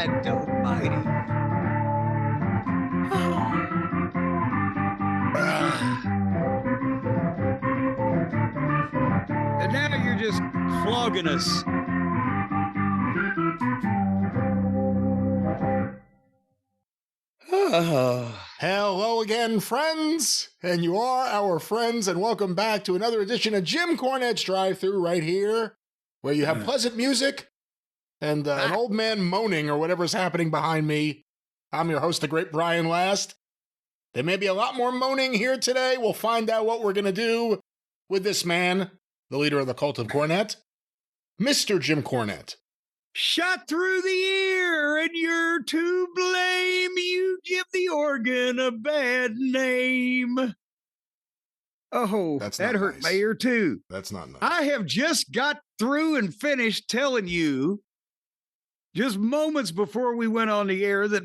God almighty. And now you're just flogging us. Hello again, friends, and you are our friends, and welcome back to another edition of Jim Cornette's Drive Thru right here, where you have pleasant music and an old man moaning or whatever's happening behind me. I'm your host, the great Brian Last. There may be a lot more moaning here today. We'll find out what we're going to do with this man, the leader of the cult of Cornette, Mr. Jim Cornette. Shot through the ear, and you're to blame. You give the organ a bad name. Oh, that hurt my ear too. That's not nice. I have just got through and finished telling you, just moments before we went on the air, that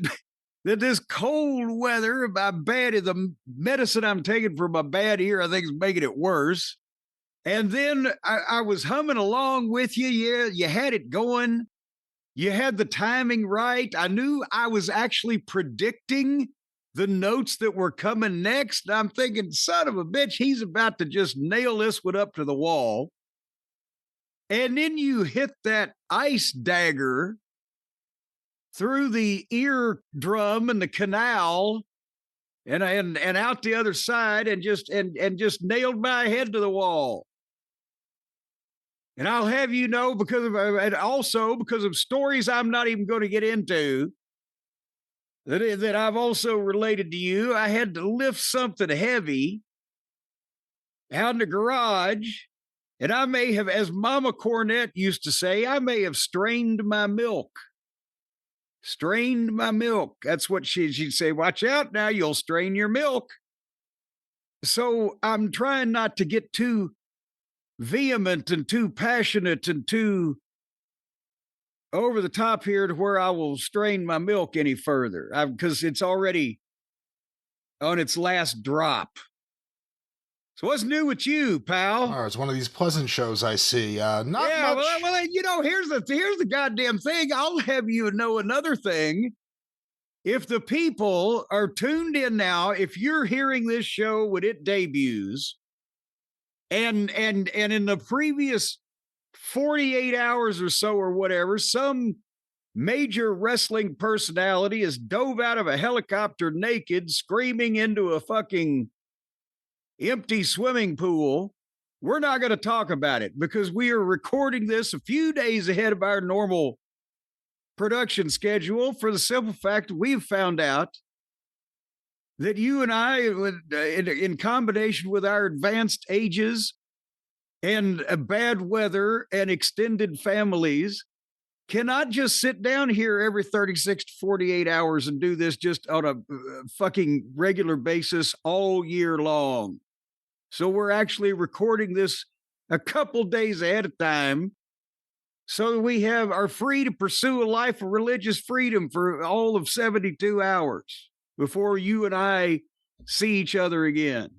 this cold weather, the medicine I'm taking for my bad ear, I think is making it worse. And then I was humming along with you. Yeah, you had it going. You had the timing right. I knew I was actually predicting the notes that were coming next. I'm thinking, son of a bitch, he's about to just nail this one up to the wall. And then you hit that ice dagger through the eardrum and the canal and out the other side and just nailed my head to the wall. And I'll have you know, because of stories I'm not even going to get into, that I've also related to you, I had to lift something heavy out in the garage, and I may have, as Mama Cornette used to say, I may have strained my milk. Strained my milk. That's what she'd say. Watch out now, you'll strain your milk. So I'm trying not to get too vehement and too passionate and too over the top here to where I will strain my milk any further, because it's already on its last drop. So what's new with you, pal? Oh, it's one of these pleasant shows I see. Not much. Well, you know, here's the goddamn thing. I'll have you know another thing. If the people are tuned in now, if you're hearing this show when it debuts, and in the previous 48 hours or so or whatever, some major wrestling personality has dove out of a helicopter naked, screaming into a fucking empty swimming pool, we're not going to talk about it because we are recording this a few days ahead of our normal production schedule, for the simple fact we've found out that you and I, in combination with our advanced ages and bad weather and extended families, cannot just sit down here every 36 to 48 hours and do this just on a fucking regular basis all year long. So we're actually recording this a couple days ahead of time so that we are free to pursue a life of religious freedom for all of 72 hours before you and I see each other again.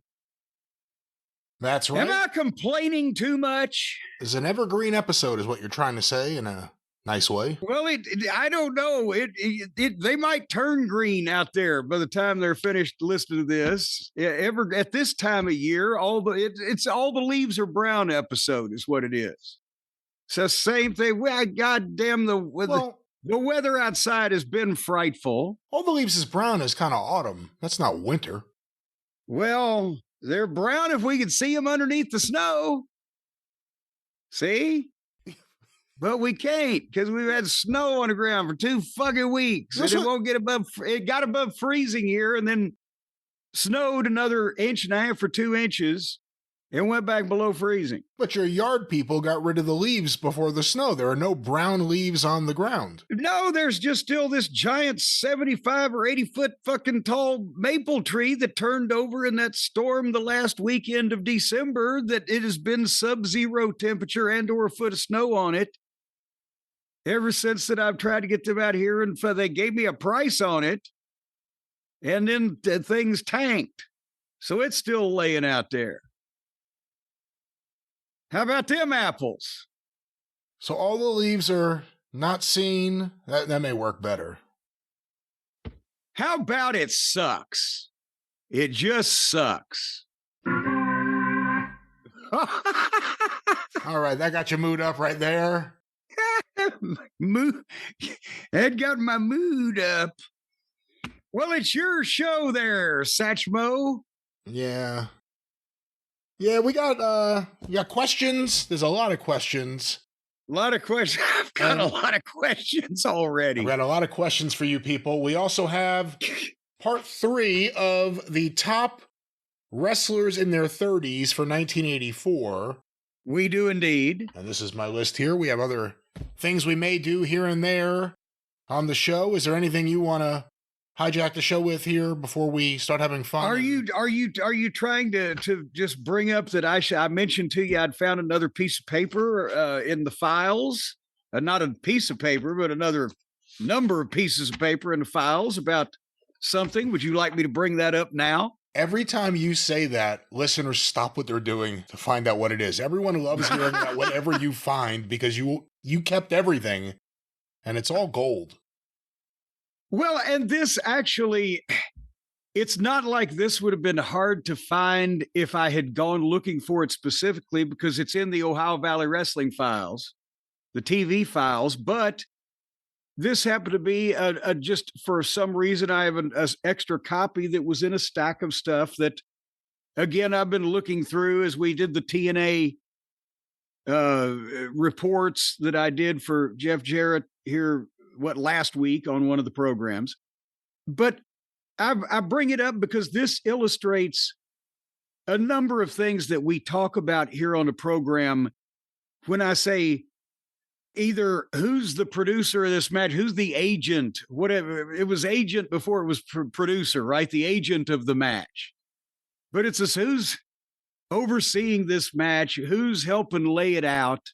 That's right. Am I complaining too much? It's an evergreen episode is what you're trying to say in a nice way. Well, I don't know. They might turn green out there by the time they're finished listening to this. At this time of year, it's all the leaves are brown episode is what it is. It's the same thing. Well, goddamn the weather outside has been frightful. All the leaves is brown is kind of autumn. That's not winter. Well, they're brown if we can see them underneath the snow. See? But we can't because we've had snow on the ground for 2 fucking weeks. And it got above freezing here and then snowed another 1.5 inches for 2 inches and went back below freezing. But your yard people got rid of the leaves before the snow. There are no brown leaves on the ground. No, there's just still this giant 75 or 80 foot fucking tall maple tree that turned over in that storm the last weekend of December, that it has been sub-zero temperature and or a foot of snow on it ever since that I've tried to get them out here, and they gave me a price on it, and then things tanked. So it's still laying out there. How about them apples? So all the leaves are Not seen. That may work better. How about it sucks? It just sucks. All right, that got your mood up right there. That got my mood up. Well, it's your show there, Satchmo. Yeah. Yeah, we got questions. There's a lot of questions. A lot of questions. I've got a lot of questions already. I've got a lot of questions for you people. We also have part 3 of the top wrestlers in their 30s for 1984. We do indeed. And this is my list here. We have other things we may do here and there on the show. Is there anything you want to hijack the show with here before we start having fun? Are you trying to just bring up that I mentioned to you I'd found another piece of paper in the files, not a piece of paper, but another number of pieces of paper in the files about something? Would you like me to bring that up now? Every time you say that, listeners stop what they're doing to find out what it is. Everyone loves hearing about whatever you find because you kept everything and it's all gold. Well, and this actually, it's not like this would have been hard to find if I had gone looking for it specifically, because it's in the Ohio Valley Wrestling files, the TV files. But this happened to be just for some reason, I have an extra copy that was in a stack of stuff that, again, I've been looking through as we did the TNA reports that I did for Jeff Jarrett here last week on one of the programs. But I bring it up because this illustrates a number of things that we talk about here on the program. When I say either who's the producer of this match, who's the agent, whatever, it was agent before it was producer, right? The agent of the match. But it's who's overseeing this match, who's helping lay it out.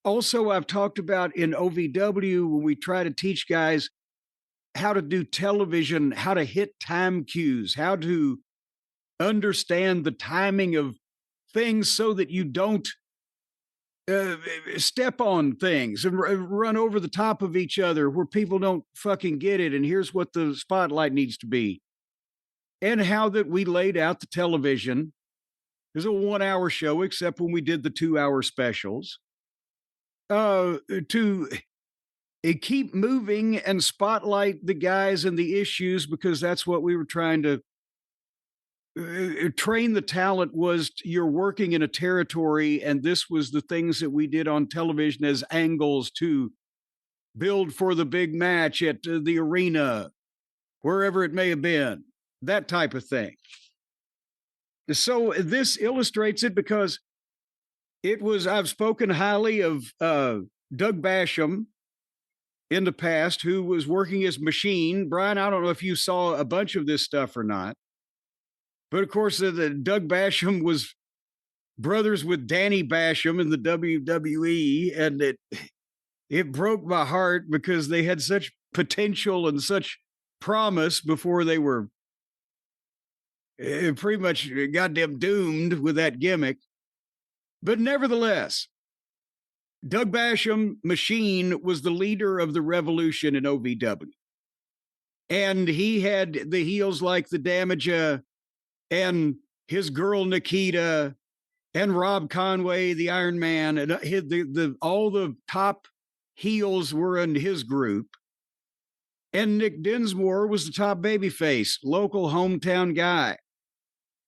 Also, I've talked about in OVW when we try to teach guys how to do television, how to hit time cues, how to understand the timing of things so that you don't step on things and run over the top of each other where people don't fucking get it. And here's what the spotlight needs to be. And how that we laid out the television. There's a 1-hour show, except when we did the 2-hour specials. To keep moving and spotlight the guys and the issues, because that's what we were trying to train the talent was. You're working in a territory, and this was the things that we did on television as angles to build for the big match at the arena, wherever it may have been, that type of thing. So this illustrates it because I've spoken highly of Doug Basham in the past, who was working as Machine. Brian, I don't know if you saw a bunch of this stuff or not. But of course, the Doug Basham was brothers with Danny Basham in the WWE. And it broke my heart because they had such potential and such promise before they were pretty much goddamn doomed with that gimmick. But nevertheless, Doug Basham, Machine, was the leader of the revolution in OVW. And he had the heels like the Damager and his girl Nikita and Rob Conway, the Iron Man, and all the top heels were in his group. And Nick Dinsmore was the top babyface, local hometown guy.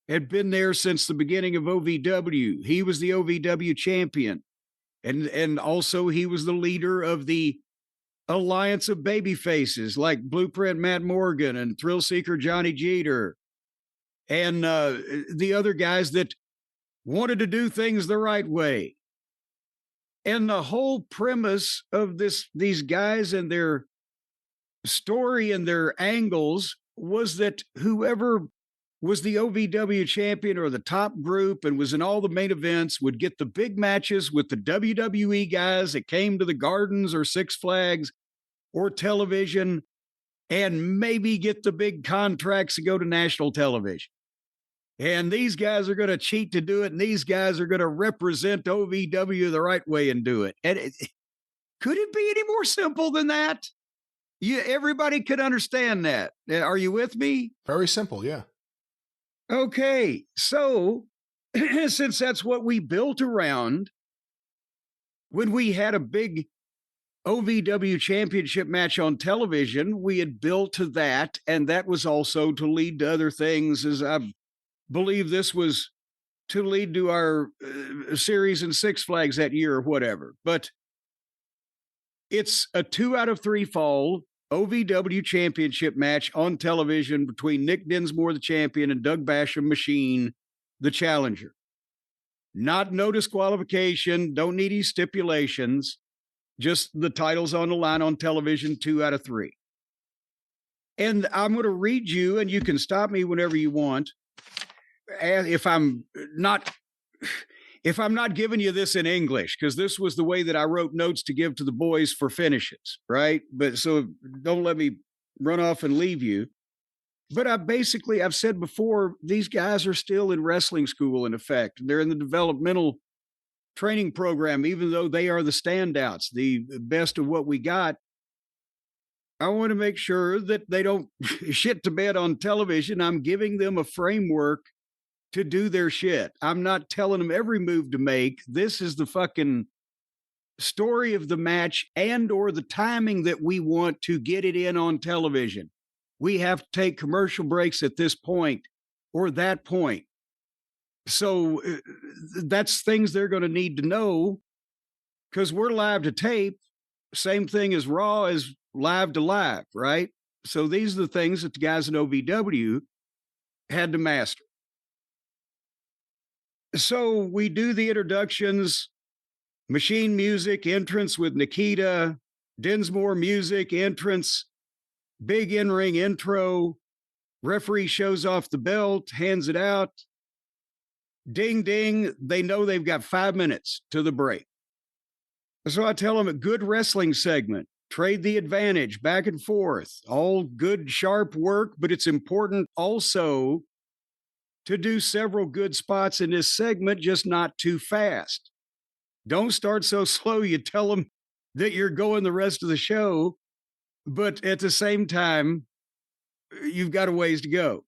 Had been there since the beginning of OVW. He was the OVW champion. And also he was the leader of the alliance of baby faces like Blueprint Matt Morgan and Thrill Seeker Johnny Jeter. And the other guys that wanted to do things the right way. And the whole premise of these guys and their story and their angles was that whoever was the OVW champion or the top group and was in all the main events would get the big matches with the WWE guys that came to the Gardens or Six Flags or television, and maybe get the big contracts to go to national television. And these guys are going to cheat to do it, and these guys are going to represent OVW the right way and do it. And Could it be any more simple than that? Everybody could understand that. Are you with me? Very simple, yeah. Okay, so since that's what we built around, when we had a big OVW championship match on television, we had built to that, and that was also to lead to other things, as I believe this was to lead to our series in Six Flags that year or whatever. But it's a 2 out of 3 fall OVW championship match on television between Nick Dinsmore, the champion, and Doug Basham, Machine, the challenger. No disqualification, don't need any stipulations, just the titles on the line on television, 2 out of 3. And I'm going to read you, and you can stop me whenever you want. If I'm not giving you this in English, because this was the way that I wrote notes to give to the boys for finishes, right? But so don't let me run off and leave you. But I've said before, these guys are still in wrestling school, in effect. They're in the developmental training program, even though they are the standouts, the best of what we got. I want to make sure that they don't shit to bed on television. I'm giving them a framework to do their shit. I'm not telling them every move to make. This is the fucking story of the match and or the timing that we want to get it in on television. We have to take commercial breaks at this point or that point. So that's things they're going to need to know, because we're live to tape. Same thing as Raw is live to live, right? So these are the things that the guys in OVW had to master. So we do the introductions, Machine music, entrance with Nikita, Dinsmore music, entrance, big in-ring intro, referee shows off the belt, hands it out. Ding, ding, they know they've got 5 minutes to the break. So I tell them a good wrestling segment, trade the advantage, back and forth, all good, sharp work, but it's important also to do several good spots in this segment, just not too fast. Don't start so slow you tell them that you're going the rest of the show, but at the same time, you've got a ways to go.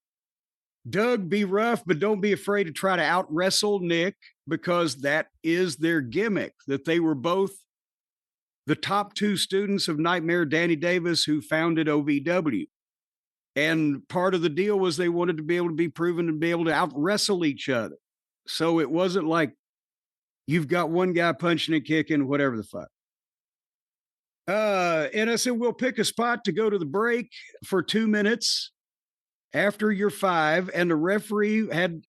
Doug, be rough, but don't be afraid to try to out-wrestle Nick, because that is their gimmick, that they were both the top 2 students of Nightmare Danny Davis, who founded OVW. And part of the deal was they wanted to be able to be proven to be able to out-wrestle each other. So it wasn't like you've got one guy punching and kicking, whatever the fuck. And I said, we'll pick a spot to go to the break for 2 minutes after your 5. And the referee had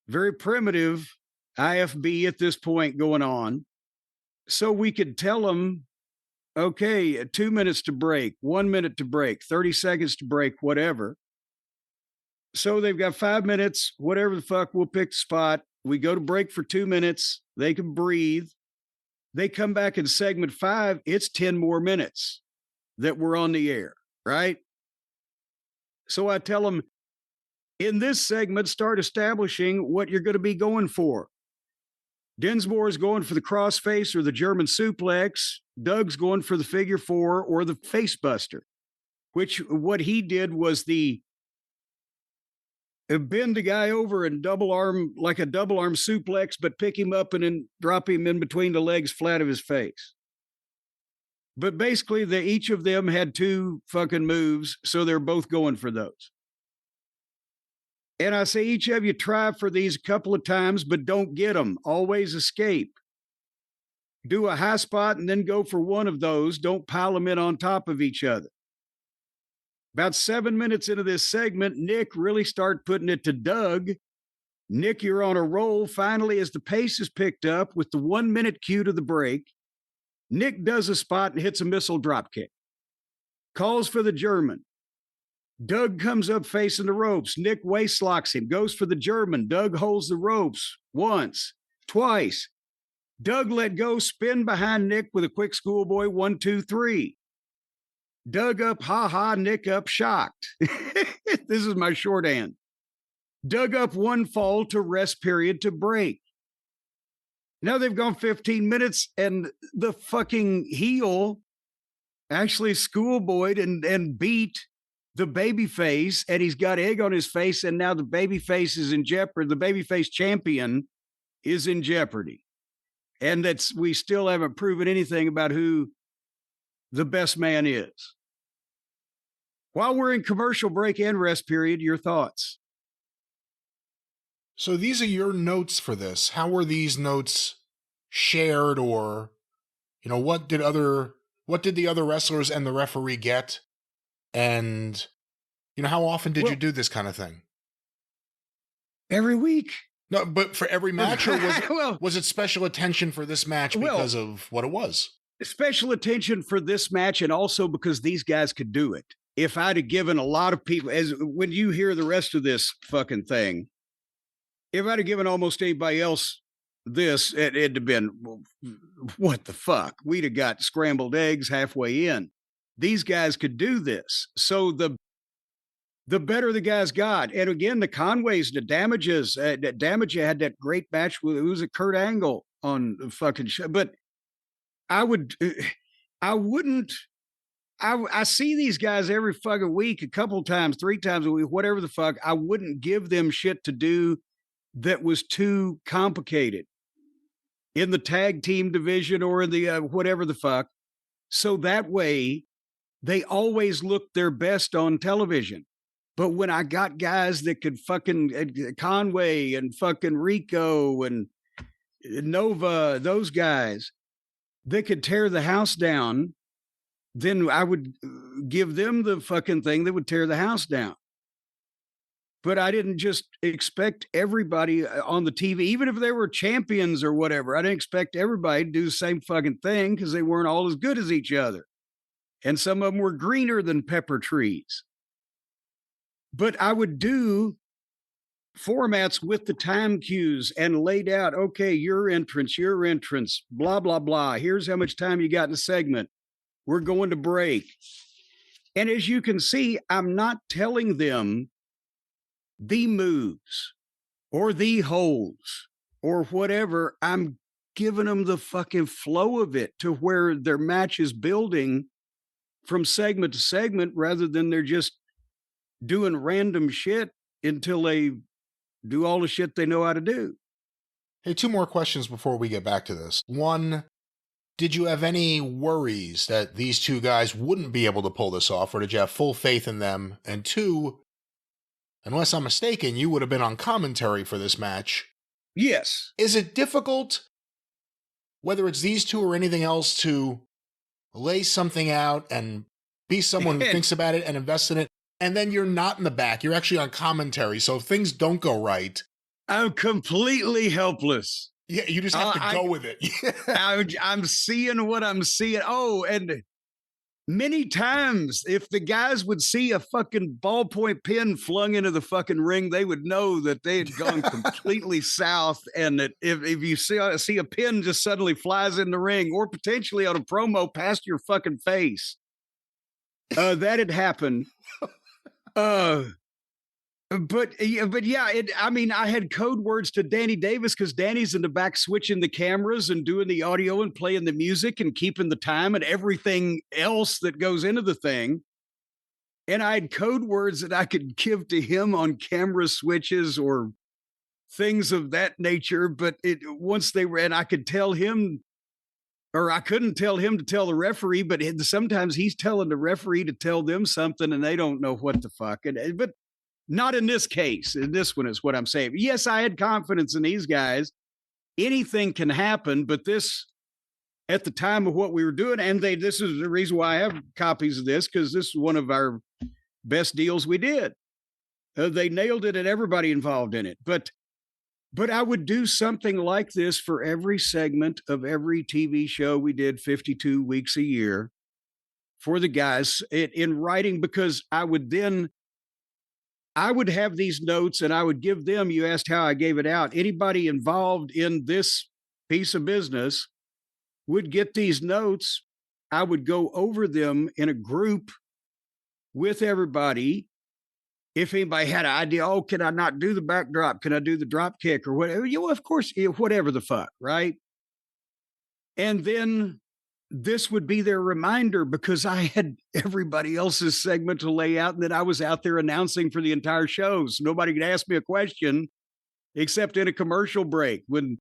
very primitive IFB at this point going on. So we could tell them, okay, 2 minutes to break, 1 minute to break, 30 seconds to break, whatever. So they've got 5 minutes, whatever the fuck, we'll pick the spot. We go to break for 2 minutes. They can breathe. They come back in segment 5. It's 10 more minutes that we're on the air, right? So I tell them, in this segment, start establishing what you're going to be going for. Dinsmore is going for the crossface or the German suplex. Doug's going for the figure 4 or the face buster, which what he did was the bend the guy over and double arm, like a double arm suplex, but pick him up and then drop him in between the legs flat of his face. But basically, each of them had 2 fucking moves, so they're both going for those. And I say, each of you try for these a couple of times, but don't get them. Always escape. Do a high spot and then go for one of those. Don't pile them in on top of each other. About 7 minutes into this segment, Nick really started putting it to Doug. Nick, you're on a roll. Finally, as the pace is picked up with the 1 minute cue to the break, Nick does a spot and hits a missile dropkick. Calls for the German. Doug comes up facing the ropes. Nick waist locks him, goes for the German. Doug holds the ropes once, twice. Doug let go, spin behind Nick with a quick schoolboy 1, 2, 3. Doug up, ha, Nick up, shocked. This is my shorthand. Doug up 1 fall to rest period to break. Now they've gone 15 minutes and the fucking heel actually schoolboyed and beat the babyface, and he's got egg on his face, and now the babyface is in jeopardy. The babyface champion is in jeopardy. And we still haven't proven anything about who the best man is. While we're in commercial break and rest period, your thoughts? So these are your notes for this. How were these notes shared, or, what did the other wrestlers and the referee get? And, how often did you do this kind of thing? Every week. No, but for every match, or was it special attention for this match because of what it was? Special attention for this match, and also because these guys could do it. If I'd have given a lot of people, as when you hear the rest of this fucking thing, if I'd have given almost anybody else this, it'd have been, what the fuck? We'd have got scrambled eggs halfway in. These guys could do this. So the better the guys got. And again, the Conways, the Damages, Damage had that great match with, it was a Kurt Angle on the fucking show. But I see these guys every fucking week, a couple times, 3 times a week, whatever the fuck. I wouldn't give them shit to do that was too complicated in the tag team division or in the whatever the fuck. So that way they always look their best on television. But when I got guys that could fucking Conway and fucking Rico and Nova, those guys that could tear the house down, then I would give them the fucking thing that would tear the house down. But I didn't just expect everybody on the TV, even if they were champions or whatever, I didn't expect everybody to do the same fucking thing because they weren't all as good as each other. And some of them were greener than pepper trees. But I would do formats with the time cues and laid out, okay, your entrance, blah, blah, blah. Here's how much time you got in the segment. We're going to break. And as you can see, I'm not telling them the moves or the holds or whatever. I'm giving them the fucking flow of it to where their match is building from segment to segment rather than they're just doing random shit until they do all the shit they know how to do. Hey, 2 more questions before we get back to this. 1, did you have any worries that these 2 guys wouldn't be able to pull this off, or did you have full faith in them? And 2, unless I'm mistaken, you would have been on commentary for this match. Yes. Is it difficult, whether it's these 2 or anything else, to lay something out and be someone who thinks about it and invests in it, and then you're not in the back, you're actually on commentary, so if things don't go right, I'm completely helpless. Yeah, you just have to go with it. I'm seeing what I'm seeing. Oh, and many times, if the guys would see a fucking ballpoint pen flung into the fucking ring, they would know that they had gone completely south. And that if you see a pin just suddenly flies in the ring, or potentially on a promo past your fucking face, that had happened. But yeah, I had code words to Danny Davis because Danny's in the back switching the cameras and doing the audio and playing the music and keeping the time and everything else that goes into the thing. And I had code words that I could give to him on camera switches or things of that nature. But once they were, and I could tell him, or I couldn't tell him to tell the referee, but sometimes he's telling the referee to tell them something and they don't know what the fuck. But not in this case. In this one is what I'm saying. Yes, I had confidence in these guys. Anything can happen, but this, at the time of what we were doing, and this is the reason why I have copies of this, because this is one of our best deals we did. They nailed it and everybody involved in it. But I would do something like this for every segment of every TV show we did 52 weeks a year for the guys in writing, because I would have these notes and I would give them, you asked how I gave it out. Anybody involved in this piece of business would get these notes. I would go over them in a group with everybody. If anybody had an idea, oh, can I not do the backdrop? Can I do the drop kick or whatever? Of course, whatever the fuck, right? And then this would be their reminder because I had everybody else's segment to lay out, and then I was out there announcing for the entire show. So nobody could ask me a question except in a commercial break when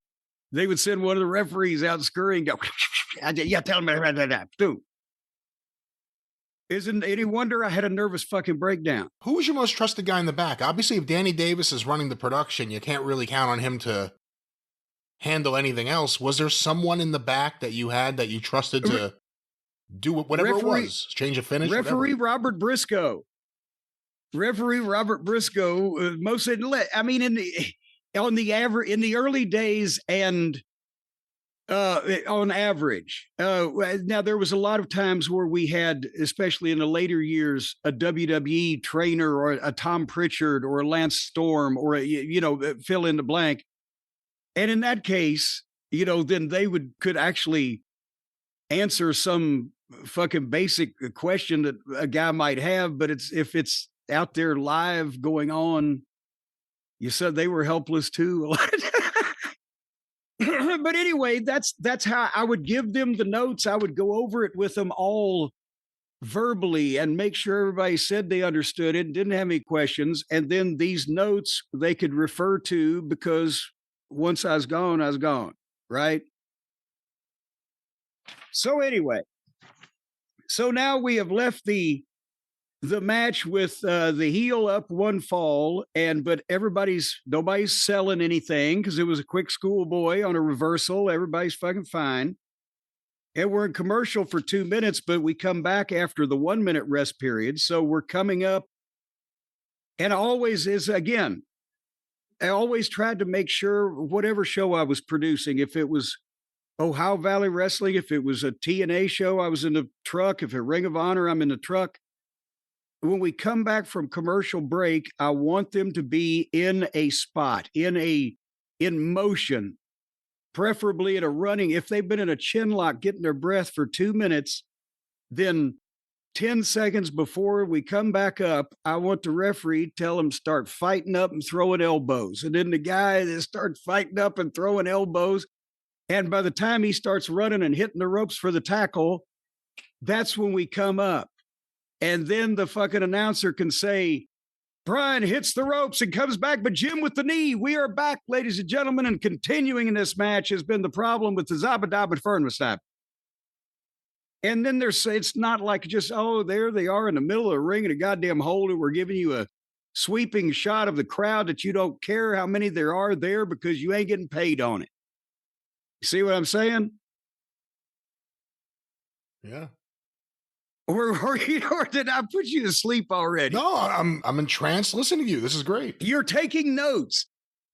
they would send one of the referees out scurrying, go, yeah, tell me about that, too. Isn't any wonder I had a nervous fucking breakdown? Who was your most trusted guy in the back? Obviously, if Danny Davis is running the production, you can't really count on him to handle anything else. Was there someone in the back that you had that you trusted to do whatever it was? Change a finish? Referee whatever. Robert Briscoe. Referee Robert Briscoe, in the early days and on average. Now, there was a lot of times where we had, especially in the later years, a WWE trainer or a Tom Pritchard or a Lance Storm or, fill in the blank. And in that case, then they could actually answer some fucking basic question that a guy might have. But if it's out there live going on, you said they were helpless too. But anyway, that's how I would give them the notes. I would go over it with them all verbally and make sure everybody said they understood it, didn't have any questions. And then these notes they could refer to because once I was gone, right? So anyway, so now we have left the match with the heel up one fall, but nobody's selling anything because it was a quick schoolboy on a reversal. Everybody's fucking fine. And we're in commercial for 2 minutes, but we come back after the 1 minute rest period. So we're coming up. And I always tried to make sure whatever show I was producing, if it was Ohio Valley Wrestling, if it was a TNA show, I was in the truck. If it's Ring of Honor, I'm in the truck. When we come back from commercial break, I want them to be in a spot, in motion, preferably in a running. If they've been in a chin lock, getting their breath for 2 minutes, then 10 seconds before we come back up, I want the referee tell them start fighting up and throwing elbows. And then the guy that starts fighting up and throwing elbows. And by the time he starts running and hitting the ropes for the tackle, that's when we come up. And then the fucking announcer can say, Brian hits the ropes and comes back, but Jim with the knee. We are back, ladies and gentlemen, and continuing in this match has been the problem with the Zabadaba Fernmestap. And then it's not like just, there they are in the middle of the ring in a goddamn hole, and we're giving you a sweeping shot of the crowd that you don't care how many there are there because you ain't getting paid on it. You see what I'm saying? Yeah. Or did I put you to sleep already? No, I'm entranced listening to you. This is great. You're taking notes.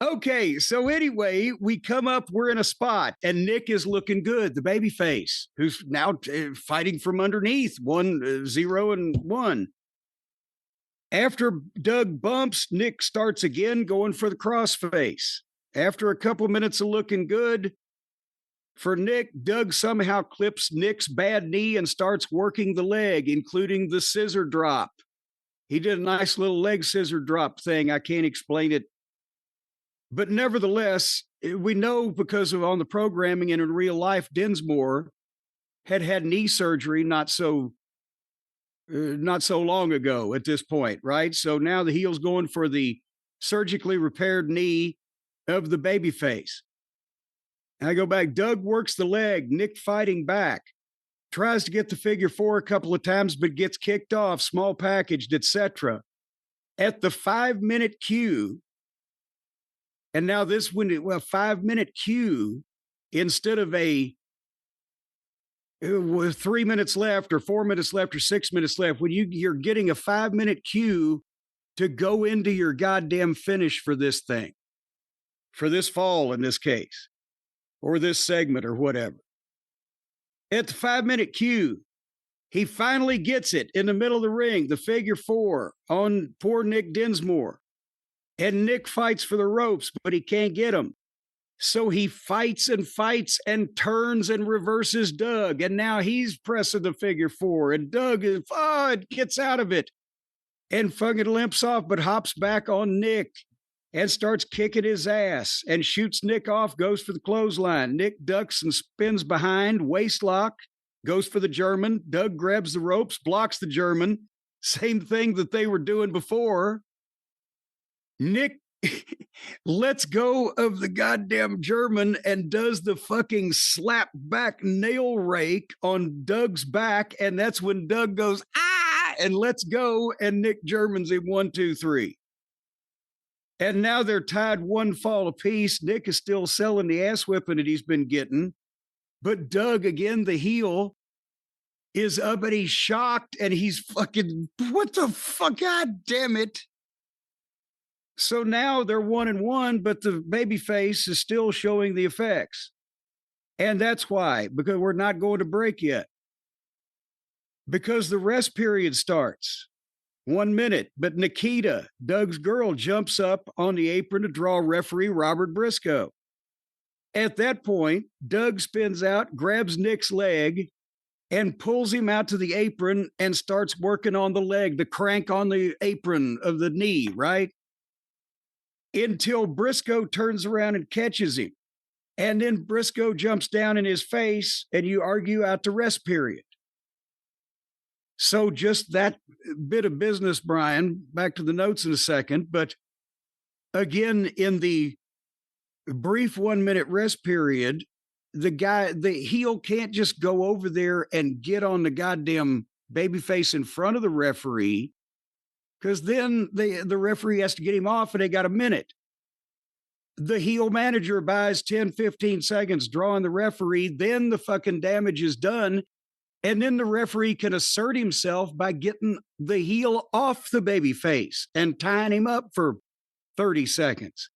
Okay, so anyway, we come up, we're in a spot, and Nick is looking good, the baby face, who's now fighting from underneath, 1-0-1. After Doug bumps, Nick starts again going for the crossface. After a couple minutes of looking good for Nick, Doug somehow clips Nick's bad knee and starts working the leg, including the scissor drop. He did a nice little leg scissor drop thing. I can't explain it. But nevertheless, we know because of on the programming and in real life, Dinsmore had knee surgery not so long ago at this point, right? So now the heel's going for the surgically repaired knee of the babyface. And I go back. Doug works the leg. Nick fighting back. Tries to get the figure 4 a couple of times, but gets kicked off, small packaged, etc. At the 5-minute cue, and now this 5-minute cue, instead of a 3 minutes left or 4 minutes left or 6 minutes left, when you're getting a 5-minute cue to go into your goddamn finish for this thing, for this fall in this case, or this segment or whatever. At the 5-minute cue, he finally gets it in the middle of the ring, the figure 4 on poor Nick Dinsmore. And Nick fights for the ropes, but he can't get them. So he fights and turns and reverses Doug. And now he's pressing the figure 4. And Doug gets out of it and fucking limps off, but hops back on Nick. and starts kicking his ass and shoots Nick off, goes for the clothesline. Nick ducks and spins behind, waist lock, goes for the German. Doug grabs the ropes, blocks the German. Same thing that they were doing before. Nick lets go of the goddamn German and does the fucking slap back nail rake on Doug's back. And that's when Doug goes, ah, and lets go. And Nick Germans him 1, 2, 3. And now they're tied one fall apiece. Nick is still selling the ass whipping that he's been getting. But Doug, again, the heel, is up and he's shocked and he's fucking, what the fuck? God damn it. So now they're 1-1, but the babyface is still showing the effects. And that's why, because we're not going to break yet. Because the rest period starts. 1 minute, but Nikita, Doug's girl, jumps up on the apron to draw referee Robert Briscoe. At that point, Doug spins out, grabs Nick's leg, and pulls him out to the apron and starts working on the leg, the crank on the apron of the knee, right? Until Briscoe turns around and catches him. And then Briscoe jumps down in his face and you argue out the rest period. So just that bit of business, Brian, back to the notes in a second. But again, in the brief 1 minute rest period, the heel can't just go over there and get on the goddamn babyface in front of the referee, because then the referee has to get him off and they got a minute. The heel manager buys 10, 15 seconds drawing the referee. Then the fucking damage is done. And then the referee can assert himself by getting the heel off the babyface and tying him up for 30 seconds.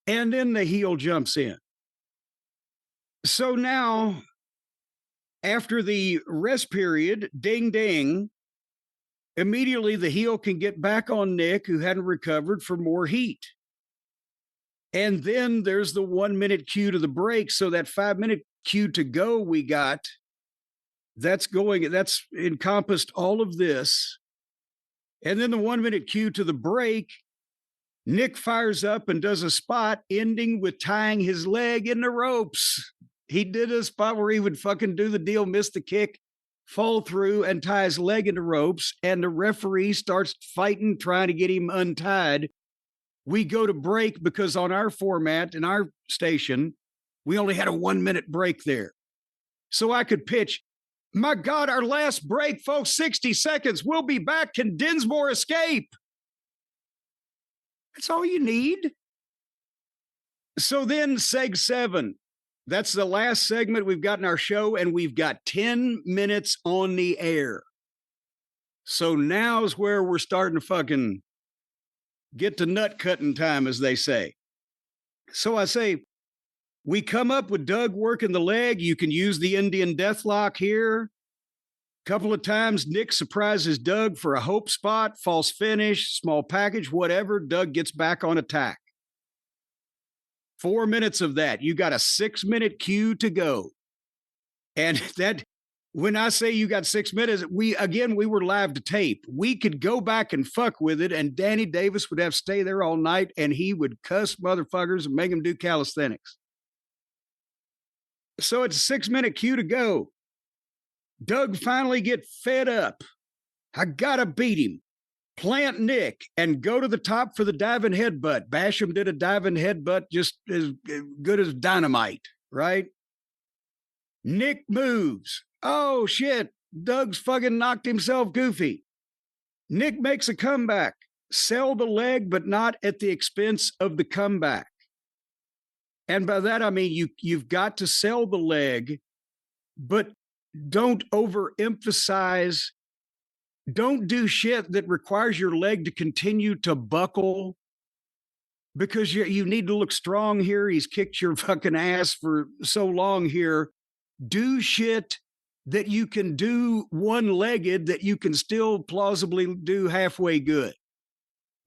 And then the heel jumps in. So now, after the rest period, ding, ding, immediately the heel can get back on Nick, who hadn't recovered, for more heat. And then there's the 1 minute cue to the break. So that 5 minute cue to go we got, that's encompassed all of this. And then the 1 minute cue to the break, Nick fires up and does a spot ending with tying his leg in the ropes. He did a spot where he would fucking do the deal, miss the kick, fall through and tie his leg in the ropes. And the referee starts fighting, trying to get him untied. We go to break because on our format in our station, we only had a 1 minute break there. So I could pitch, my God, our last break, folks, 60 seconds. We'll be back. Can Dinsmore escape? That's all you need. So then seg 7. That's the last segment we've got in our show, and we've got 10 minutes on the air. So now's where we're starting to fucking get to nut cutting time, as they say. So I say, we come up with Doug working the leg. You can use the Indian Deathlock here. A couple of times, Nick surprises Doug for a hope spot, false finish, small package, whatever. Doug gets back on attack. 4 minutes of that. You got a 6 minute cue to go. And that, when I say you got 6 minutes, we were live to tape. We could go back and fuck with it, and Danny Davis would have to stay there all night, and he would cuss motherfuckers and make them do calisthenics. So it's a 6 minute cue to go. Doug finally get fed up. I gotta beat him. Plant Nick and go to the top for the diving headbutt. Basham did a diving headbutt just as good as dynamite, right? Nick moves. Oh, shit. Doug's fucking knocked himself goofy. Nick makes a comeback. Sell the leg, but not at the expense of the comeback. And by that, I mean, you've got to sell the leg, but don't overemphasize. Don't do shit that requires your leg to continue to buckle, because you need to look strong here. He's kicked your fucking ass for so long here. Do shit that you can do one-legged that you can still plausibly do halfway good.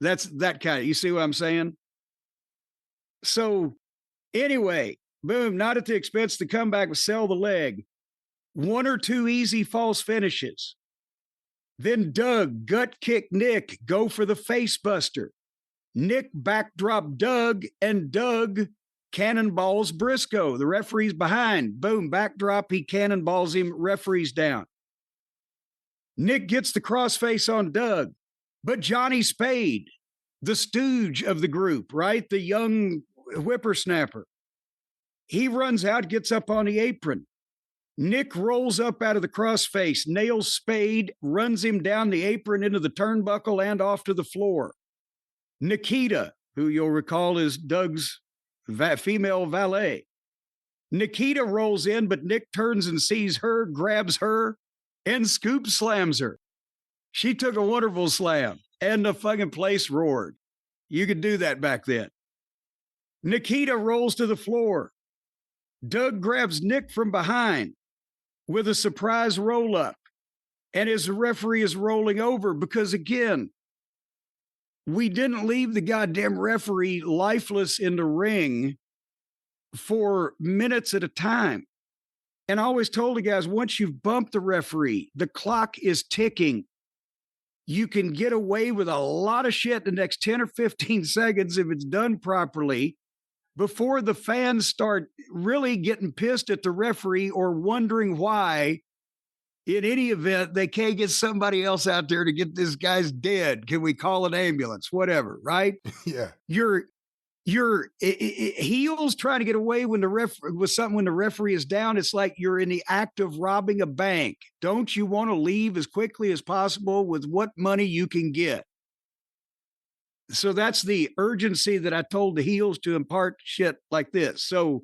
That's that kind of, you see what I'm saying? So anyway, boom, not at the expense to come back and sell the leg. 1 or 2 easy false finishes. Then Doug gut kick Nick, go for the face buster. Nick backdrop Doug, and Doug cannonballs Briscoe. The referee's behind. Boom, backdrop. He cannonballs him. Referee's down. Nick gets the crossface on Doug, but Johnny Spade, the stooge of the group, right? The young whippersnapper. He runs out, gets up on the apron. Nick rolls up out of the crossface, nails Spade, runs him down the apron into the turnbuckle and off to the floor. Nikita, who you'll recall is Doug's female valet. Nikita rolls in, but Nick turns and sees her, grabs her, and scoop slams her. She took a wonderful slam, and the fucking place roared. You could do that back then. Nikita rolls to the floor. Doug grabs Nick from behind with a surprise roll-up, and his referee is rolling over because, again, we didn't leave the goddamn referee lifeless in the ring for minutes at a time. And I always told the guys, once you've bumped the referee, the clock is ticking. You can get away with a lot of shit the next 10 or 15 seconds if it's done properly before the fans start really getting pissed at the referee or wondering why, in any event, they can't get somebody else out there to get this guy's dead. Can we call an ambulance? Whatever, right? Yeah. You're heels trying to get away when with something when the referee is down. It's like you're in the act of robbing a bank. Don't you want to leave as quickly as possible with what money you can get? So that's the urgency that I told the heels to impart shit like this. So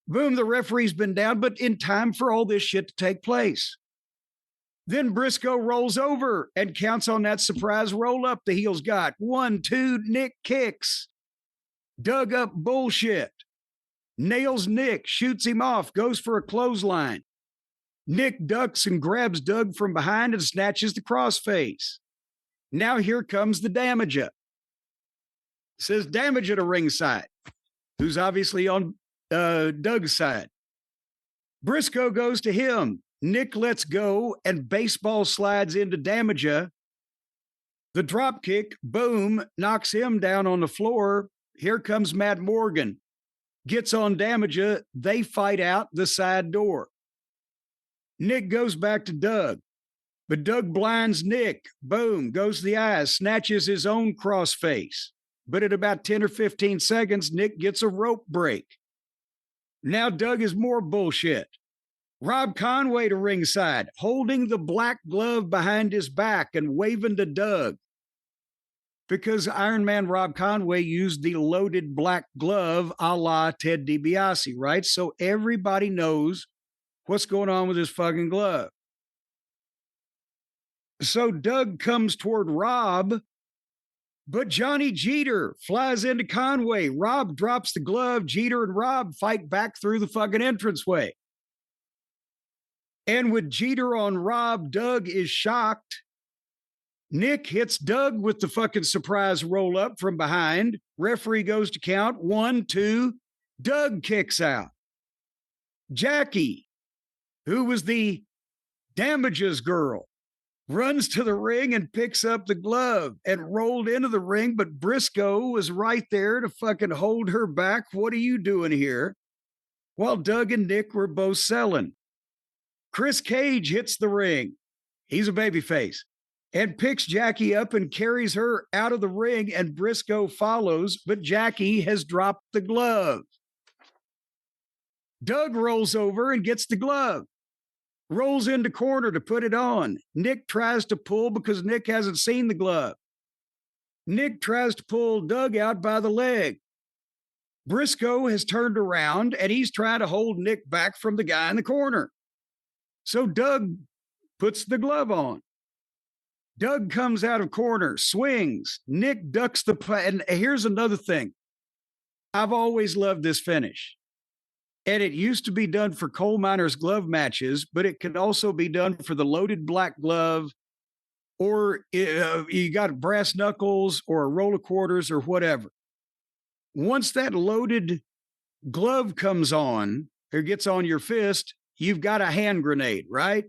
boom, the referee's been down, but in time for all this shit to take place. Then Briscoe rolls over and counts on that surprise roll up the heels got. 1, 2, Nick kicks. Dug up bullshit. Nails Nick, shoots him off, goes for a clothesline. Nick ducks and grabs Doug from behind and snatches the crossface. Now here comes the Damager. Says Damager to ringside, who's obviously on Doug's side. Briscoe goes to him. Nick lets go and baseball slides into Damager. The drop kick, boom, knocks him down on the floor. Here comes Matt Morgan. Gets on Damager. They fight out the side door. Nick goes back to Doug. But Doug blinds Nick. Boom, goes to the eyes, snatches his own crossface. But at about 10 or 15 seconds, Nick gets a rope break. Now Doug is more bullshit. Rob Conway to ringside, holding the black glove behind his back and waving to Doug. Because Iron Man Rob Conway used the loaded black glove a la Ted DiBiase, right? So everybody knows what's going on with his fucking glove. So Doug comes toward Rob, but Johnny Jeter flies into Conway. Rob drops the glove. Jeter and Rob fight back through the fucking entranceway. And with Jeter on Rob, Doug is shocked. Nick hits Doug with the fucking surprise roll up from behind. Referee goes to count. 1, 2. Doug kicks out. Jackie, who was the Damages girl, runs to the ring and picks up the glove and rolled into the ring, but Briscoe was right there to fucking hold her back. What are you doing here? While Doug and Nick were both selling. Chris Cage hits the ring. He's a babyface. And picks Jackie up and carries her out of the ring, and Briscoe follows, but Jackie has dropped the glove. Doug rolls over and gets the glove. Rolls into corner to put it on. Nick tries to pull because Nick hasn't seen the glove. Nick tries to pull Doug out by the leg. Briscoe has turned around and he's trying to hold Nick back from the guy in the corner. So Doug puts the glove on. Doug comes out of corner, swings. Nick ducks the play. And here's another thing. I've always loved this finish. And it used to be done for coal miners' glove matches, but it can also be done for the loaded black glove, or you got brass knuckles or a roll of quarters or whatever. Once that loaded glove comes on or gets on your fist, you've got a hand grenade, right?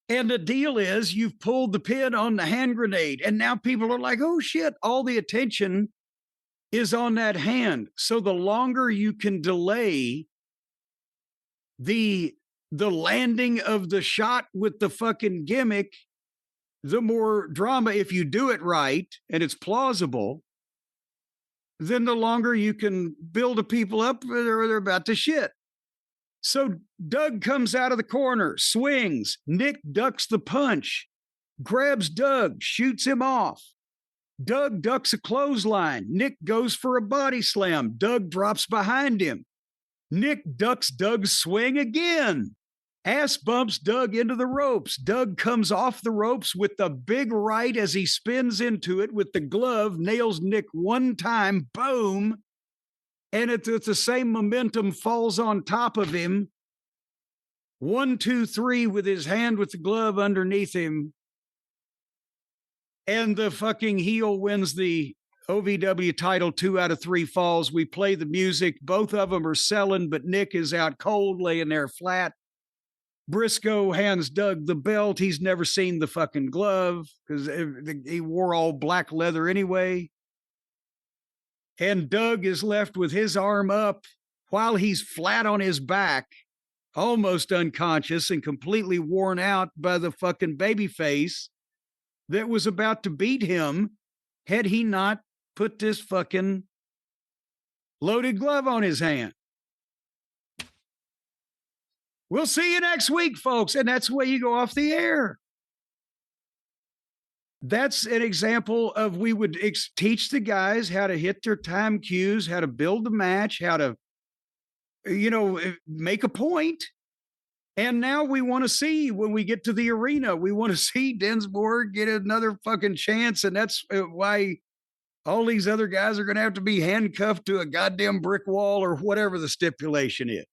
And the deal is you've pulled the pin on the hand grenade. And now people are like, oh shit, all the attention is on that hand. So the longer you can delay the landing of the shot with the fucking gimmick, the more drama, if you do it right and it's plausible, then the longer you can build the people up or they're about to shit. So Doug comes out of the corner, swings, Nick ducks the punch, grabs Doug, shoots him off. Doug ducks a clothesline. Nick goes for a body slam. Doug drops behind him. Nick ducks Doug's swing again. Ass bumps Doug into the ropes. Doug comes off the ropes with the big right as he spins into it with the glove, nails Nick one time, boom. And it's the same momentum, falls on top of him. 1, 2, 3 with his hand with the glove underneath him. And the fucking heel wins the OVW title 2 out of 3 falls. We play the music. Both of them are selling, but Nick is out cold, laying there flat. Briscoe hands Doug the belt. He's never seen the fucking glove because he wore all black leather anyway. And Doug is left with his arm up while he's flat on his back, almost unconscious and completely worn out by the fucking babyface that was about to beat him had he not put this fucking loaded glove on his hand. We'll see you next week, folks. And that's the way you go off the air. That's an example of we would teach the guys how to hit their time cues, how to build the match, how to, make a point. And now we want to see when we get to the arena, we want to see Dinsmore get another fucking chance. And that's why all these other guys are going to have to be handcuffed to a goddamn brick wall or whatever the stipulation is.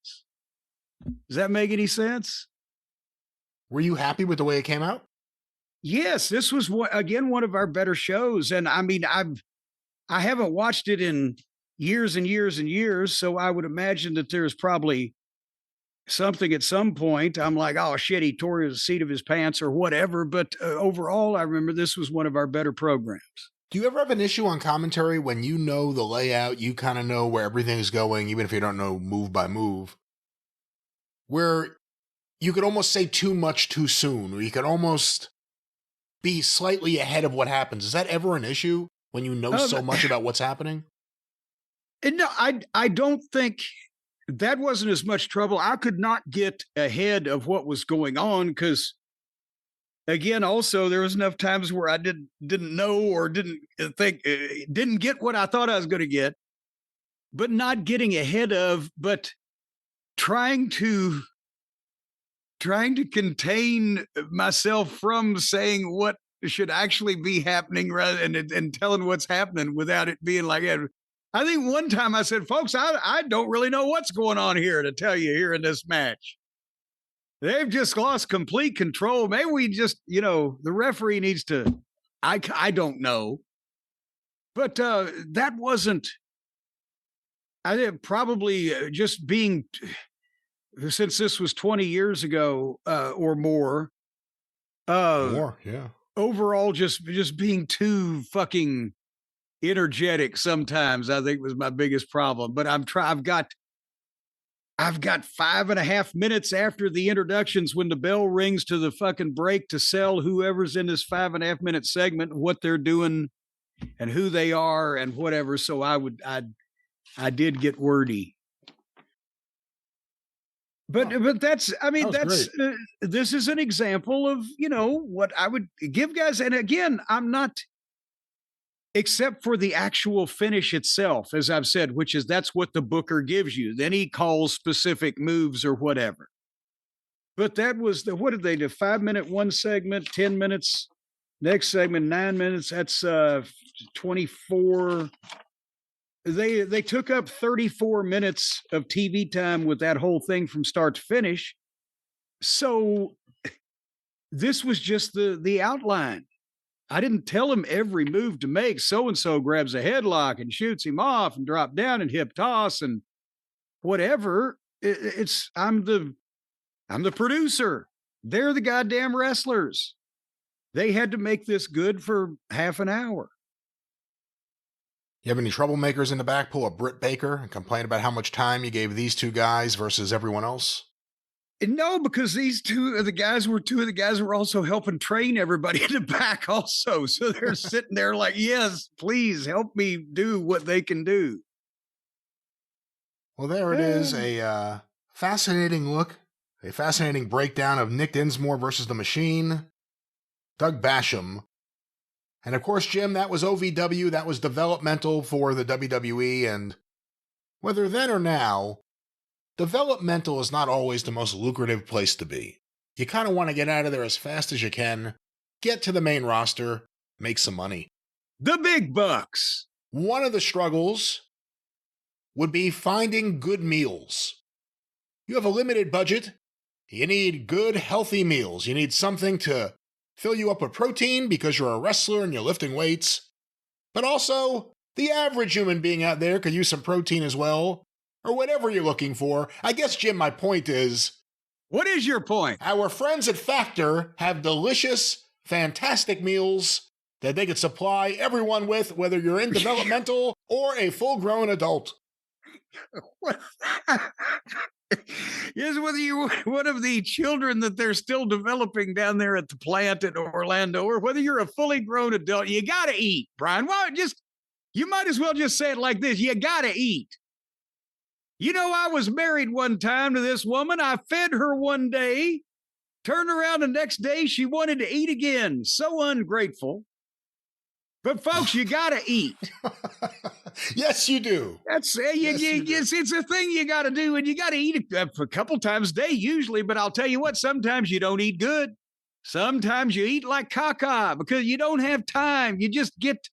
Does that make any sense? Were you happy with the way it came out? Yes, this was one of our better shows. And I mean, I haven't watched it in years and years and years. So I would imagine that there's probably something at some point. I'm like, oh shit, he tore the seat of his pants or whatever. But overall, I remember this was one of our better programs. Do you ever have an issue on commentary when you know the layout, you kind of know where everything's going, even if you don't know move by move, where you could almost say too much too soon, or you could almost be slightly ahead of what happens? Is that ever an issue when you know so much about what's happening? No, I don't think that wasn't as much trouble. I could not get ahead of what was going on because, again, also there was enough times where I didn't know or didn't get what I thought I was going to get, but not getting ahead of, but trying to contain myself from saying what should actually be happening rather and telling what's happening without it being like that. I think one time I said, folks, I don't really know what's going on here to tell you here in this match. They've just lost complete control. Maybe we just, the referee needs to, I don't know. But that wasn't, I think probably just being, since this was 20 years ago or more. More, yeah. Overall, just being too fucking energetic sometimes, I think was my biggest problem. But I've got 5.5 minutes after the introductions when the bell rings to the fucking break to sell whoever's in this 5.5 minute segment, what they're doing and who they are and whatever. So I did get wordy. But that's, I mean, that's, this is an example of, what I would give guys. And again, I'm not, except for the actual finish itself, as I've said, which is that's what the booker gives you. Then he calls specific moves or whatever. But that was what did they do? 5 minute, one segment, 10 minutes, next segment, 9 minutes. That's 24. They took up 34 minutes of TV time with that whole thing from start to finish. So this was just the outline. I didn't tell him every move to make. So-and-so grabs a headlock and shoots him off and drop down and hip toss and whatever. I'm the producer. They're the goddamn wrestlers. They had to make this good for half an hour. You have any troublemakers in the back pull a Britt Baker and complain about how much time you gave these two guys versus everyone else? No, because these two of the guys were also helping train everybody in the back also. So they're sitting there like, yes, please help me do what they can do. Well, there it is. A fascinating look, a fascinating breakdown of Nick Dinsmore versus The Machine, Doug Basham. And of course, Jim, that was OVW. That was developmental for the WWE. And whether then or now, developmental is not always the most lucrative place to be. You kind of want to get out of there as fast as you can, get to the main roster, make some money. The big bucks. One of the struggles would be finding good meals. You have a limited budget. You need good, healthy meals. You need something to fill you up with protein because you're a wrestler and you're lifting weights. But also, the average human being out there could use some protein as well. Or whatever you're looking for. I guess, Jim, my point is... What is your point? Our friends at Factor have delicious, fantastic meals that they could supply everyone with, whether you're in developmental or a full-grown adult. What? Yes, whether you're one of the children that they're still developing down there at the plant in Orlando, or whether you're a fully grown adult, you got to eat, Brian. Well, you might as well just say it like this. You got to eat. You know, I was married one time to this woman. I fed her one day, turned around the next day, she wanted to eat again. So ungrateful. But folks, you got to eat. Yes, you do. That's it's a thing you got to do, and you got to eat a couple times a day usually. But I'll tell you what, sometimes you don't eat good. Sometimes you eat like caca because you don't have time. You just get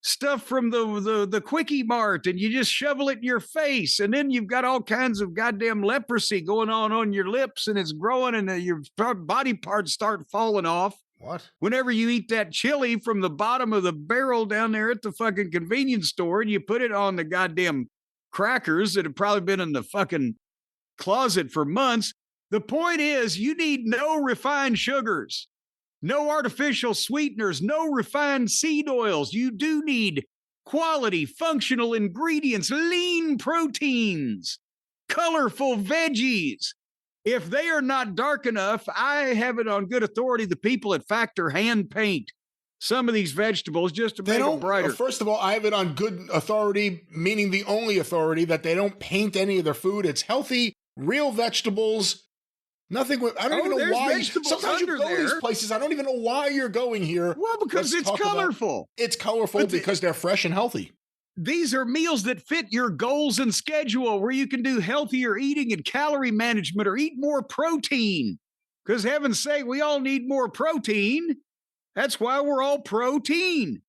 stuff from the Quickie Mart and you just shovel it in your face, and then you've got all kinds of goddamn leprosy going on your lips, and it's growing, and your body parts start falling off. What? Whenever you eat that chili from the bottom of the barrel down there at the fucking convenience store, and you put it on the goddamn crackers that have probably been in the fucking closet for months. The point is, you need no refined sugars. No artificial sweeteners, no refined seed oils. You do need quality, functional ingredients, lean proteins, colorful veggies. If they are not dark enough, I have it on good authority, the people at Factor hand paint some of these vegetables just to make them brighter. First of all, I have it on good authority, meaning the only authority, that they don't paint any of their food. It's healthy, real vegetables. Nothing. I don't even know why. Sometimes you go to these places. I don't even know why you're going here. Well, because it's colorful. It's colorful because they're fresh and healthy. These are meals that fit your goals and schedule, where you can do healthier eating and calorie management, or eat more protein. Because heaven's sake, we all need more protein. That's why we're all protein.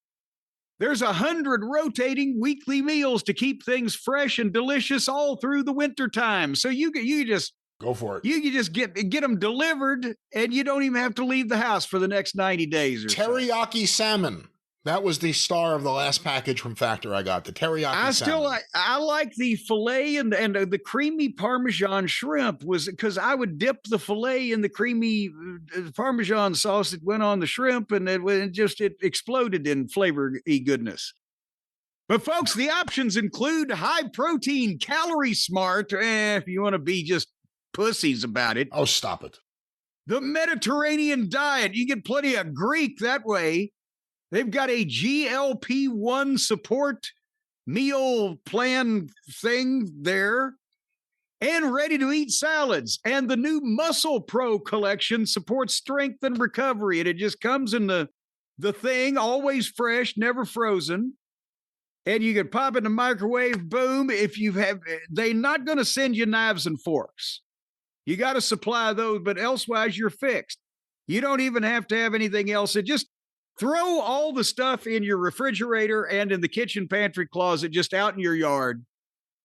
There's 100 rotating weekly meals to keep things fresh and delicious all through the wintertime. So you just go for it. You can just get them delivered, and you don't even have to leave the house for the next 90 days or teriyaki salmon. That was the star of the last package from Factor I got, the teriyaki salmon. I like the filet and the creamy Parmesan shrimp, was because I would dip the filet in the creamy Parmesan sauce that went on the shrimp, and it exploded in flavor-y goodness. But folks, the options include high protein, calorie smart, if you want to be just pussies about it. Oh, stop it. The Mediterranean diet. You get plenty of Greek that way. They've got a GLP-1 support meal plan thing there, and ready-to-eat salads. And the new Muscle Pro collection supports strength and recovery. And it just comes in the thing, always fresh, never frozen. And you can pop it in the microwave, boom. They're not going to send you knives and forks. You got to supply those, but elsewise you're fixed. You don't even have to have anything else. It just throw all the stuff in your refrigerator and in the kitchen pantry closet, just out in your yard,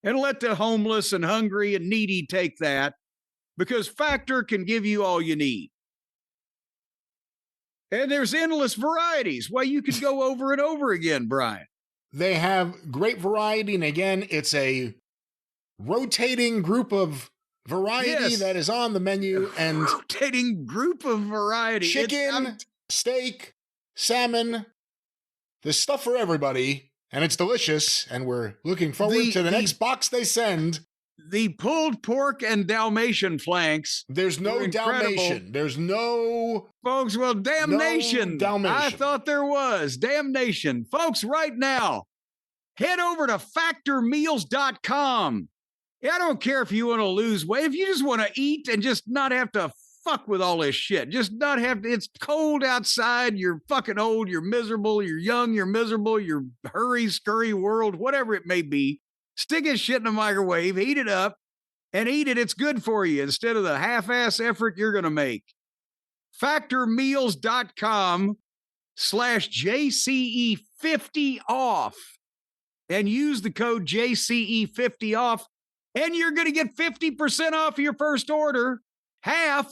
and let the homeless and hungry and needy take that, because Factor can give you all you need. And there's endless varieties. Well, you could go over and over again, Brian. They have great variety. And again, it's a rotating group of variety that is on the menu, and rotating group of variety. Chicken, steak, salmon. There's stuff for everybody, and it's delicious, and we're looking forward to the next box they send. The pulled pork and Dalmatian flanks. There's no Dalmatian. There's no... Folks, well, damnation. No Dalmatian. I thought there was. Damnation. Folks, right now, head over to factormeals.com. I don't care if you want to lose weight. If you just want to eat and just not have to fuck with all this shit. Just not have to... It's cold outside. You're fucking old. You're miserable. You're young. You're miserable. You're hurry, scurry world, whatever it may be. Stick his shit in the microwave, heat it up, and eat it. It's good for you instead of the half-ass effort you're going to make. Factormeals.com/JCE50OFF and use the code JCE50OFF, and you're going to get 50% off your first order, half,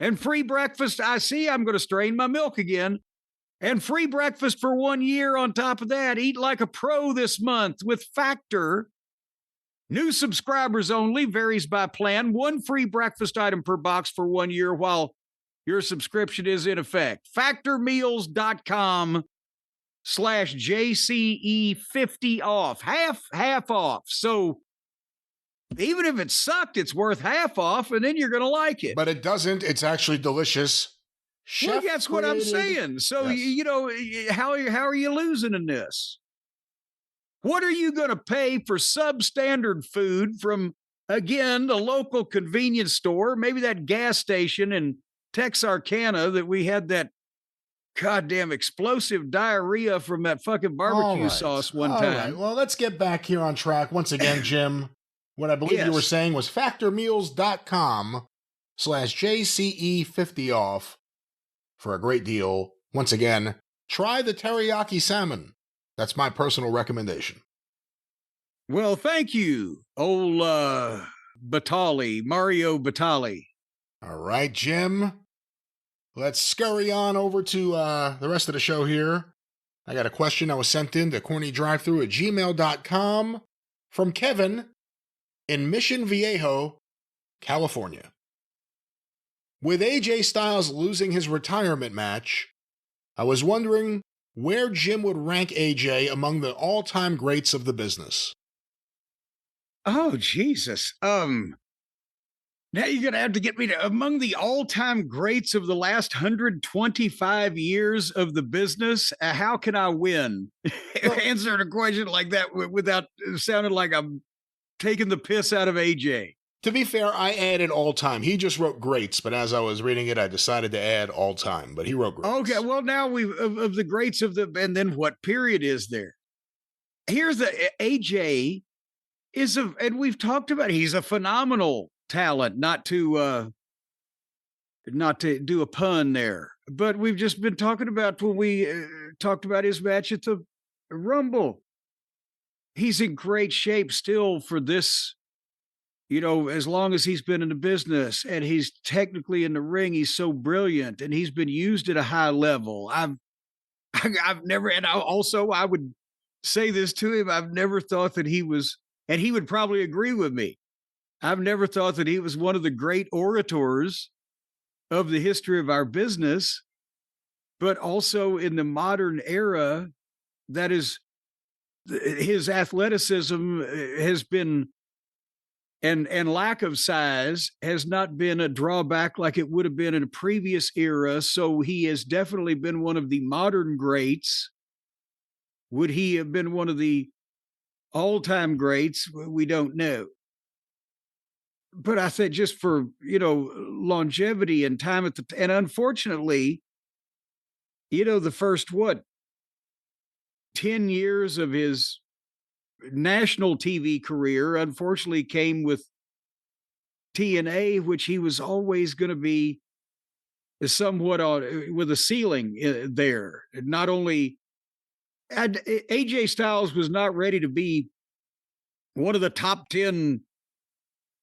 and free breakfast. I see I'm going to strain my milk again. And free breakfast for 1 year on top of that. Eat like a pro this month with Factor. New subscribers only, varies by plan. One free breakfast item per box for 1 year while your subscription is in effect. Factormeals.com/JCE50OFF. Half off. So even if it sucked, it's worth half off, and then you're going to like it. But it doesn't. It's actually delicious. Well, that's what I'm saying. So, yes. You know, how are you losing in this? What are you going to pay for substandard food from, again, the local convenience store, maybe that gas station in Texarkana that we had that goddamn explosive diarrhea from that fucking barbecue sauce one time? Right. Well, let's get back here on track once again, Jim. What I believe you were saying was factormeals.com/JCE50OFF. For a great deal. Once again, try the teriyaki salmon. That's my personal recommendation. Well, thank you, old Batali, Mario Batali. All right, Jim. Let's scurry on over to the rest of the show here. I got a question that was sent in to CornyDriveThru@gmail.com from Kevin in Mission Viejo, California. With AJ Styles losing his retirement match, I was wondering where Jim would rank AJ among the all-time greats of the business. Oh, Jesus. Now you're going to have to get me to among the all-time greats of the last 125 years of the business. How can I win? Answering a question like that without sounding like I'm taking the piss out of AJ. To be fair, I added all time. He just wrote greats, but as I was reading it, I decided to add all time, but he wrote greats. Okay, well, now of the greats of the, and then what period is there? Here's the AJ and we've talked about, he's a phenomenal talent, not to do a pun there, but we've just been talking about when we talked about his match at the Rumble. He's in great shape still for this. You know, as long as he's been in the business, and he's technically in the ring, he's so brilliant, and he's been used at a high level. I've never, and I would say this to him, I've never thought that he was, and he would probably agree with me. I've never thought that he was one of the great orators of the history of our business, but also in the modern era, that is, his athleticism has been, and lack of size has not been a drawback like it would have been in a previous era. So he has definitely been one of the modern greats. Would he have been one of the all-time greats? We don't know. But I said, just for, longevity and time and unfortunately, the first 10 years of his national TV career, unfortunately, came with TNA, which he was always going to be somewhat with a ceiling there. Not only AJ Styles was not ready to be one of the top 10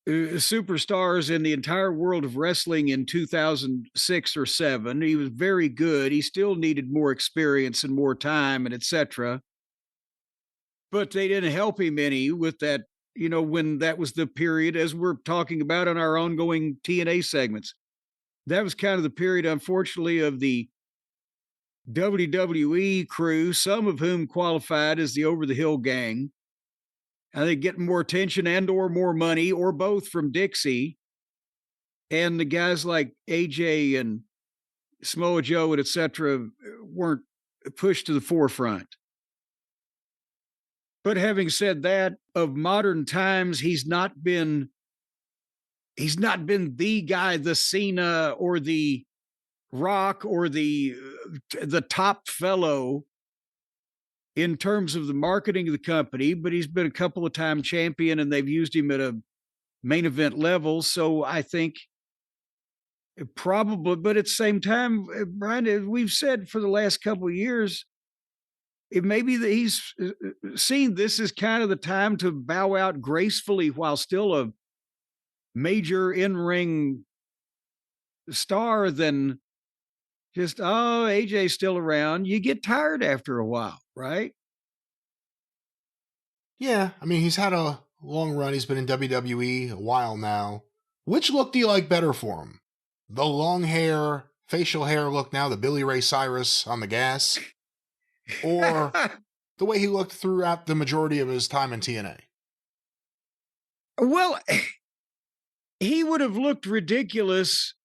superstars in the entire world of wrestling in 2006 or 7. He was very good. He still needed more experience and more time and etc. But they didn't help him any with that when that was the period, as we're talking about in our ongoing TNA segments. That was kind of the period, unfortunately, of the WWE crew, some of whom qualified as the Over the Hill Gang. I think getting more attention and or more money or both from Dixie. And the guys like AJ and Samoa Joe and et cetera weren't pushed to the forefront. But having said that, of modern times, he's not been the guy, the Cena or the Rock or the top fellow in terms of the marketing of the company, but he's been a couple of time champion and they've used him at a main event level. So I think probably, but at the same time, Brian, as we've said for the last couple of years, it may be that he's seen this as kind of the time to bow out gracefully while still a major in-ring star than just, oh, AJ's still around. You get tired after a while, right? Yeah, I mean, he's had a long run. He's been in WWE a while now. Which look do you like better for him? The long hair, facial hair look now, the Billy Ray Cyrus on the gas? Or the way he looked throughout the majority of his time in TNA? Well, he would have looked ridiculous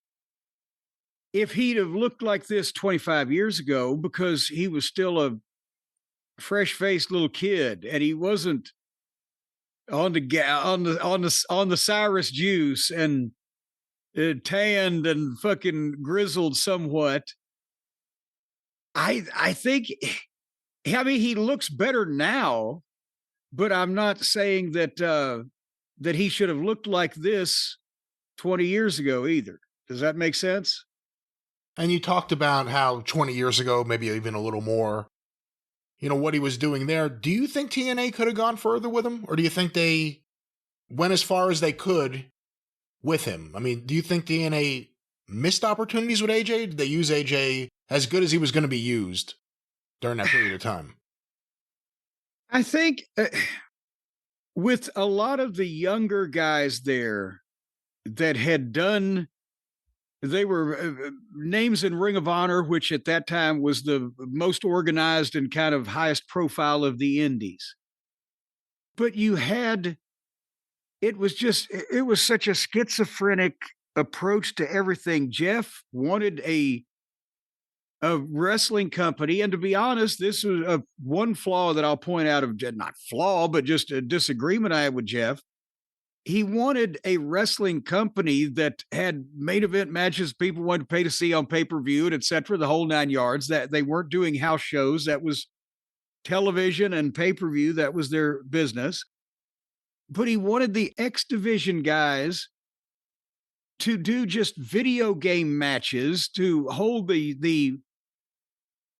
if he'd have looked like this 25 years ago, because he was still a fresh-faced little kid and he wasn't on the Cyrus juice and tanned and fucking grizzled somewhat. I think, I mean, he looks better now, but I'm not saying that that he should have looked like this 20 years ago either. Does that make sense? And you talked about how 20 years ago, maybe even a little more, what he was doing there. Do you think TNA could have gone further with him? Or do you think they went as far as they could with him? I mean, do you think TNA missed opportunities with AJ? Did they use AJ as good as he was going to be used during that period of time? I think with a lot of the younger guys there that had done, they were names in Ring of Honor, which at that time was the most organized and kind of highest profile of the indies. But it was such a schizophrenic approach to everything. Jeff wanted a wrestling company. And to be honest, this was one flaw that I'll point out of, not flaw, but just a disagreement I had with Jeff. He wanted a wrestling company that had main event matches people wanted to pay to see on pay-per-view and et cetera, the whole 9 yards. That they weren't doing house shows. That was television and pay-per-view. That was their business. But he wanted the X Division guys to do just video game matches, to hold the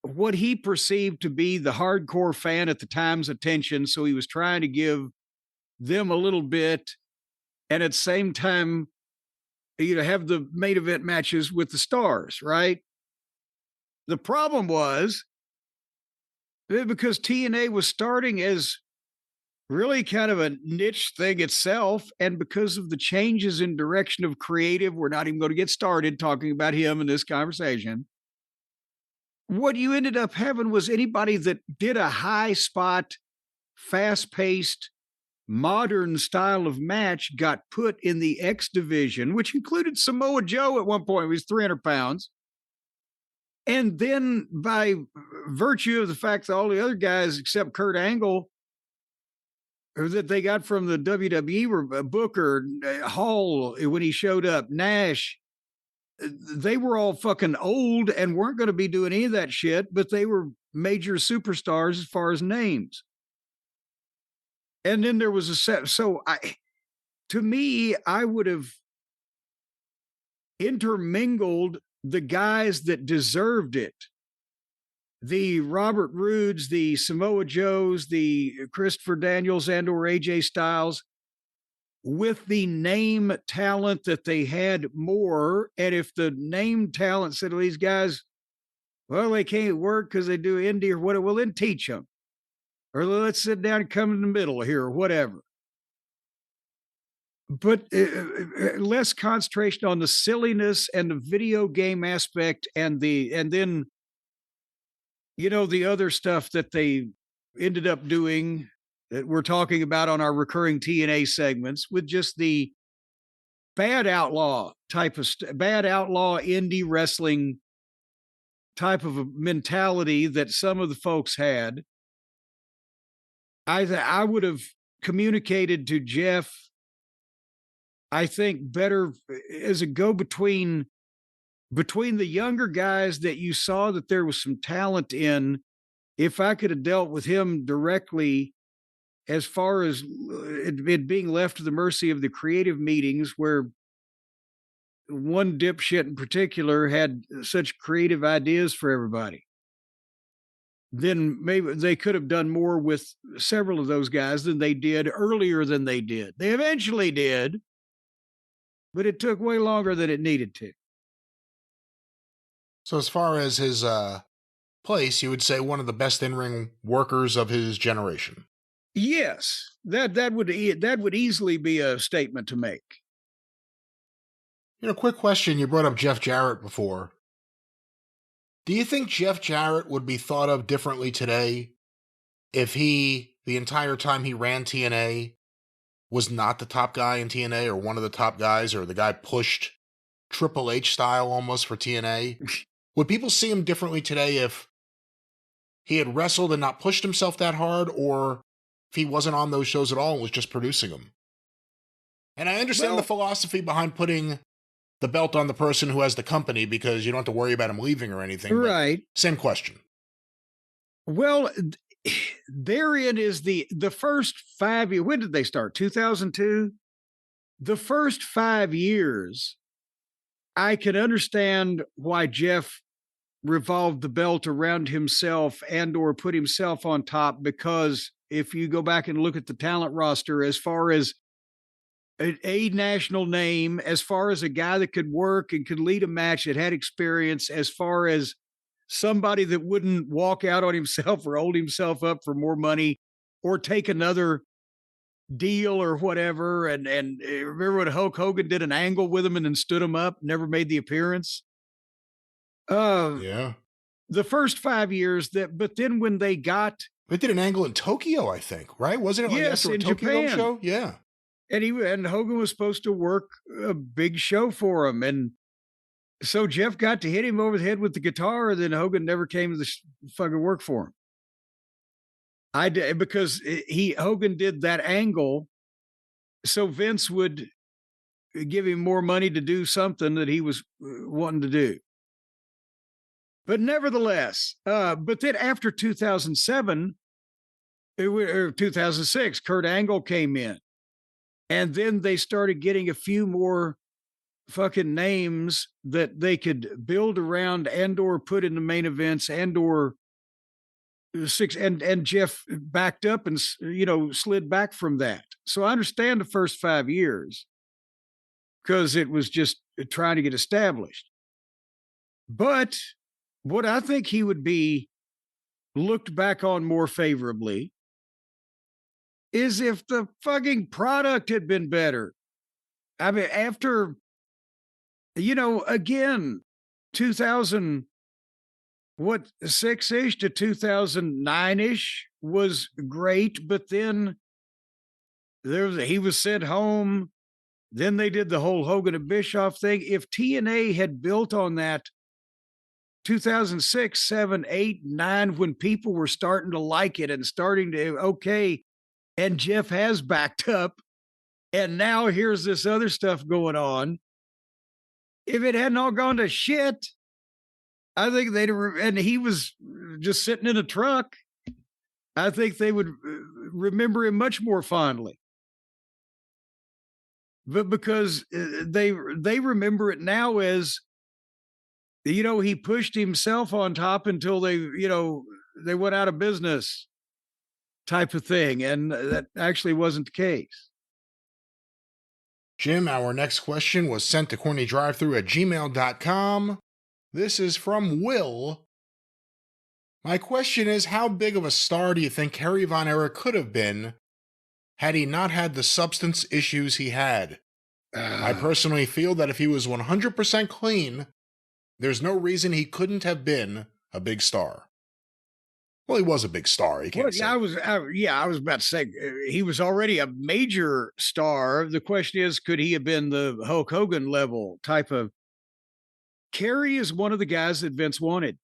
what he perceived to be the hardcore fan at the time's attention. So he was trying to give them a little bit, and at the same time, have the main event matches with the stars, right? The problem was because TNA was starting as really kind of a niche thing itself, and because of the changes in direction of creative, we're not even going to get started talking about him in this conversation. What you ended up having was anybody that did a high spot, fast-paced, modern style of match got put in the X Division, which included Samoa Joe at one point. He was 300 pounds. And then by virtue of the fact that all the other guys except Kurt Angle that they got from the WWE were Booker, Hall, when he showed up, Nash, they were all fucking old and weren't going to be doing any of that shit, but they were major superstars as far as names. And then there was a set. So to me, I would have intermingled the guys that deserved it. The Robert Roods, the Samoa Joes, the Christopher Daniels and or AJ Styles, with the name talent that they had more. And if the name talent said to these guys, well, they can't work because they do indie or whatever, well, then teach them. Or let's sit down and come in the middle here or whatever. but less concentration on the silliness and the video game aspect and then, the other stuff that they ended up doing that we're talking about on our recurring TNA segments with just the bad outlaw bad outlaw indie wrestling type of a mentality that some of the folks had. I would have communicated to Jeff, I think, better as a go-between the younger guys that you saw that there was some talent in. If I could have dealt with him directly as far as it being left to the mercy of the creative meetings where one dipshit in particular had such creative ideas for everybody, then maybe they could have done more with several of those guys than they did earlier than they did. They eventually did, but it took way longer than it needed to. So as far as his place, you would say one of the best in-ring workers of his generation. Yes, that would easily be a statement to make. Quick question. You brought up Jeff Jarrett before. Do you think Jeff Jarrett would be thought of differently today if he, the entire time he ran TNA, was not the top guy in TNA or one of the top guys or the guy pushed Triple H style almost for TNA? Would people see him differently today if he had wrestled and not pushed himself that hard, or if he wasn't on those shows at all and was just producing them? And I understand the philosophy behind putting the belt on the person who has the company because you don't have to worry about him leaving or anything. Right. Same question. Well, therein is the first 5 years. When did they start? 2002? The first 5 years, I can understand why Jeff revolved the belt around himself and or put himself on top, because if you go back and look at the talent roster, as far as a national name, as far as a guy that could work and could lead a match, that had experience, as far as somebody that wouldn't walk out on himself or hold himself up for more money or take another deal or whatever. And remember when Hulk Hogan did an angle with him and then stood him up, never made the appearance? Yeah. The first 5 years but then when they did an angle in Tokyo, I think, right? Wasn't it like yes, after a in Tokyo Japan. show? Yeah. And Hogan was supposed to work a big show for him. And so Jeff got to hit him over the head with the guitar, and then Hogan never came to fucking work for him. Because Hogan did that angle so Vince would give him more money to do something that he was wanting to do. But nevertheless, but then after 2007 or 2006, Kurt Angle came in. And then they started getting a few more fucking names that they could build around and or put in the main events and or and Jeff backed up and, slid back from that. So I understand the first 5 years because it was just trying to get established. But what I think he would be looked back on more favorably is if the fucking product had been better. I mean, after, again, 2000, 6-ish to 2009-ish was great, but then he was sent home. Then they did the whole Hogan and Bischoff thing. If TNA had built on that 2006, 7, 8, 9, when people were starting to like it and starting to, and Jeff has backed up, and now here's this other stuff going on. If it hadn't all gone to shit, I think and he was just sitting in a truck, I think they would remember him much more fondly. But because they remember it now as, he pushed himself on top until they went out of business type of thing. And that actually wasn't the case. Jim, our next question was sent to CornyDriveThru@gmail.com. This is from Will. My question is, how big of a star do you think Kerry Von Erich could have been had he not had the substance issues he had. I personally feel that if he was 100% clean, there's no reason he couldn't have been a big star. Well, he was a big star. You can't say. I was about to say he was already a major star. The question is, could he have been the Hulk Hogan level type of? Kerry is one of the guys that Vince wanted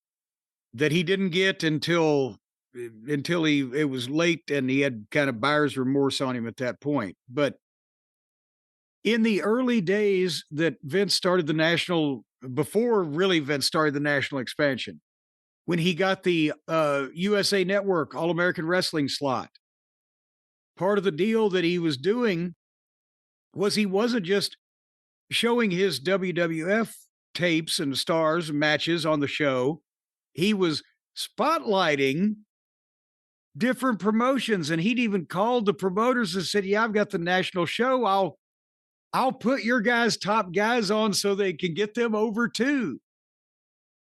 that he didn't get until it was late and he had kind of buyer's remorse on him at that point. But in the early days that Vince started the national, before really Vince started the national expansion, when he got the USA Network All-American Wrestling slot, part of the deal that he was doing was he wasn't just showing his WWF tapes and stars and matches on the show. He was spotlighting different promotions, and he'd even called the promoters and said, "Yeah, I've got the national show. I'll put your guys' top guys on so they can get them over too."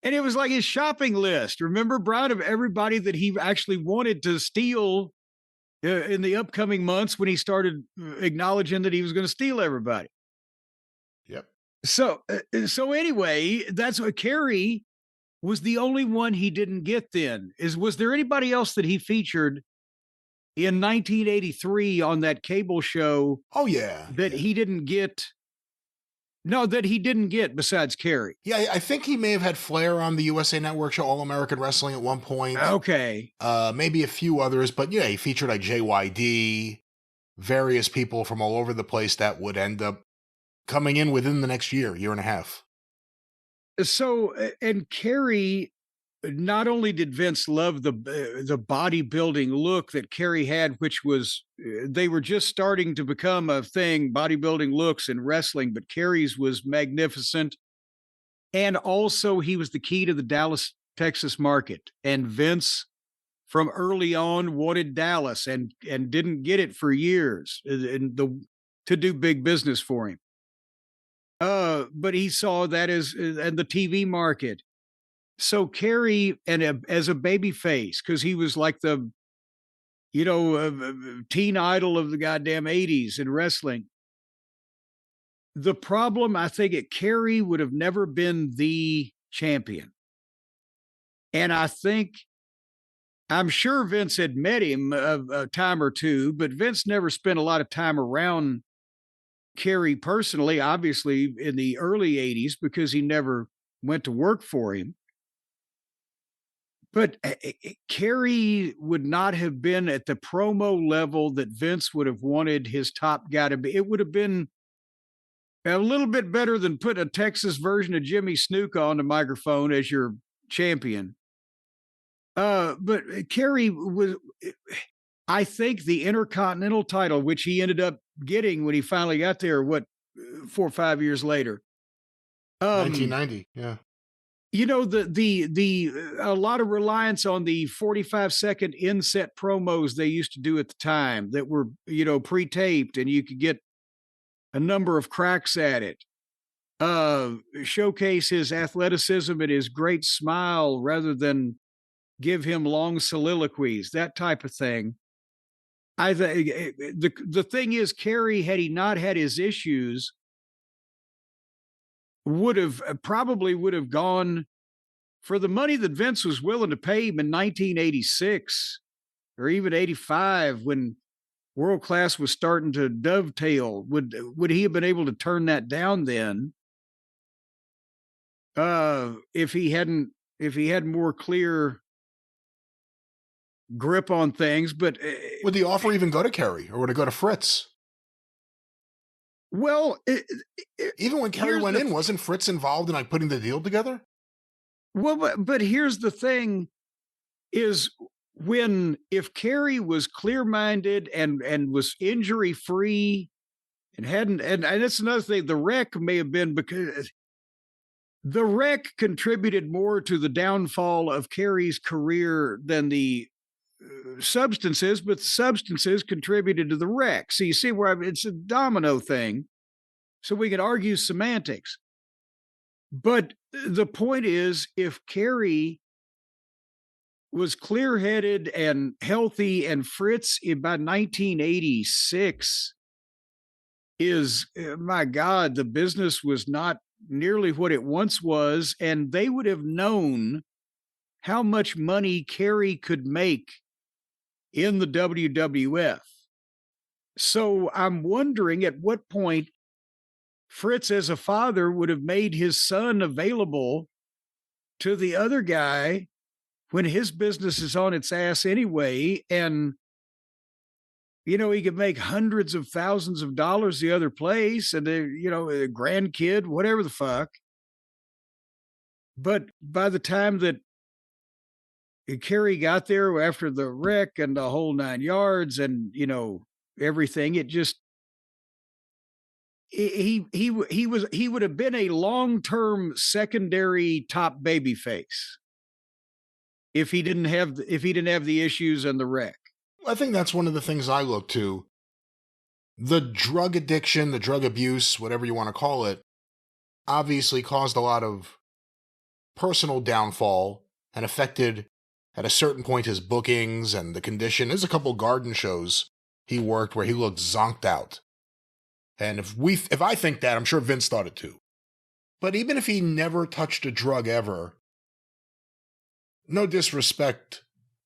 And it was like his shopping list. Remember, Brian, of everybody that he actually wanted to steal in the upcoming months when he started acknowledging that he was going to steal everybody. Yep. So anyway, that's what Kerry was the only one he didn't get then. Was there anybody else that he featured in 1983 on that cable show? Oh, yeah. That he didn't get? No, that he didn't get besides Kerry. Yeah, I think he may have had Flair on the USA Network show All-American Wrestling at one point. Okay. Maybe a few others, but yeah, he featured like JYD, various people from all over the place that would end up coming in within the next year and a half. So, and Kerry, not only did Vince love the bodybuilding look that Kerry had, which was, they were just starting to become a thing, bodybuilding looks in wrestling, but Kerry's was magnificent. And also he was the key to the Dallas, Texas market. And Vince from early on wanted Dallas and didn't get it for years to do big business for him. But he saw that as and the TV market. So Kerry, and as a baby face, because he was like the, teen idol of the goddamn 80s in wrestling. The problem, I think, Kerry would have never been the champion. And I'm sure Vince had met him a time or two, but Vince never spent a lot of time around Kerry personally, obviously in the early 80s, because he never went to work for him. But Kerry would not have been at the promo level that Vince would have wanted his top guy to be. It would have been a little bit better than putting a Texas version of Jimmy Snuka on the microphone as your champion. But Kerry was, I think, the Intercontinental title, which he ended up getting when he finally got there, 4 or 5 years later. 1990, yeah. A lot of reliance on the 45-second inset promos they used to do at the time that were, pre-taped, and you could get a number of cracks at it. Showcase his athleticism and his great smile rather than give him long soliloquies, that type of thing. The thing is, Kerry, had he not had his issues, would have gone for the money that Vince was willing to pay him in 1986 or even 85 when World Class was starting to dovetail. Would he have been able to turn that down then? If he had more clear grip on things, but would the offer even go to Kerry, or would it go to Fritz? Well, even when Kerry went in, wasn't Fritz involved in like putting the deal together? Well, but here's the thing: is if Kerry was clear-minded and was injury-free and hadn't, and that's another thing. The wreck may have been because the wreck contributed more to the downfall of Kerry's career than the substances, but the substances contributed to the wreck. So you see where it's a domino thing. So we can argue semantics. But the point is, if Kerry was clear-headed and healthy, and Fritz by 1986 is, my God, the business was not nearly what it once was, and they would have known how much money Kerry could make in the WWF. So I'm wondering at what point Fritz, as a father, would have made his son available to the other guy when his business is on its ass anyway. And, he could make hundreds of thousands of dollars the other place, and, a grandkid, whatever the fuck. But by the time that Kerry got there after the wreck and the whole 9 yards and, everything, it just, he would have been a long-term secondary top baby face if he didn't have the issues and the wreck. I think that's one of the things I look to. The drug addiction, the drug abuse, whatever you want to call it, obviously caused a lot of personal downfall and affected at a certain point his bookings and the condition. There's a couple garden shows he worked where he looked zonked out. And if I think that, I'm sure Vince thought it too. But even if he never touched a drug ever, no disrespect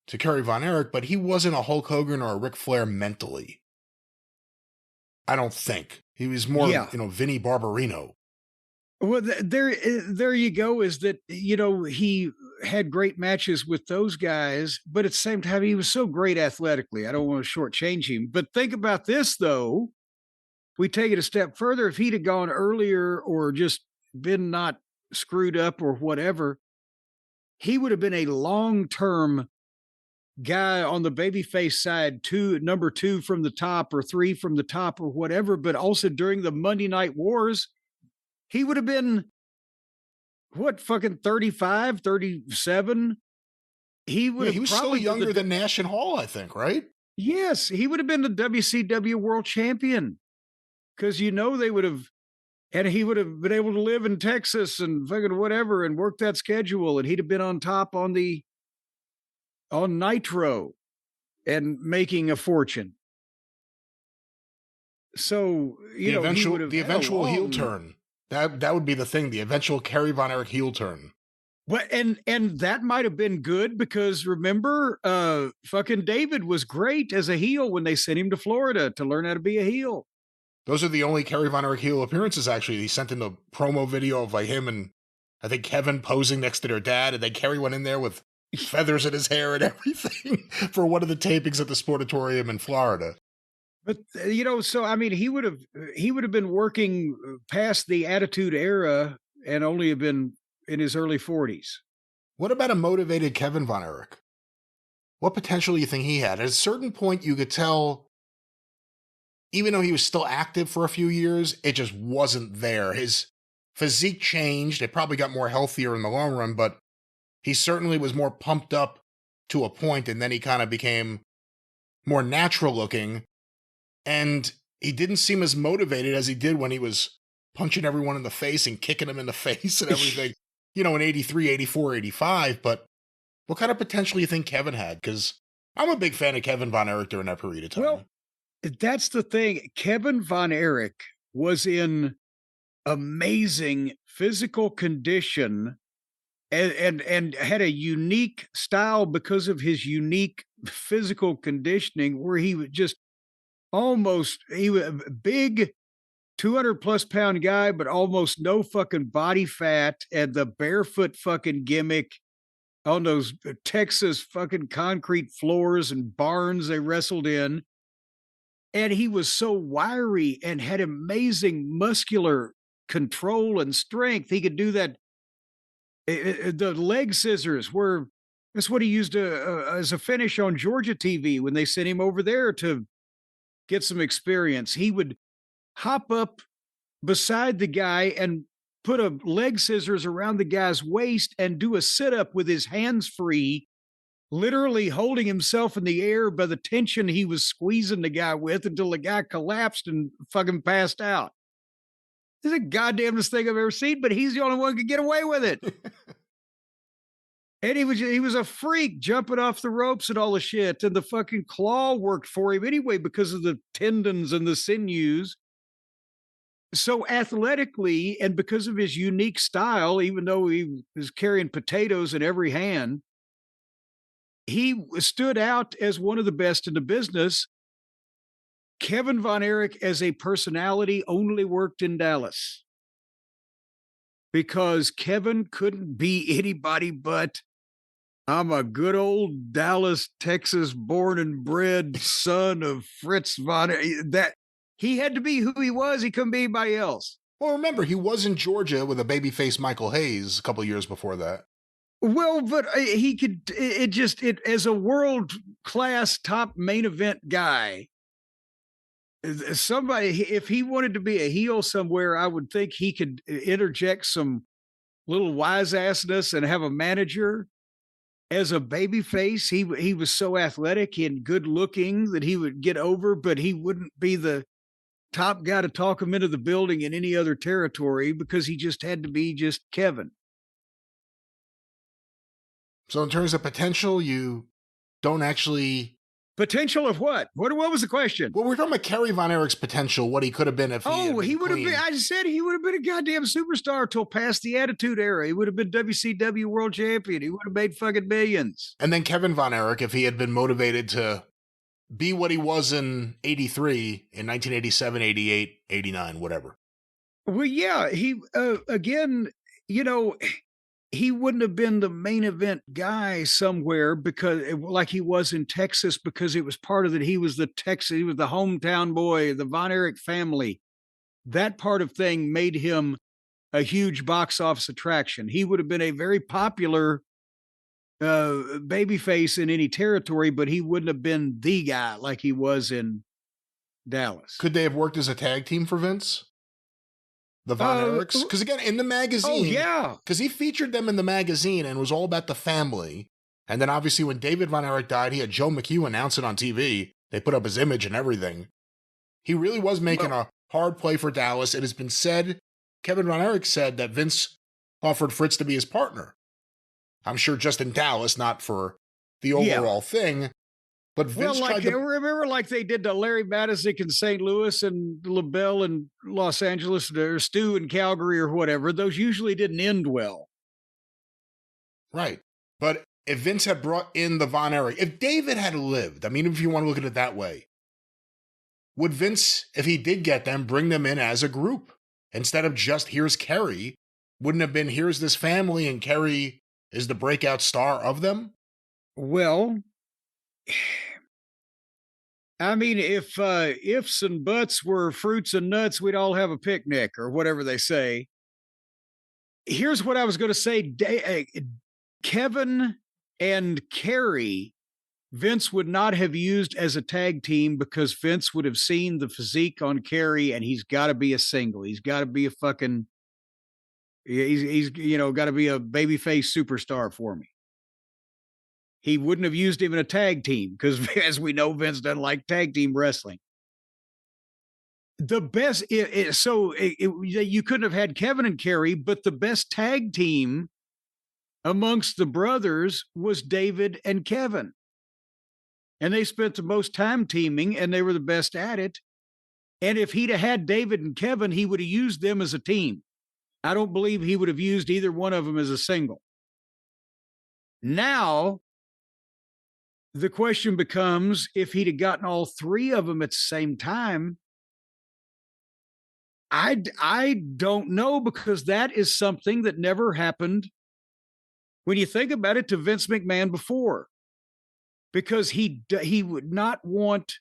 to Kerry Von Erich, but he wasn't a Hulk Hogan or a Ric Flair mentally. I don't think. He was more, Vinnie Barbarino. Well, there you go, is that, he had great matches with those guys, but at the same time, he was so great athletically. I don't want to shortchange him. But think about this, though. We take it a step further. If he'd have gone earlier or just been not screwed up or whatever, he would have been a long-term guy on the babyface side, number 2 from the top or 3 from the top or whatever. But also during the Monday Night Wars, he would have been, fucking 35, 37? He was still younger than Nash and Hall, I think, right? Yes, he would have been the WCW World Champion. Because, they would have, and he would have been able to live in Texas and fucking whatever and work that schedule. And he'd have been on top on Nitro and making a fortune. So, the eventual heel turn. That would be the thing, the eventual Kerry Von Erich heel turn. Well, and that might have been good because remember, fucking David was great as a heel when they sent him to Florida to learn how to be a heel. Those are the only Kerry Von Erich heel appearances, actually. He sent in a promo video of him and I think Kevin posing next to their dad, and then Kerry went in there with feathers in his hair and everything for one of the tapings at the Sportatorium in Florida. But, so, I mean, he would have been working past the Attitude Era and only have been in his early 40s. What about a motivated Kevin Von Erich? What potential do you think he had? At a certain point, you could tell, even though he was still active for a few years, it just wasn't there. His physique changed. It probably got more healthier in the long run, but he certainly was more pumped up to a point, and then he kind of became more natural looking. And he didn't seem as motivated as he did when he was punching everyone in the face and kicking them in the face and everything, in 83, 84, 85. But what kind of potential do you think Kevin had? Because I'm a big fan of Kevin Von Erich during that period of time. Well, that's the thing. Kevin Von Erich was in amazing physical condition and had a unique style because of his unique physical conditioning, where he would just he was a big 200 plus pound guy, but almost no fucking body fat, and the barefoot fucking gimmick on those Texas fucking concrete floors and barns they wrestled in. And he was so wiry and had amazing muscular control and strength. He could do that. The leg scissors that's what he used as a finish on Georgia TV when they sent him over there to get some experience. He would hop up beside the guy and put a leg scissors around the guy's waist and do a sit-up with his hands free, literally holding himself in the air by the tension he was squeezing the guy with until the guy collapsed and fucking passed out. This is the goddamnest thing I've ever seen, but he's the only one who could get away with it. And he was a freak jumping off the ropes and all the shit. And the fucking claw worked for him anyway because of the tendons and the sinews. So athletically, and because of his unique style, even though he was carrying potatoes in every hand, he stood out as one of the best in the business. Kevin Von Erich as a personality only worked in Dallas because Kevin couldn't be anybody but I'm a good old Dallas, Texas born and bred son of Fritz Von Erich. That he had to be who he was. He couldn't be anybody else. Well, remember, he was in Georgia with a babyface Michael Hayes a couple of years before that. Well, but he could, it as a world class top main event guy, somebody, if he wanted to be a heel somewhere, I would think he could interject some little wise assness and have a manager. As a baby face, he was so athletic and good looking that he would get over, but he wouldn't be the top guy to talk him into the building in any other territory because he just had to be just Kevin. So in terms of potential, you don't actually... Potential of what? What was the question? Well, we're talking about Kerry Von Erich's potential, what he could have been if he would have been, I just said he would have been a goddamn superstar till past the Attitude Era. He would have been WCW World Champion. He would have made fucking millions. And then Kevin Von Erich, if he had been motivated to be what he was in 83, in 1987, 88, 89, whatever. Well, yeah, he, again, you know... He wouldn't have been the main event guy somewhere because like he was in Texas because it was part of it. He was the hometown boy, the Von Erich family. That part of thing made him a huge box office attraction. He would have been a very popular babyface in any territory, but he wouldn't have been the guy like he was in Dallas. Could they have worked as a tag team for Vince? The Von Erichs? Because again, in the magazine. Oh, yeah. Because he featured them in the magazine and was all about the family. And then obviously when David Von Erich died, he had Joe McHugh announce it on TV. They put up his image and everything. He really was making a hard play for Dallas. It has been said, Kevin Von Erich said that Vince offered Fritz to be his partner. I'm sure just in Dallas, not for the overall thing. But Vince remember like they did to Larry Madison in St. Louis and LaBelle in Los Angeles, or Stu in Calgary or whatever. Those usually didn't end well. Right. But if Vince had brought in the Von Erich, if David had lived, I mean, if you want to look at it that way, would Vince, if he did get them, bring them in as a group? Instead of just, here's Kerry, wouldn't have been, here's this family and Kerry is the breakout star of them? Well... I mean, if ifs and buts were fruits and nuts, we'd all have a picnic or whatever they say. Here's what I was going to say. Kevin and Kerry, Vince would not have used as a tag team because Vince would have seen the physique on Kerry and he's got to be a single. He's got to be a fucking, he's got to be a babyface superstar for me. He wouldn't have used him in a tag team because, as we know, Vince doesn't like tag team wrestling. The best, you couldn't have had Kevin and Kerry, but the best tag team amongst the brothers was David and Kevin. And they spent the most time teaming, and they were the best at it. And if he'd have had David and Kevin, he would have used them as a team. I don't believe he would have used either one of them as a single. Now, the question becomes, if he'd have gotten all three of them at the same time, I don't know, because that is something that never happened when you think about it to Vince McMahon before, because he would not want,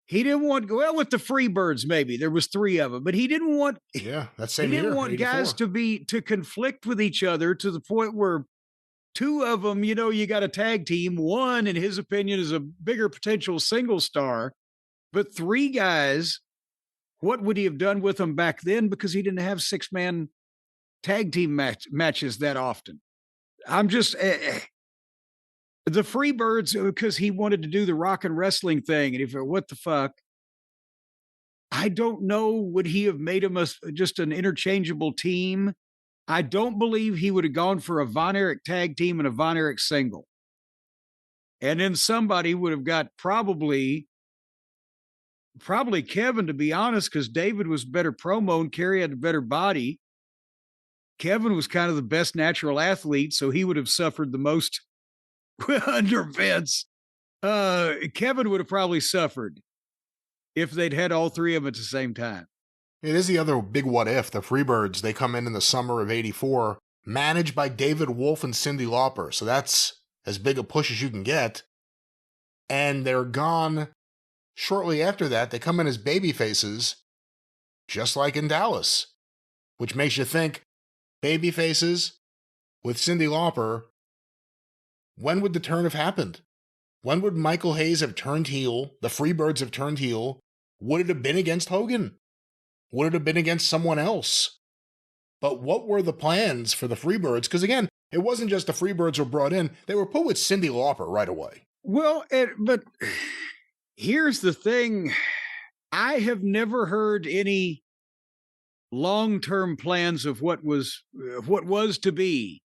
he didn't want, well, with the Freebirds, maybe there was three of them, but he didn't want, that same he year, didn't want 84. guys to conflict with each other to the point where two of them, you got a tag team. One, in his opinion, is a bigger potential single star, but three guys, what would he have done with them back then? Because he didn't have 6-man tag team matches that often. I'm just, the Freebirds, because he wanted to do the rock and wrestling thing. And what the fuck? I don't know. Would he have made him just an interchangeable team? I don't believe he would have gone for a Von Erich tag team and a Von Erich single. And then somebody would have got probably Kevin, to be honest, because David was better promo and Kerry had a better body. Kevin was kind of the best natural athlete, so he would have suffered the most under Vince. Kevin would have probably suffered if they'd had all three of them at the same time. It is the other big what if. The Freebirds, they come in the summer of 84, managed by David Wolf and Cyndi Lauper. So that's as big a push as you can get. And they're gone shortly after that. They come in as baby faces, just like in Dallas, which makes you think, baby faces with Cyndi Lauper, when would the turn have happened? When would Michael Hayes have turned heel? The Freebirds have turned heel. Would it have been against Hogan? Would it have been against someone else? But what were the plans for the Freebirds? Because again, it wasn't just the Freebirds were brought in. They were put with Cyndi Lauper right away. Well, but here's the thing. I have never heard any long-term plans of what was to be.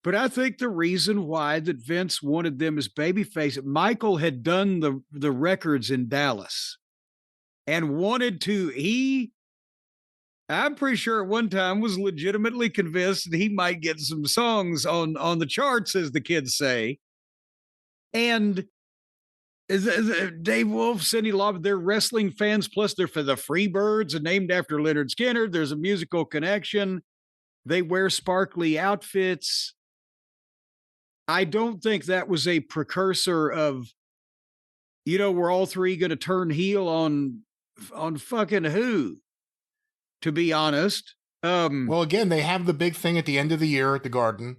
But I think the reason why that Vince wanted them as babyface, Michael had done the records in Dallas and wanted to, I'm pretty sure at one time was legitimately convinced that he might get some songs on the charts, as the kids say. And Dave Wolf, Cyndi Lauper, they're wrestling fans, plus they're for the Freebirds and named after Leonard Skinner. There's a musical connection. They wear sparkly outfits. I don't think that was a precursor of, we're all three going to turn heel on fucking who, to be honest. Well, again, they have the big thing at the end of the year at the Garden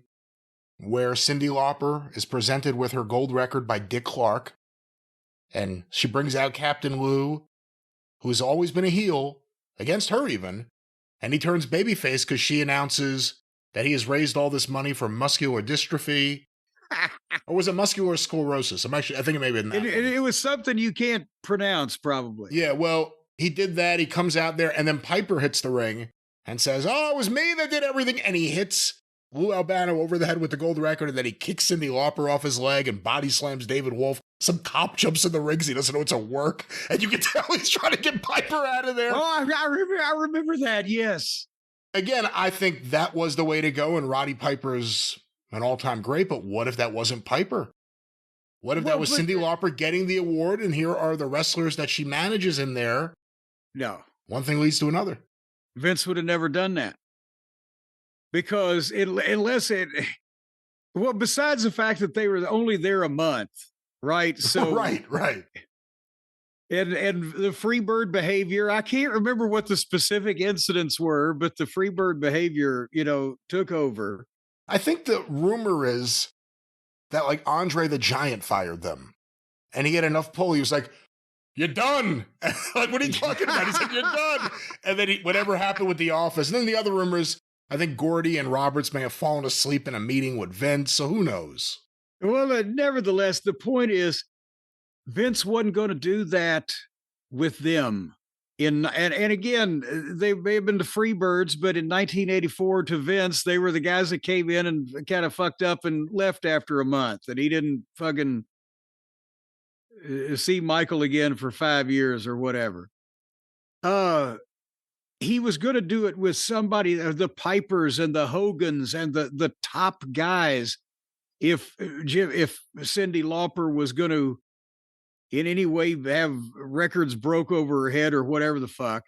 where Cyndi Lauper is presented with her gold record by Dick Clark. And she brings out Captain Lou, who's always been a heel, against her even. And he turns babyface because she announces that he has raised all this money for muscular dystrophy. Or was it muscular sclerosis? I think it may have been that. It was something you can't pronounce, probably. Yeah, well, he did that. He comes out there, and then Piper hits the ring and says, "Oh, it was me that did everything." And he hits Lou Albano over the head with the gold record, and then he kicks Cyndi Lauper off his leg and body slams David Wolf. Some cop jumps in the ring, he doesn't know it's a work, and you can tell he's trying to get Piper out of there. Oh, I remember that, yes. Again, I think that was the way to go, and Roddy Piper's an all-time great, but what if that wasn't Piper? What if that was Cyndi Lauper getting the award, and here are the wrestlers that she manages in there? No. One thing leads to another. Vince would have never done that. Because besides the fact that they were only there a month, right? So right. And the Freebird behavior, I can't remember what the specific incidents were, but the Freebird behavior, took over. I think the rumor is that like Andre the Giant fired them, and he had enough pull. He was like, "You're done." Like, what are you talking about? He said, "You're done." And then whatever happened with the office. And then the other rumors, I think Gordy and Roberts may have fallen asleep in a meeting with Vince. So who knows? Well, nevertheless, the point is Vince wasn't going to do that with them. And again, they may have been the Freebirds, but in 1984 to Vince, they were the guys that came in and kind of fucked up and left after a month. And he didn't fucking see Michael again for 5 years or whatever. He was going to do it with somebody, the Pipers and the Hogans and the top guys. If Cyndi Lauper was going to in any way have records broke over her head or whatever the fuck.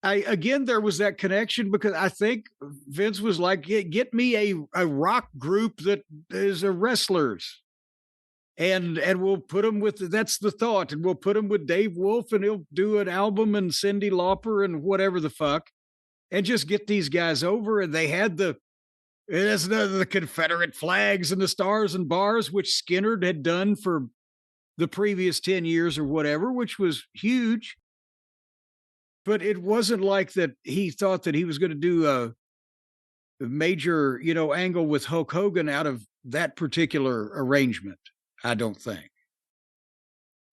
There was that connection because I think Vince was like, get me a rock group that is a wrestlers. And we'll put them with, that's the thought. And we'll put him with Dave Wolf and he'll do an album and Cyndi Lauper and whatever the fuck. And just get these guys over. And they had the Confederate flags and the stars and bars, which Skinner had done for the previous 10 years or whatever, which was huge. But it wasn't like that he thought that he was going to do a major, angle with Hulk Hogan out of that particular arrangement. I don't think.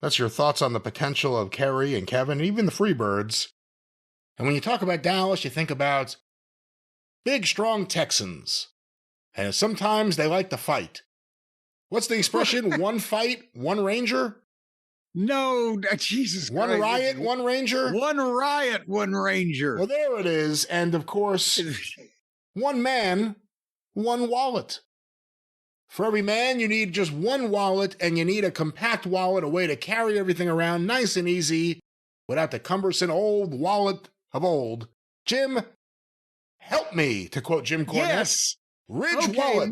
That's your thoughts on the potential of Kerry and Kevin, and even the Freebirds. And when you talk about Dallas, you think about big, strong Texans. And sometimes they like to fight. What's the expression? One fight, one ranger? No, Jesus One Christ. riot, one ranger? One riot, one ranger. Well, there it is. And of course, one man, one wallet. For every man, you need just one wallet, and you need a compact wallet, a way to carry everything around nice and easy without the cumbersome old wallet of old. Jim, help me, to quote Jim Cornette. Yes. Ridge wallet.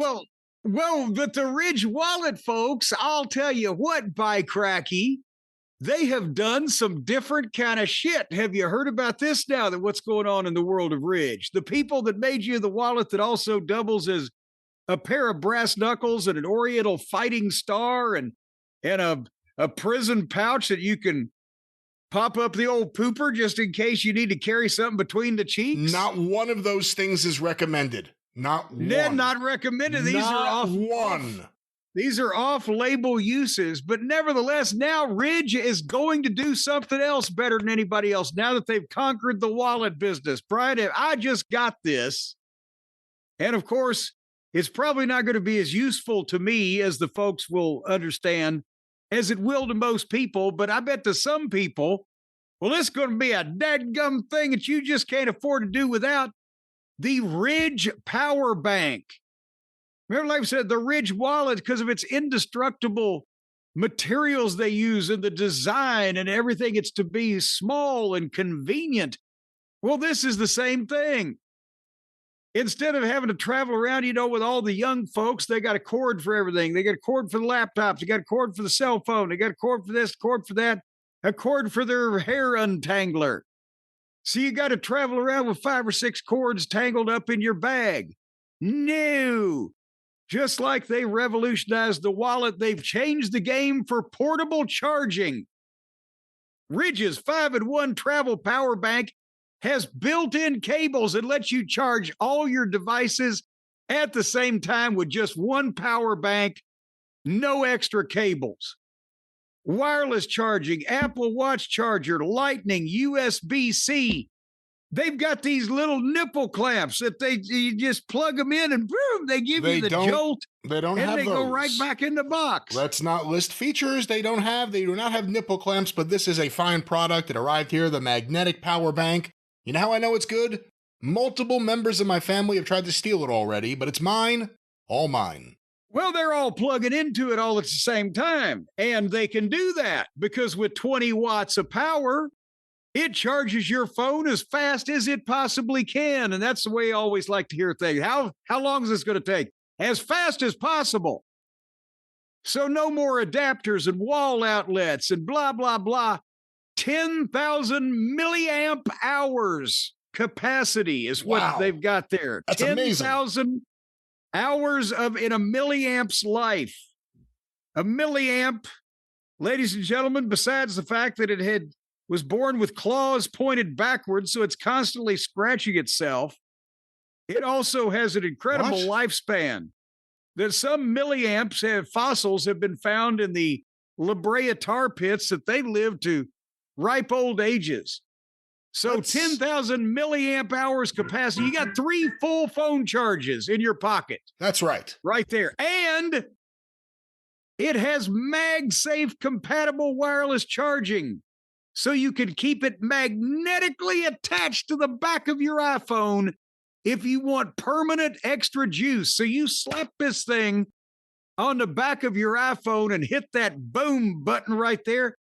Well, but the Ridge wallet, folks, I'll tell you what, by cracky, they have done some different kind of shit. Have you heard about this now, that what's going on in the world of Ridge? The people that made you the wallet that also doubles as a pair of brass knuckles and an oriental fighting star and a prison pouch that you can pop up the old pooper just in case you need to carry something between the cheeks. Not one of those things is recommended. Not one. Not recommended. These are off one. These are off-label uses, but nevertheless, now Ridge is going to do something else better than anybody else now that they've conquered the wallet business. Brian, I just got this, and of course, it's probably not going to be as useful to me as the folks will understand as it will to most people, but I bet to some people, well, it's going to be a dadgum thing that you just can't afford to do without. The Ridge Power Bank. Remember, like I said, the Ridge wallet, because of its indestructible materials they use in the design and everything, it's to be small and convenient. Well, this is the same thing. Instead of having to travel around, with all the young folks, they got a cord for everything. They got a cord for the laptops. They got a cord for the cell phone. They got a cord for this, cord for that, a cord for their hair untangler. So you got to travel around with 5 or 6 cords tangled up in your bag. No. Just like they revolutionized the wallet, they've changed the game for portable charging. Ridge's 5-in-1 travel power bank has built-in cables that let you charge all your devices at the same time with just one power bank, no extra cables. Wireless charging, Apple Watch charger, Lightning, USB-C. They've got these little nipple clamps that you just plug them in and boom, they give you the jolt. They don't have those. And they go right back in the box. Let's not list features they do not have nipple clamps, but this is a fine product. It arrived here, the magnetic power bank. You know how I know it's good? Multiple members of my family have tried to steal it already, but it's mine, all mine. Well, they're all plugging into it all at the same time, and they can do that because with 20 watts of power, it charges your phone as fast as it possibly can, and that's the way I always like to hear things. How long is this going to take? As fast as possible. So no more adapters and wall outlets and blah, blah, blah. 10,000 milliamp hours capacity is what they've got there. That's 10,000 hours in a milliamp's life. A milliamp, ladies and gentlemen, besides the fact that it was born with claws pointed backwards, so it's constantly scratching itself, it also has an incredible lifespan. That some milliamps fossils have been found in the La Brea tar pits that they live to ripe old ages. So 10,000 milliamp hours capacity. You got 3 full phone charges in your pocket. That's right. Right there. And it has MagSafe compatible wireless charging. So you can keep it magnetically attached to the back of your iPhone if you want permanent extra juice. So you slap this thing on the back of your iPhone and hit that boom button right there.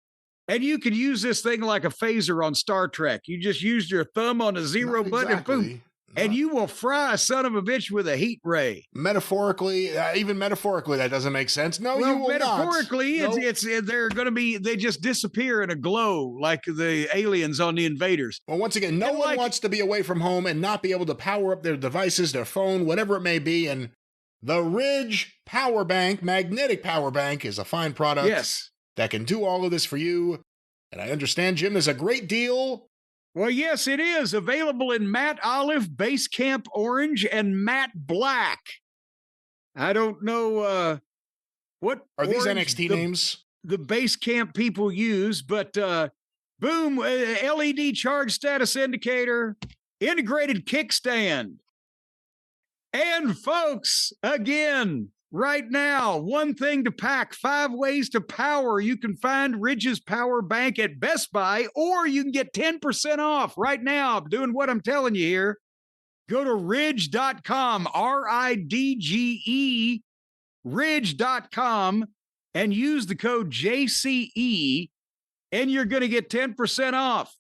And you can use this thing like a phaser on Star Trek. You just use your thumb on a zero button and boom. And you will fry a son of a bitch with a heat ray. Metaphorically, even metaphorically, that doesn't make sense. No, you will metaphorically, not. They're going to be, they just disappear in a glow like the aliens on the Invaders. Well, once again, no one wants to be away from home and not be able to power up their devices, their phone, whatever it may be. And the Ridge Power Bank, magnetic power bank, is a fine product. Yes. That can do all of this for you. And I understand, Jim, there's a great deal. Well, yes, it is. Available in matte olive, base camp orange, and matte black. I don't know what are these NXT names? The base camp people use, but boom, LED charge status indicator, integrated kickstand. And folks, again, right now, one thing to pack, 5 ways to power. You can find Ridge's power bank at Best Buy, or you can get 10% off right now. I'm doing what I'm telling you here. Go to ridge.com, RIDGE, ridge.com, and use the code JCE, and you're going to get 10% off.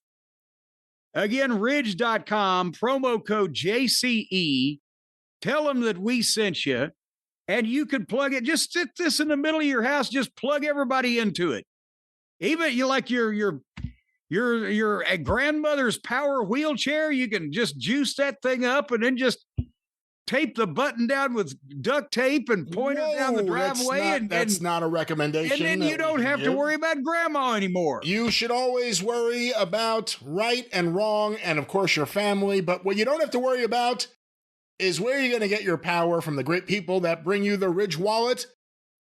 Again, ridge.com, promo code JCE. Tell them that we sent you, and you can plug it. Just sit this in the middle of your house. Just plug everybody into it. Even you like your grandmother's power wheelchair, you can just juice that thing up and then just tape the button down with duct tape and point it down the driveway. That's not a recommendation. And then you don't have to worry about grandma anymore. You should always worry about right and wrong and, of course, your family. But what you don't have to worry about is where you're going to get your power from the great people that bring you the Ridge wallet,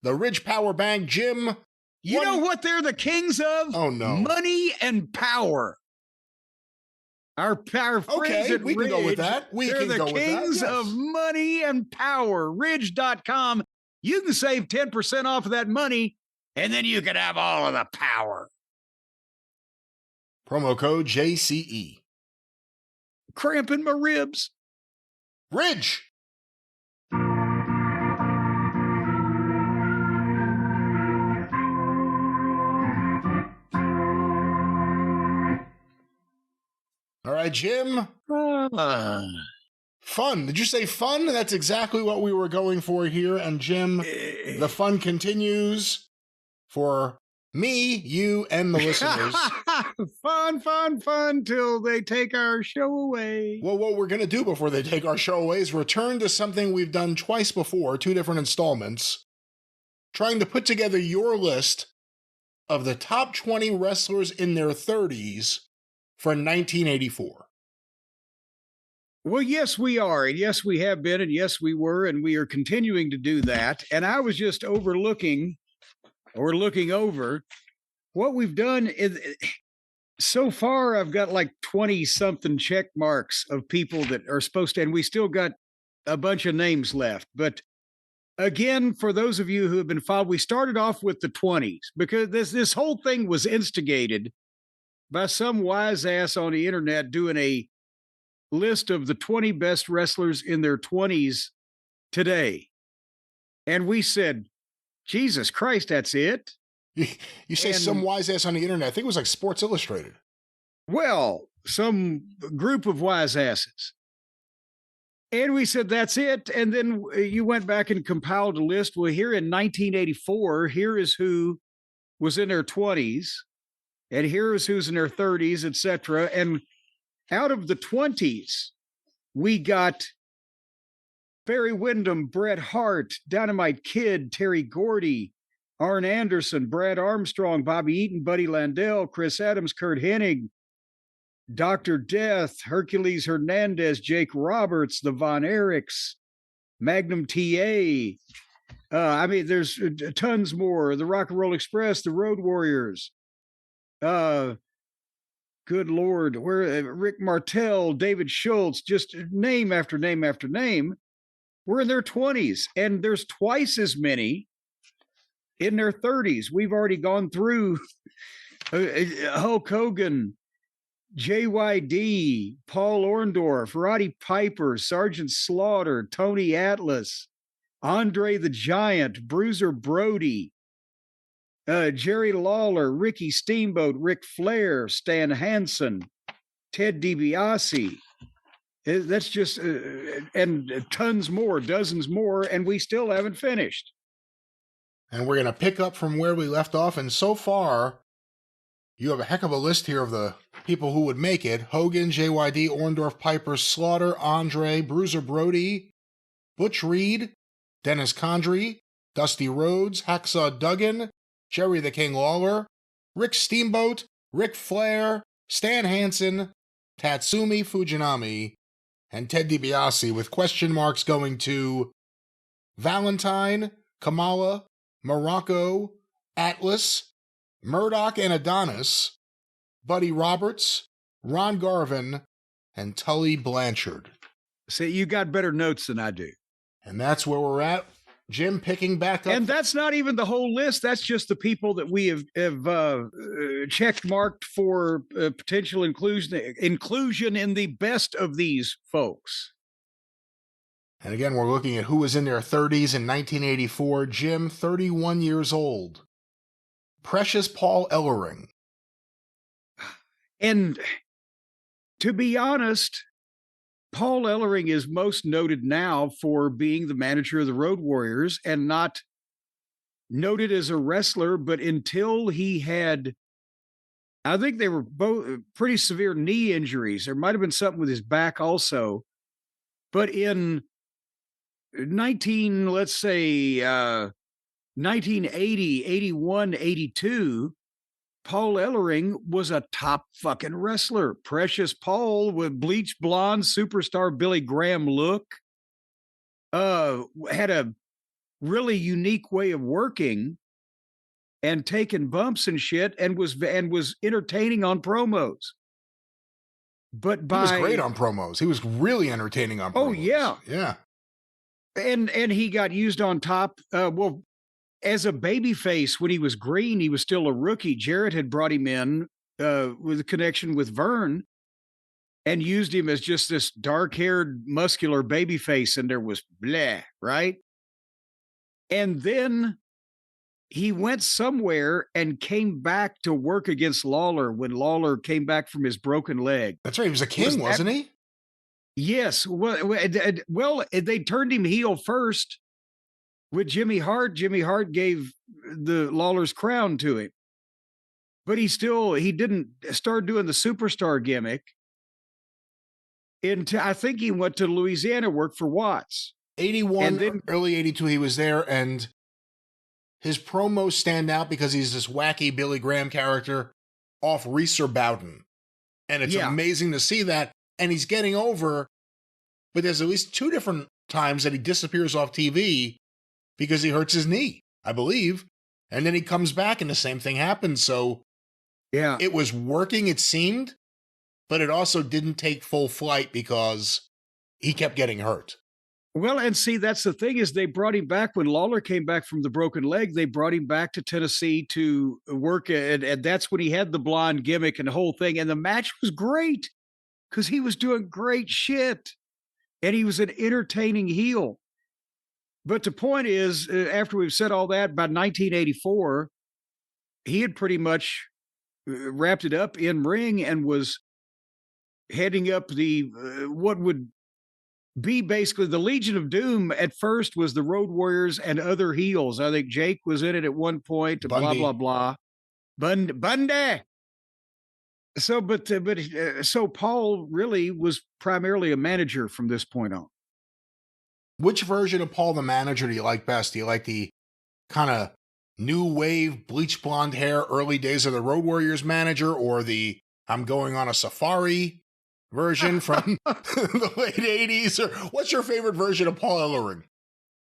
the Ridge power bank. Jim, you know what they're the kings of? Oh, no. Money and power. Our friends at we Ridge, can go with that. They're the kings of money and power. Ridge.com. You can save 10% off of that money, and then you can have all of the power. Promo code JCE. Cramping my ribs. Ridge. All right, Jim. Fun. Did you say fun? That's exactly what we were going for here. And Jim, the fun continues for me, you, and the listeners. Fun till they take our show away. Well, what we're going to do before they take our show away is return to something we've done twice before, 2 different installments, trying to put together your list of the top 20 wrestlers in their 30s for 1984. Well, yes, we are. And yes, we have been. And yes, we were. And we are continuing to do that. And I was just looking over what we've done. So far, I've got like 20 something check marks of people that are supposed to, and we still got a bunch of names left. But again, for those of you who have been followed, we started off with the 20s because this whole thing was instigated by some wise ass on the internet doing a list of the 20 best wrestlers in their 20s today. And we said, Jesus Christ, that's it? You say some wise ass on the internet. I think it was like Sports Illustrated. Well, some group of wise asses. And we said, that's it. And then you went back and compiled a list. Well, here in 1984, here is who was in their 20s. And here is who's in their 30s, etc. And out of the 20s, we got Barry Windham, Bret Hart, Dynamite Kid, Terry Gordy, Arn Anderson, Brad Armstrong, Bobby Eaton, Buddy Landell, Chris Adams, Kurt Hennig, Dr. Death, Hercules Hernandez, Jake Roberts, the Von Erichs, Magnum TA. There's tons more. The Rock and Roll Express, the Road Warriors. Good Lord, Rick Martel, David Schultz, just name after name after name, were in their 20s. And there's twice as many in their 30s. We've already gone through Hulk Hogan, JYD, Paul Orndorff, Roddy Piper, Sergeant Slaughter, Tony Atlas, Andre the Giant, Bruiser Brody, Jerry Lawler, Ricky Steamboat, Ric Flair, Stan Hansen, Ted DiBiase. That's just, and tons more, dozens more, and we still haven't finished. And we're going to pick up from where we left off. And so far, you have a heck of a list here of the people who would make it. Hogan, JYD, Orndorff, Piper, Slaughter, Andre, Bruiser Brody, Butch Reed, Dennis Condrey, Dusty Rhodes, Hacksaw Duggan, Jerry the King Lawler, Rick Steamboat, Ric Flair, Stan Hansen, Tatsumi Fujinami, and Ted DiBiase, with question marks going to Valentine, Kamala, Morocco, Atlas, Murdoch and Adonis, Buddy Roberts, Ron Garvin, and Tully Blanchard. See, you got better notes than I do. And that's where we're at. Jim picking back up. And that's not even the whole list. That's just the people that we have check marked for potential inclusion in the best of these folks. And again, we're looking at who was in their 30s in 1984. Jim, 31 years old. Precious Paul Ellering. And to be honest, Paul Ellering is most noted now for being the manager of the Road Warriors and not noted as a wrestler, but until he had, I think they were both pretty severe knee injuries. There might have been something with his back also. But in 1980, 81, 82, Paul Ellering was a top fucking wrestler. Precious Paul with bleached blonde superstar Billy Graham look. Had a really unique way of working and taking bumps and shit and was entertaining on promos. But he was great on promos. He was really entertaining on promos. Oh, yeah. Yeah. And he got used on top. As a babyface, when he was green, he was still a rookie. Jarrett had brought him in with a connection with Vern and used him as just this dark-haired, muscular babyface, and there was blah, right? And then he went somewhere and came back to work against Lawler when Lawler came back from his broken leg. That's right. He was a king, wasn't he? Yes. Well, they turned him heel first. With Jimmy Hart, Jimmy Hart gave the Lawler's crown to him. But he didn't start doing the superstar gimmick until I think he went to Louisiana, worked for Watts. 81, and then, early 82, he was there, and his promos stand out because he's this wacky Billy Graham character off Reeser Bowden. And it's amazing to see that. And he's getting over, but there's at least 2 different times that he disappears off TV because he hurts his knee, I believe. And then he comes back and the same thing happens. So yeah, it was working, it seemed, but it also didn't take full flight because he kept getting hurt. Well, and see, that's the thing is they brought him back when Lawler came back from the broken leg. They brought him back to Tennessee to work, and that's when he had the blonde gimmick and the whole thing. And the match was great because he was doing great shit, and he was an entertaining heel. But the point is, after we've said all that, by 1984, he had pretty much wrapped it up in ring and was heading up the what would be basically the Legion of Doom. At first was the Road Warriors and other heels. I think Jake was in it at one point, Bundy. blah, blah, blah. Bundy. So Paul really was primarily a manager from this point on. Which version of Paul the manager do you like best? Do you like the kind of new wave, bleach blonde hair, early days of the Road Warriors manager, or the I'm going on a safari version from the late 80s? Or what's your favorite version of Paul Ellering?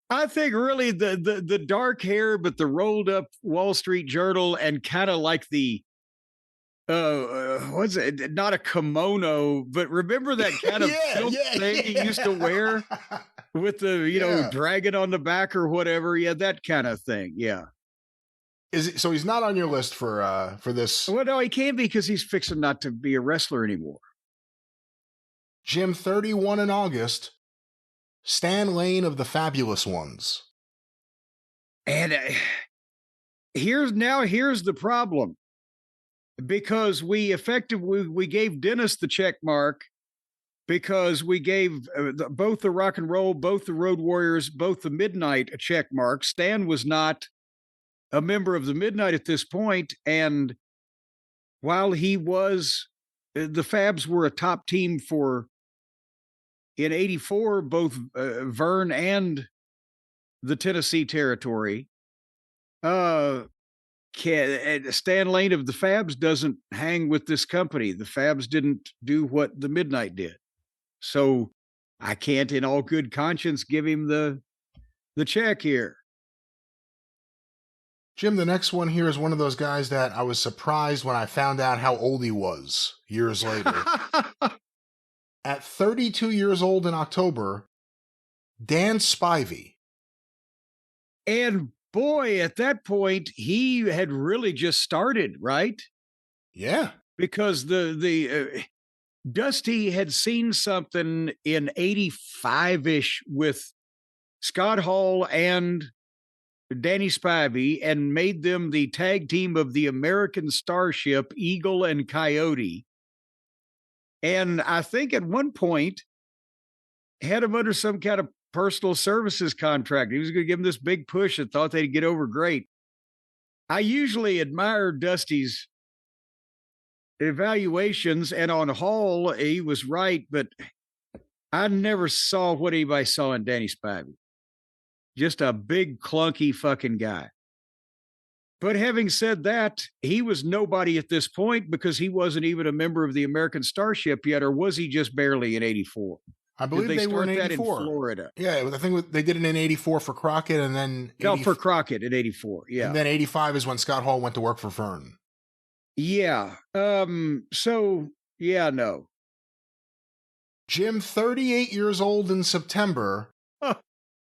I think really the dark hair, but the rolled up Wall Street Journal and kind of like the what's it? Not a kimono, but remember that kind of thing he used to wear with the dragon on the back or whatever. Yeah, that kind of thing. Yeah. So he's not on your list for this? Well, no, he can't be because he's fixing not to be a wrestler anymore. Jim, 31 in August. Stan Lane of the Fabulous Ones. And here's the problem. Because we gave Dennis the check mark because we gave both the Rock and Roll, both the Road Warriors, both the Midnight a check mark. Stan was not a member of the Midnight at this point, and while he was, the Fabs were a top team in 84, both Vern and the Tennessee territory. Stan Lane of the Fabs doesn't hang with this company. The Fabs didn't do what the Midnight did. So I can't in all good conscience give him the check here. Jim, the next one here is one of those guys that I was surprised when I found out how old he was years later. at 32 years old in October, Dan Spivey. And boy, at that point, he had really just started, right? Yeah. Because Dusty had seen something in 85-ish with Scott Hall and Danny Spivey and made them the tag team of the American Starship, Eagle and Coyote. And I think at one point had him under some kind of personal services contract. He was going to give him this big push and thought they'd get over great. I usually admire Dusty's evaluations, and on Hall, he was right, but I never saw what anybody saw in Danny Spivey. Just a big, clunky fucking guy. But having said that, he was nobody at this point because he wasn't even a member of the American Starship yet, or was he just barely in 84? I believe they were in 84. In Florida. Yeah, I think they did it in 84 for Crockett, and then... No, for Crockett in 84, yeah. And then 85 is when Scott Hall went to work for Fern. Yeah. So, yeah, no. Jim, 38 years old in September...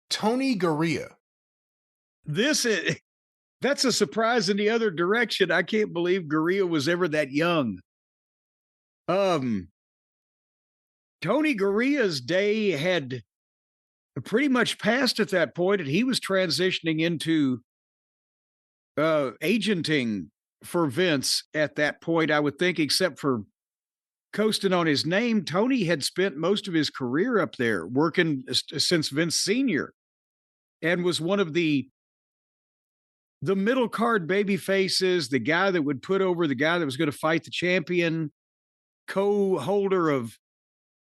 Tony Garea. That's a surprise in the other direction. I can't believe Garea was ever that young. Tony Garea's day had pretty much passed at that point, and he was transitioning into agenting for Vince at that point, I would think, except for coasting on his name. Tony had spent most of his career up there working since Vince Sr. and was one of the middle card baby faces, the guy that would put over the guy that was going to fight the champion, co-holder of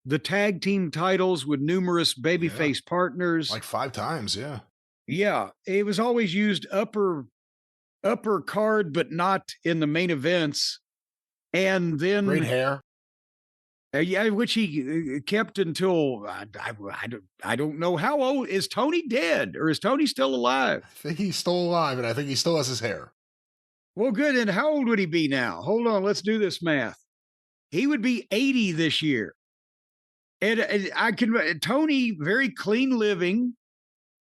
the tag team titles with numerous babyface partners. Like 5 times, yeah. Yeah, it was always used upper card, but not in the main events. And then... Great hair. Yeah, which he kept until, I don't know how old. Is Tony dead or is Tony still alive? I think he's still alive, and I think he still has his hair. Well, good. And how old would he be now? Hold on, let's do this math. He would be 80 this year. And Tony, very clean living,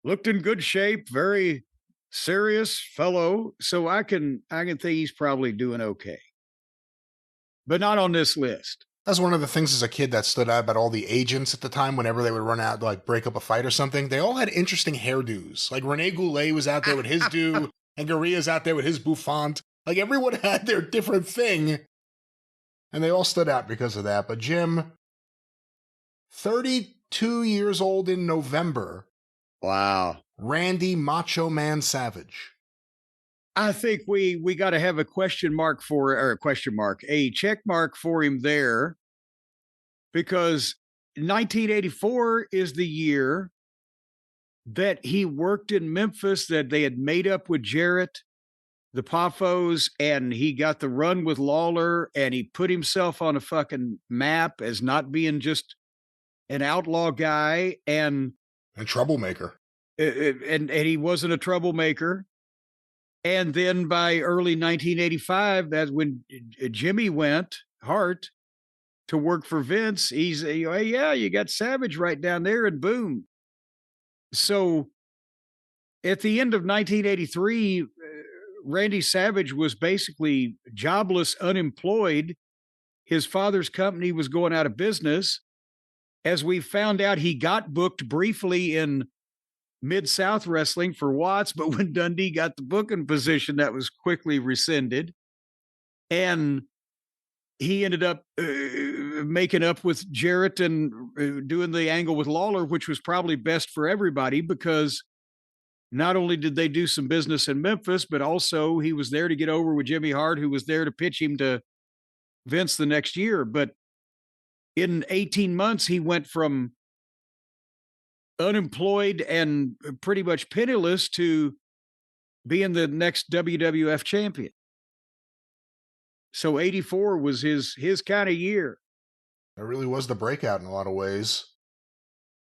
looked in good shape, very serious fellow. So I can think he's probably doing okay. But not on this list. That's one of the things as a kid that stood out about all the agents at the time. Whenever they would run out to like break up a fight or something, they all had interesting hairdos. Like Rene Goulet was out there with his do, and Garea's out there with his bouffant. Like everyone had their different thing, and they all stood out because of that. But Jim, 32 years old in November. Wow. Randy Macho Man Savage. I think we got to have a a check mark for him there, because 1984 is the year that he worked in Memphis, that they had made up with Jarrett, the Poffos, and he got the run with Lawler, and he put himself on a fucking map as not being just an outlaw guy and troublemaker. And he wasn't a troublemaker. And then by early 1985, that's when Jimmy went, Hart, to work for Vince. He's, yeah, you got Savage right down there, and boom. So at the end of 1983, Randy Savage was basically jobless, unemployed. His father's company was going out of business. As we found out, he got booked briefly in Mid-South Wrestling for Watts, but when Dundee got the booking position, that was quickly rescinded. And he ended up making up with Jarrett and doing the angle with Lawler, which was probably best for everybody, because not only did they do some business in Memphis, but also he was there to get over with Jimmy Hart, who was there to pitch him to Vince the next year. But in 18 months, he went from unemployed and pretty much penniless to being the next WWF champion. So 84 was his kind of year. It really was the breakout in a lot of ways.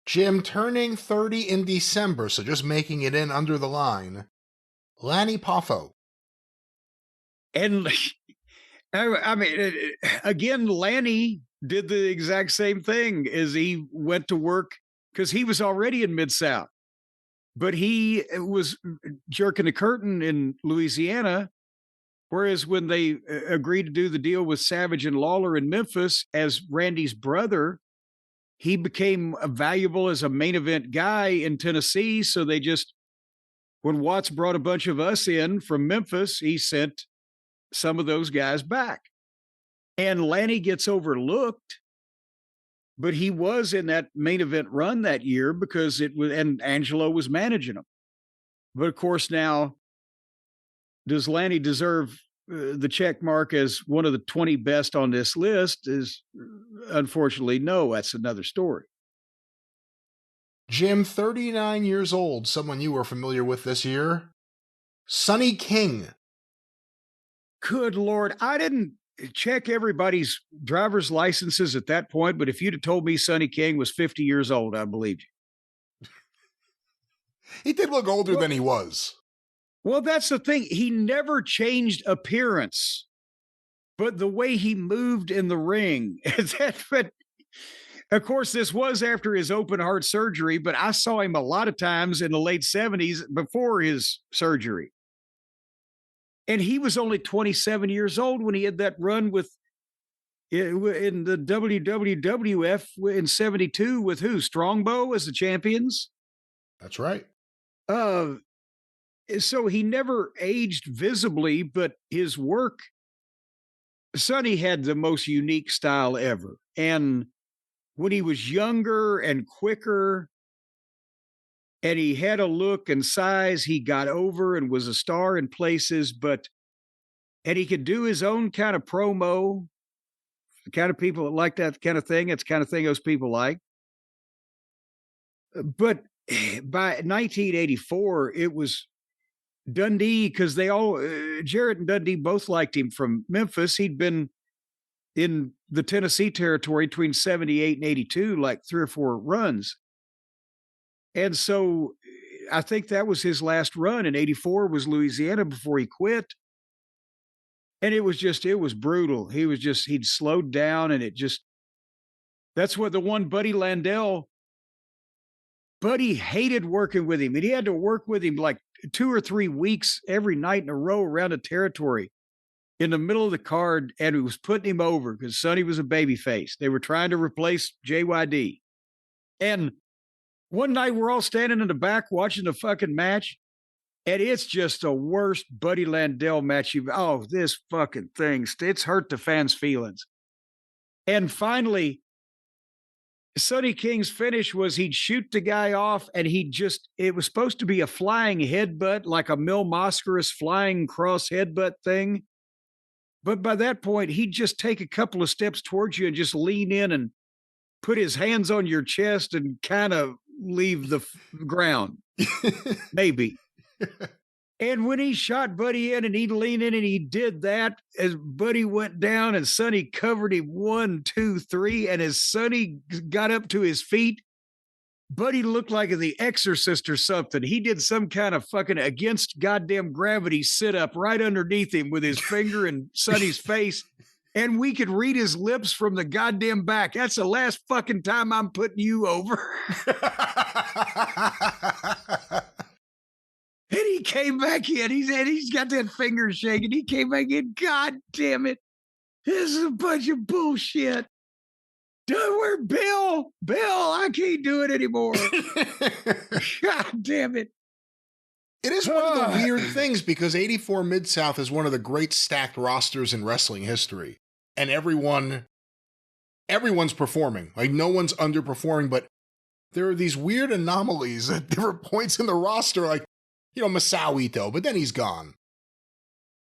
Jim turning 30 in December, so just making it in under the line. Lanny Poffo. And I mean, again, Lanny did the exact same thing as he went to work because he was already in Mid-South. But he was jerking the curtain in Louisiana, whereas when they agreed to do the deal with Savage and Lawler in Memphis as Randy's brother, he became valuable as a main event guy in Tennessee. So they just, when Watts brought a bunch of us in from Memphis, he sent some of those guys back. And Lanny gets overlooked, but he was in that main event run that year because it was, and Angelo was managing him. But of course, now, does Lanny deserve the check mark as one of the 20 best on this list? Is unfortunately no. That's another story. Jim, 39 years old, someone you were familiar with this year. Sonny King. Good Lord. I didn't check everybody's driver's licenses at that point, but if you'd have told me Sonny King was 50 years old, I believed you. He did look older than he was. Well, that's the thing. He never changed appearance, but the way he moved in the ring. But of course, this was after his open heart surgery, but I saw him a lot of times in the late 70s before his surgery. And he was only 27 years old when he had that run with in the WWF in 72 with who? Strongbow as the champions? That's right. So he never aged visibly, but his work, Sonny had the most unique style ever. And when he was younger and quicker, and he had a look and size, he got over and was a star in places, and he could do his own kind of promo. The kind of people that like that kind of thing, it's the kind of thing those people like. But by 1984, it was Dundee, because they all, Jarrett and Dundee both liked him from Memphis. He'd been in the Tennessee territory between 78 and 82, like 3 or 4 runs. And so I think that was his last run. In 84 was Louisiana before he quit. And it was brutal. He'd slowed down, and that's what the one Buddy Landell, Buddy hated working with him. And he had to work with him like 2 or 3 weeks every night in a row around the territory in the middle of the card. And it was putting him over because Sonny was a babyface. They were trying to replace JYD. And one night we're all standing in the back watching the fucking match, and it's just the worst Buddy Landell match this fucking thing, it's hurt the fans' feelings. And finally, Sonny King's finish was he'd shoot the guy off, and it was supposed to be a flying headbutt, like a Mil Mascaras flying cross headbutt thing. But by that point, he'd just take a couple of steps towards you and just lean in and put his hands on your chest and kind of leave the ground, maybe. And when he shot Buddy in and he'd lean in and he did that, as Buddy went down and Sonny covered him 1, 2, 3. And as Sonny got up to his feet, Buddy looked like The Exorcist or something. He did some kind of fucking against goddamn gravity sit up right underneath him with his finger in Sonny's face. And we could read his lips from the goddamn back. That's the last fucking time I'm putting you over. And he came back in. He's got that finger shaking. He came back in. God damn it. This is a bunch of bullshit. Where Bill? Bill, I can't do it anymore. God damn it. It is one of the weird things because 84 Mid-South is one of the great stacked rosters in wrestling history. And everyone's performing. Like, no one's underperforming, but there are these weird anomalies at different points in the roster, like, Masao Ito, but then he's gone.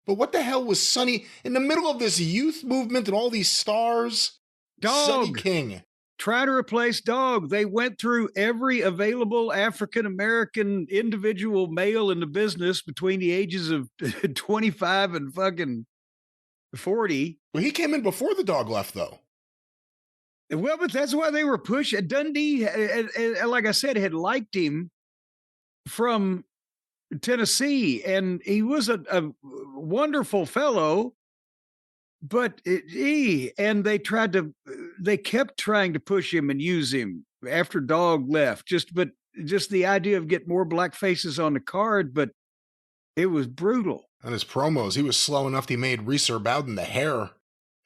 But what the hell was Sonny in the middle of this youth movement and all these stars? Sonny King. Try to replace Dog. They went through every available African-American individual male in the business between the ages of 25 and fucking 40. Well, he came in before the Dog left, though. Well, but that's why they were pushing. Dundee, like I said, had liked him from Tennessee, and he was a wonderful fellow. But and they tried to they kept trying to push him and use him after Dog left. Just the idea of getting more black faces on the card, but it was brutal. And his promos, he was slow enough that he made Reeser Bowden the hair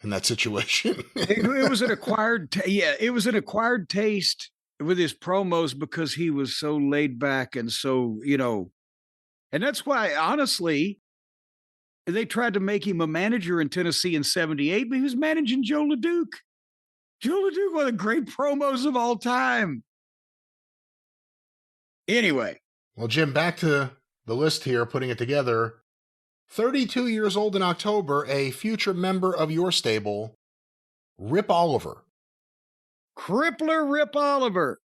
in that situation. It was an acquired, it was an acquired taste with his promos because he was so laid back and so, and that's why, honestly, they tried to make him a manager in Tennessee in 78, but he was managing Joe LeDuc. Joe LeDuc, one of the great promos of all time. Anyway. Well, Jim, back to the list here, putting it together. 32 years old in October, a future member of your stable, Rip Oliver. Crippler Rip Oliver,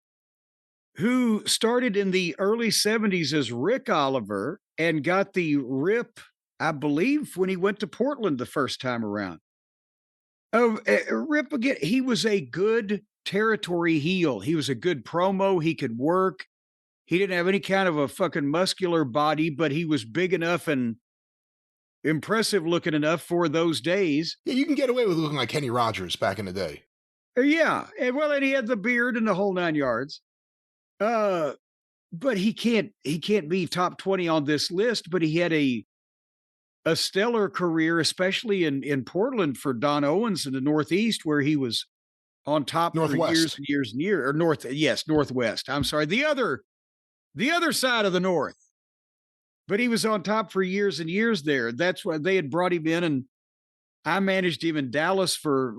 who started in the early 70s as Rick Oliver and got the Rip, I believe, when he went to Portland the first time around. Rip, again, he was a good territory heel. He was a good promo. He could work. He didn't have any kind of a fucking muscular body, but he was big enough and impressive looking enough for those days. Yeah, you can get away with looking like Kenny Rogers back in the day. Yeah. And he had the beard and the whole 9 yards. But he can't be top 20 on this list, but he had a stellar career, especially in Portland for Don Owens in the Northeast, where he was on top Northwest. for years and years and years. Or Northwest. I'm sorry. The other side of the North. But he was on top for years and years there. That's why they had brought him in, and I managed him in Dallas for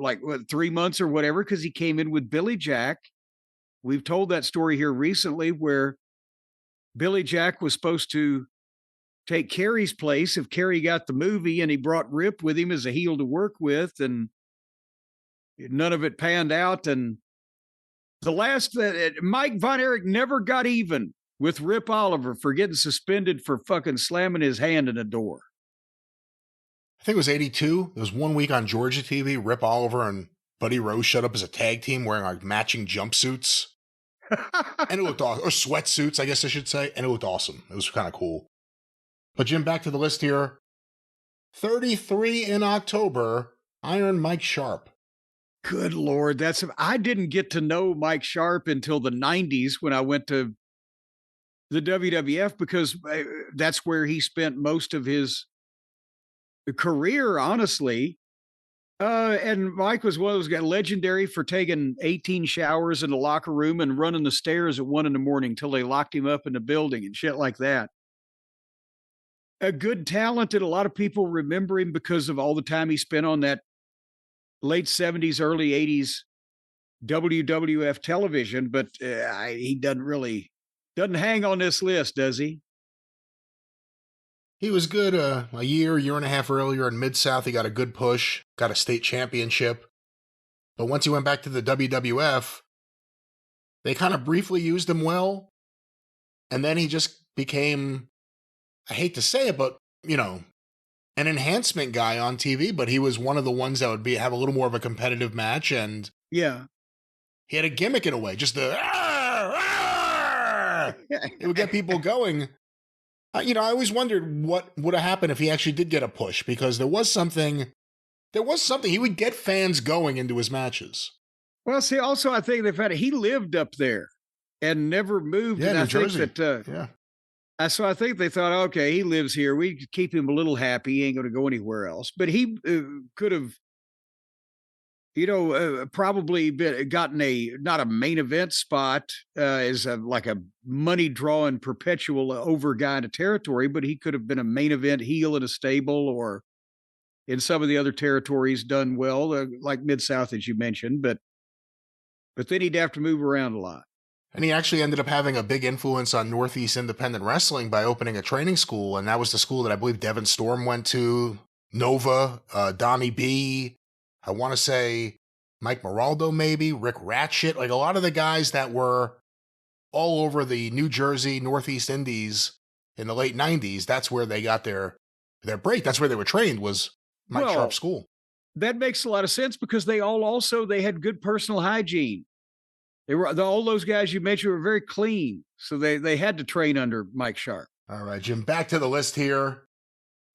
3 months or whatever, because he came in with Billy Jack. We've told that story here recently where Billy Jack was supposed to take Kerry's place if Kerry got the movie, and he brought Rip with him as a heel to work with, and none of it panned out. And the last, Mike Von Erich never got even with Rip Oliver for getting suspended for fucking slamming his hand in a door. I think it was 82. There was 1 week on Georgia TV. Rip Oliver and Buddy Rose showed up as a tag team wearing matching jumpsuits. And it looked awesome. Or sweatsuits, I guess I should say. And it looked awesome. It was kind of cool. But Jim, back to the list here. 33 in October, Iron Mike Sharp. Good Lord. I didn't get to know Mike Sharp until the 90s when I went to the WWF, because that's where he spent most of his career, honestly. And Mike was one of those guys, legendary for taking 18 showers in the locker room and running the stairs at 1 a.m. till they locked him up in the building and shit like that. A good talent, and a lot of people remember him because of all the time he spent on that late 70s, early 80s WWF television, but he doesn't hang on this list, does he? He was good a year and a half earlier in Mid-South. He got a good push, got a state championship. But once he went back to the WWF, they kind of briefly used him well. And then he just became, I hate to say it, but, an enhancement guy on TV. But he was one of the ones that would have a little more of a competitive match. And yeah, he had a gimmick in a way, just the, it would get people going. I always wondered what would have happened if he actually did get a push, because there was something he would get fans going into his matches. Well, see, also I think the fact that he lived up there and never moved. Yeah, and New I Jersey. think that, so I think they thought, okay, he lives here. We could keep him a little happy. He ain't going to go anywhere else. But he could have, probably gotten not a main event spot as a money drawing perpetual over guy in a territory, but he could have been a main event heel in a stable or in some of the other territories done well, like Mid-South, as you mentioned. But then he'd have to move around a lot. And he actually ended up having a big influence on Northeast independent wrestling by opening a training school. And that was the school that I believe Devin Storm went to, Nova, Donnie B, I want to say Mike Moraldo, maybe, Rick Ratchet, a lot of the guys that were all over the New Jersey, Northeast Indies in the late 90s. That's where they got their break. That's where they were trained, was Mike Sharp's school. That makes a lot of sense because they had good personal hygiene. All those guys you mentioned were very clean. So they had to train under Mike Sharp. All right, Jim, back to the list here.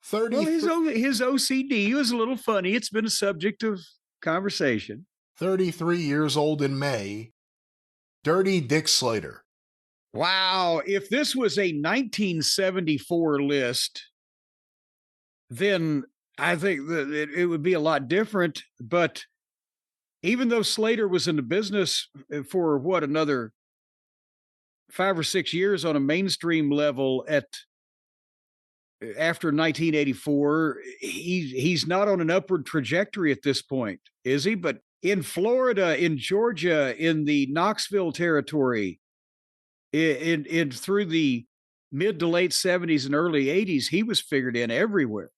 30. Well, his OCD was a little funny. It's been a subject of conversation. 33 years old in May, Dirty Dick Slater. Wow. If this was a 1974 list, then I think that it would be a lot different. But even though Slater was in the business for another 5 or 6 years on a mainstream level after 1984, he's not on an upward trajectory at this point, is he? But in Florida, in Georgia, in the Knoxville territory, in through the mid to late 70s and early 80s, he was figured in everywhere.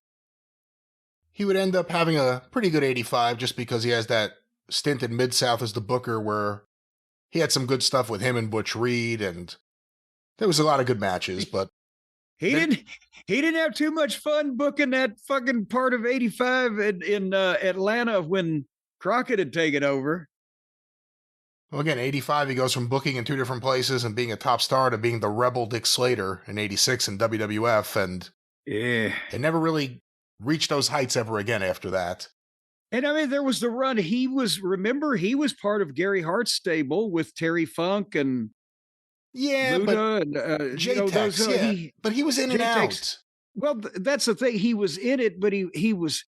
He would end up having a pretty good 85 just because he has that stint in Mid-South as the booker where he had some good stuff with him and Butch Reed, and there was a lot of good matches, but he didn't have too much fun booking that fucking part of 85 in Atlanta when Crockett had taken over. Well, again, 85, he goes from booking in 2 different places and being a top star to being the rebel Dick Slater in 86 in WWF, and yeah, it never really reached those heights ever again after that. And I mean, there was the run. He was part of Gary Hart's stable with Terry Funk and Muda and J-Tex, but he was in and out. Well, that's the thing. He was in it, but he was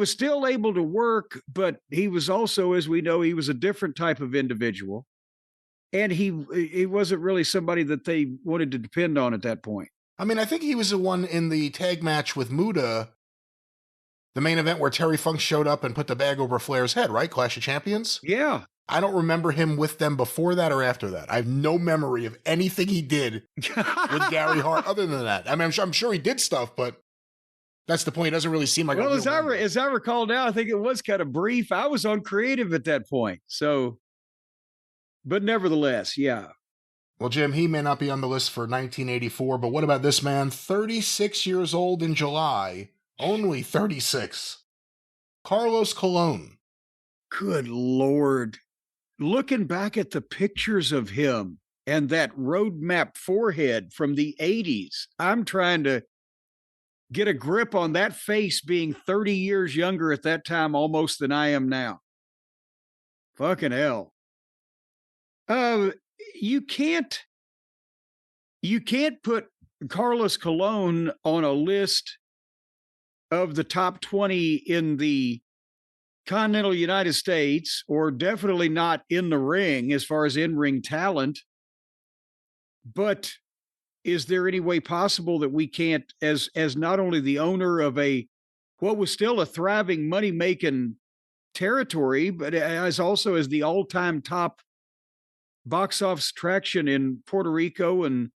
still able to work, but he was also, as we know, he was a different type of individual. And he wasn't really somebody that they wanted to depend on at that point. I mean, I think he was the one in the tag match with Muda, the main event where Terry Funk showed up and put the bag over Flair's head, right? Clash of Champions? Yeah. I don't remember him with them before that or after that. I have no memory of anything he did with Gary Hart other than that. I mean, I'm sure he did stuff, but that's the point. It doesn't really seem like well, as I recall now, I think it was kind of brief. I was on creative at that point. So, but nevertheless, yeah. Well, Jim, he may not be on the list for 1984, but what about this man? 36 years old in July. Only 36. Carlos Colon. Good Lord. Looking back at the pictures of him and that roadmap forehead from the 80s, I'm trying to get a grip on that face being 30 years younger at that time almost than I am now. Fucking hell. You can't put Carlos Colon on a list of the top 20 in the continental United States, or definitely not in the ring as far as in-ring talent. But is there any way possible that we can't, as not only the owner of what was still a thriving money-making territory, but as also as the all-time top box office attraction in Puerto Rico and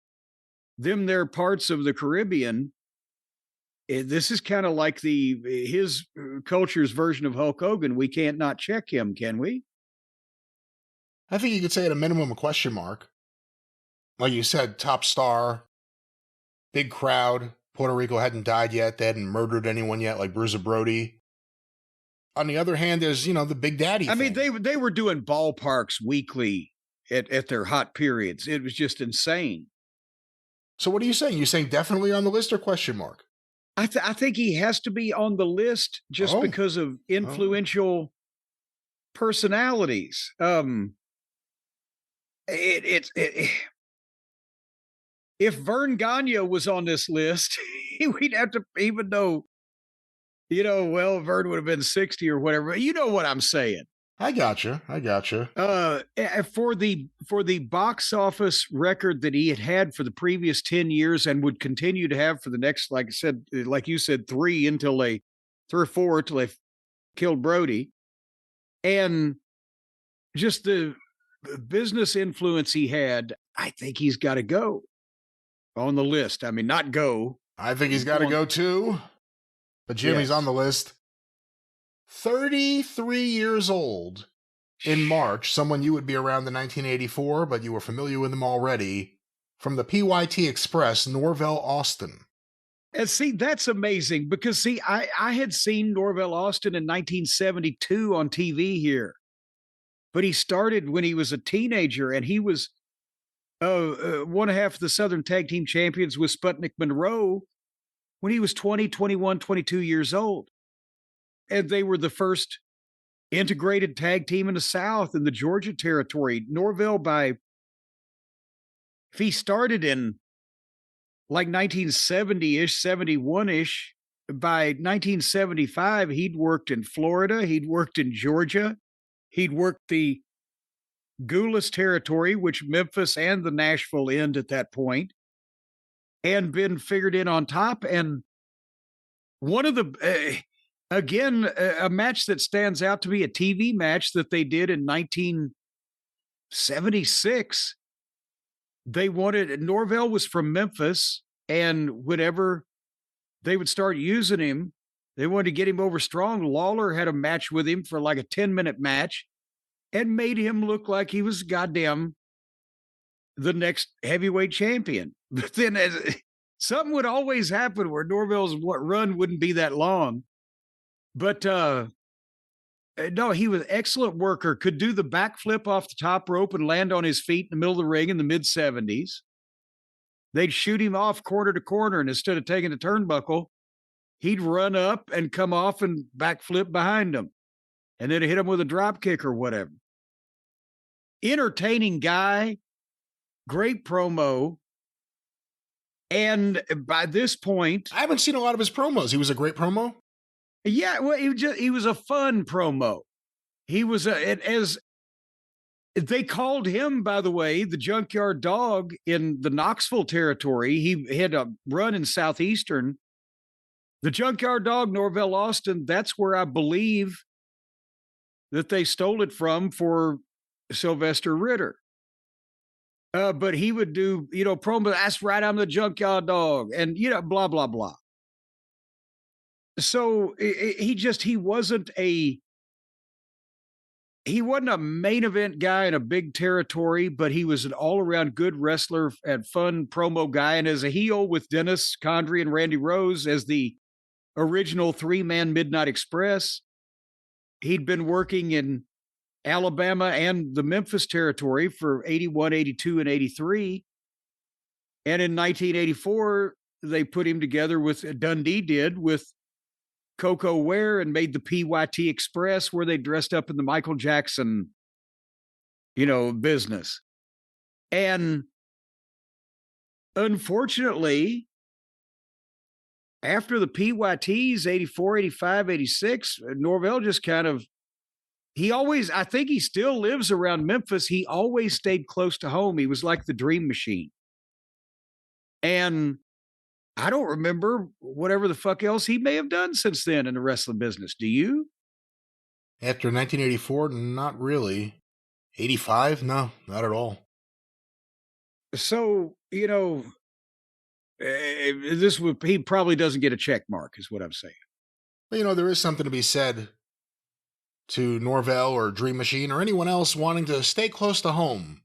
their parts of the Caribbean, this is kind of like his culture's version of Hulk Hogan. We can't not check him, can we? I think you could say at a minimum a question mark. Like you said, top star, big crowd. Puerto Rico hadn't died yet. They hadn't murdered anyone yet, like Bruiser Brody. On the other hand, there's, the Big Daddy thing. I mean, they were doing ballparks weekly at their hot periods. It was just insane. So what are you saying? You saying definitely on the list or question mark? I think he has to be on the list just because of influential personalities. If Vern Gagne was on this list, we'd have to, even though, Vern would have been 60 or whatever. You know what I'm saying? I gotcha. For the box office record that he had for the previous 10 years and would continue to have for the next, like you said, 3 or 4 till they killed Brody, and just the business influence he had, I think he's got to go on the list. I mean, not go. I think he's got to go too. But Jimmy's on the list. 33 years old in March, someone you would be around in 1984, but you were familiar with him already, from the PYT Express, Norvell Austin. And see, that's amazing because, I had seen Norvell Austin in 1972 on TV here, but he started when he was a teenager, and he was one half of the Southern Tag Team Champions with Sputnik Monroe when he was 20, 21, 22 years old. And they were the first integrated tag team in the South in the Georgia territory. Norvell, if he started in like 1970-ish, 71-ish, by 1975, he'd worked in Florida, he'd worked in Georgia, he'd worked the Goulas territory, which Memphis and the Nashville end at that point, and been figured in on top. And one of the, again, a match that stands out to me, a TV match that they did in 1976. They wanted, Norvell was from Memphis, and whenever they would start using him, they wanted to get him over strong. Lawler had a match with him for like a 10-minute match and made him look like he was goddamn the next heavyweight champion. But then something would always happen where Norvell's run wouldn't be that long. But no, he was an excellent worker, could do the backflip off the top rope and land on his feet in the middle of the ring in the mid-70s. They'd shoot him off corner to corner, and instead of taking the turnbuckle, he'd run up and come off and backflip behind him, and then hit him with a drop kick or whatever. Entertaining guy, great promo. And by this point, I haven't seen a lot of his promos. He was a great promo. Yeah, well, he was a fun promo. He was as they called him, by the way, the Junkyard Dog in the Knoxville territory. He had a run in Southeastern. The Junkyard Dog, Norvell Austin, that's where I believe that they stole it from for Sylvester Ritter. But he would do, promo, that's right, I'm the Junkyard Dog, and, blah, blah, blah. So he wasn't a main event guy in a big territory, but he was an all-around good wrestler and fun promo guy. And as a heel with Dennis Condrey and Randy Rose as the original three-man Midnight Express, he'd been working in Alabama and the Memphis territory for 81, 82, and 83. And in 1984, they put him together with, Dundee did, with Coco Ware, and made the PYT Express, where they dressed up in the Michael Jackson, business. And unfortunately, after the PYTs, 84, 85, 86, Norvell just kind of, I think he still lives around Memphis. He always stayed close to home. He was like the dream machine. And I don't remember whatever the fuck else he may have done since then in the wrestling business. Do you? After 1984, not really. 85? No, not at all. So, he probably doesn't get a check mark, is what I'm saying. Well, there is something to be said to Norvell or Dream Machine or anyone else wanting to stay close to home.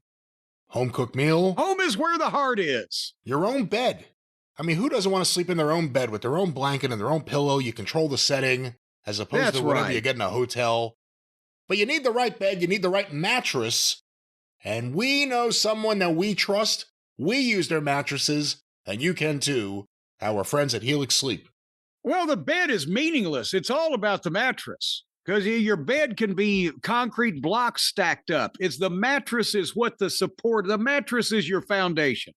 Home cooked meal. Home is where the heart is. Your own bed. I mean, who doesn't want to sleep in their own bed with their own blanket and their own pillow? You control the setting as opposed to whatever you get in a hotel. But you need the right bed. You need the right mattress. And we know someone that we trust. We use their mattresses, and you can too. Our friends at Helix Sleep. Well, the bed is meaningless. It's all about the mattress. Because your bed can be concrete blocks stacked up. It's the mattress is what the mattress is your foundation.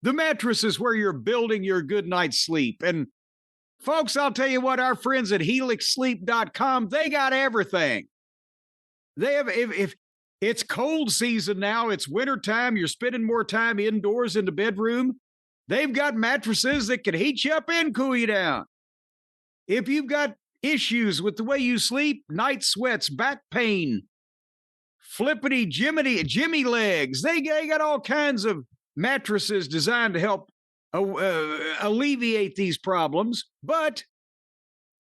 The mattress is where you're building your good night's sleep. And folks, I'll tell you what, our friends at helixsleep.com, they got everything. They have, if it's cold season now, it's wintertime, you're spending more time indoors in the bedroom, they've got mattresses that can heat you up and cool you down. If you've got issues with the way you sleep, night sweats, back pain, Jimmy legs, they got all kinds of mattresses designed to help alleviate these problems. But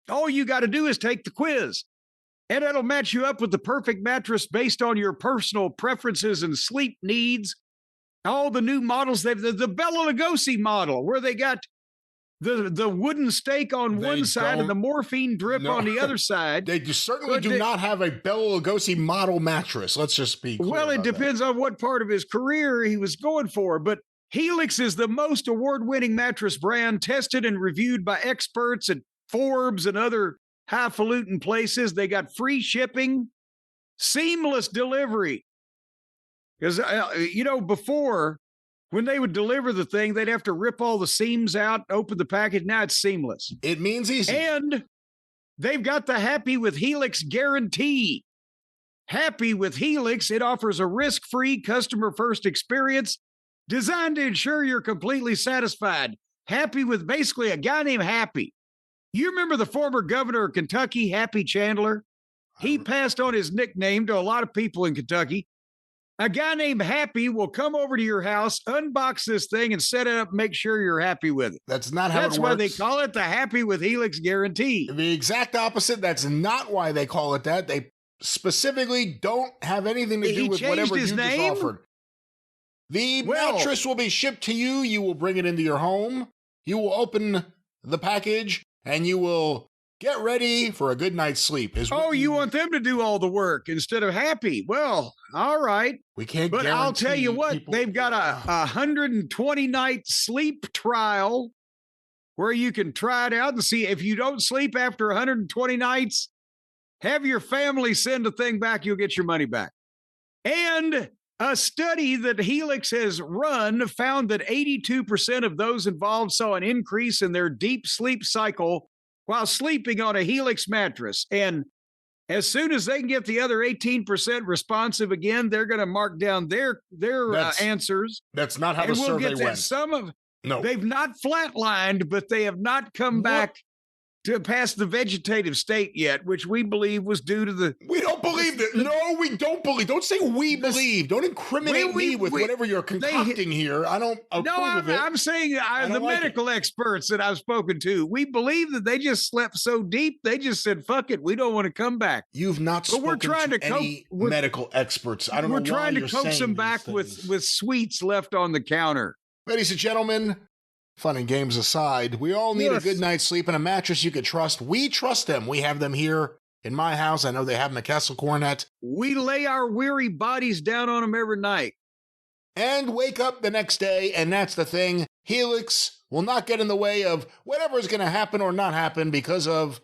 all you got to do is take the quiz, and it'll match you up with the perfect mattress based on your personal preferences and sleep needs. All the new models, the Bela Lugosi model, where they got the wooden stake on one side and the morphine drip on the other side. They certainly do not have a Bela Lugosi model mattress. Let's just be clear. Well, it depends on what part of his career he was going for. But Helix is the most award-winning mattress brand, tested and reviewed by experts at Forbes and other highfalutin places. They got free shipping, seamless delivery. Because, before, when they would deliver the thing, they'd have to rip all the seams out, open the package. Now it's seamless. It means easy. And they've got the Happy with Helix guarantee. Happy with Helix, it offers a risk-free, customer-first experience designed to ensure you're completely satisfied. Happy with basically a guy named Happy. You remember the former governor of Kentucky, Happy Chandler? He passed on his nickname to a lot of people in Kentucky. A guy named Happy will come over to your house, unbox this thing, and set it up and make sure you're happy with it. That's not how it works. That's why they call it the Happy with Helix guarantee. The exact opposite. That's not why they call it that. They specifically don't have anything to do with whatever you just offered. The mattress will be shipped to you. You will bring it into your home. You will open the package, and you will get ready for a good night's sleep. You want them to do all the work instead of Happy? Well, all right. We can't But I'll tell you what, they've got a 120-night sleep trial where you can try it out and see if you don't sleep after 120 nights, have your family send a thing back, you'll get your money back. And a study that Helix has run found that 82% of those involved saw an increase in their deep sleep cycle while sleeping on a Helix mattress. And as soon as they can get the other 18% responsive again, they're going to mark down their answers. That's not how the survey went. No. They've not flatlined, but they have not come back to pass the vegetative state yet, which we believe was due to the... We don't believe that. No, we don't believe. Don't say we believe. Don't incriminate me with whatever you're concocting here. I don't approve of it. I'm saying the medical experts that I've spoken to, we believe that they just slept so deep, they just said, fuck it, we don't want to come back. You've not spoken to any medical experts. I don't know why you're saying these things. We're trying to coax them back with sweets left on the counter. Ladies and gentlemen, fun and games aside, we all need a good night's sleep and a mattress you could trust. We trust them. We have them here in my house. I know they have them at Castle Cornette. We lay our weary bodies down on them every night. And wake up the next day, and that's the thing. Helix will not get in the way of whatever is going to happen or not happen because of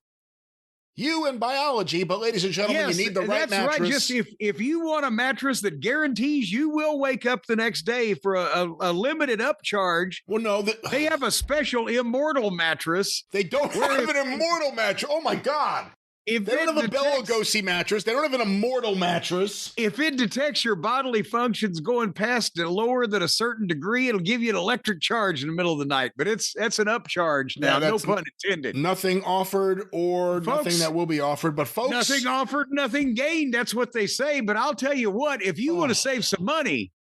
you and biology. But ladies and gentlemen, you need the right mattress. That's right. Just if you want a mattress that guarantees you will wake up the next day for a limited upcharge. Well, no, they have a special immortal mattress. They don't have an immortal mattress. Oh my God. They don't have a Bela Lugosi mattress. They don't have an immortal mattress. If it detects your bodily functions going past lower than a certain degree, it'll give you an electric charge in the middle of the night. But that's an upcharge now, no pun intended. Nothing offered or nothing that will be offered. But folks, nothing offered, nothing gained. That's what they say. But I'll tell you what, if you want to save some money,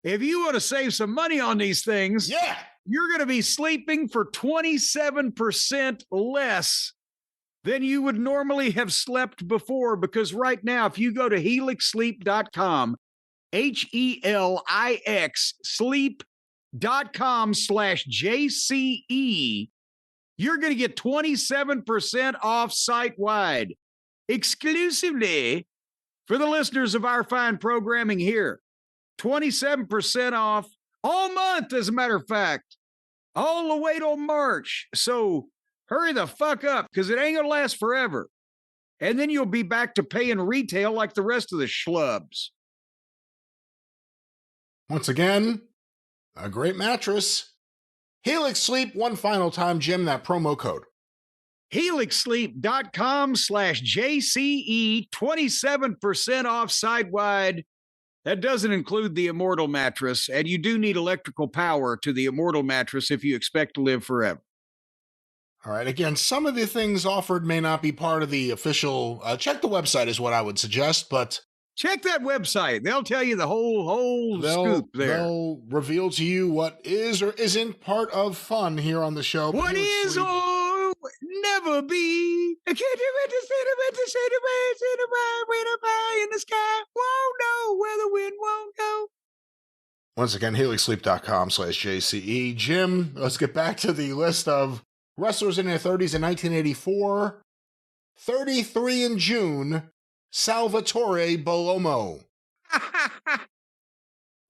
on these things, you're going to be sleeping for 27% less than you would normally have slept before, because right now, if you go to helixsleep.com, HELIX sleep.com/JCE, you're going to get 27% off site-wide, exclusively for the listeners of our fine programming here. 27% off all month, as a matter of fact, all the way till March. So hurry the fuck up, because it ain't going to last forever. And then you'll be back to paying retail like the rest of the schlubs. Once again, a great mattress. Helix Sleep, one final time, Jim, that promo code. helixsleep.com/JCE, 27% off site-wide. That doesn't include the Immortal mattress, and you do need electrical power to the Immortal mattress if you expect to live forever. All right. Again, some of the things offered may not be part of the official. Check the website is what I would suggest, but check that website. They'll tell you the whole scoop there. They'll reveal to you what is or isn't part of fun here on the show. What is or never be. I can't do it in the sky. Won't know where the wind won't go. Once again, helixsleep.com/JCE. Jim, let's get back to the list of wrestlers in their 30s in 1984. 33 in June, Salvatore Bellomo.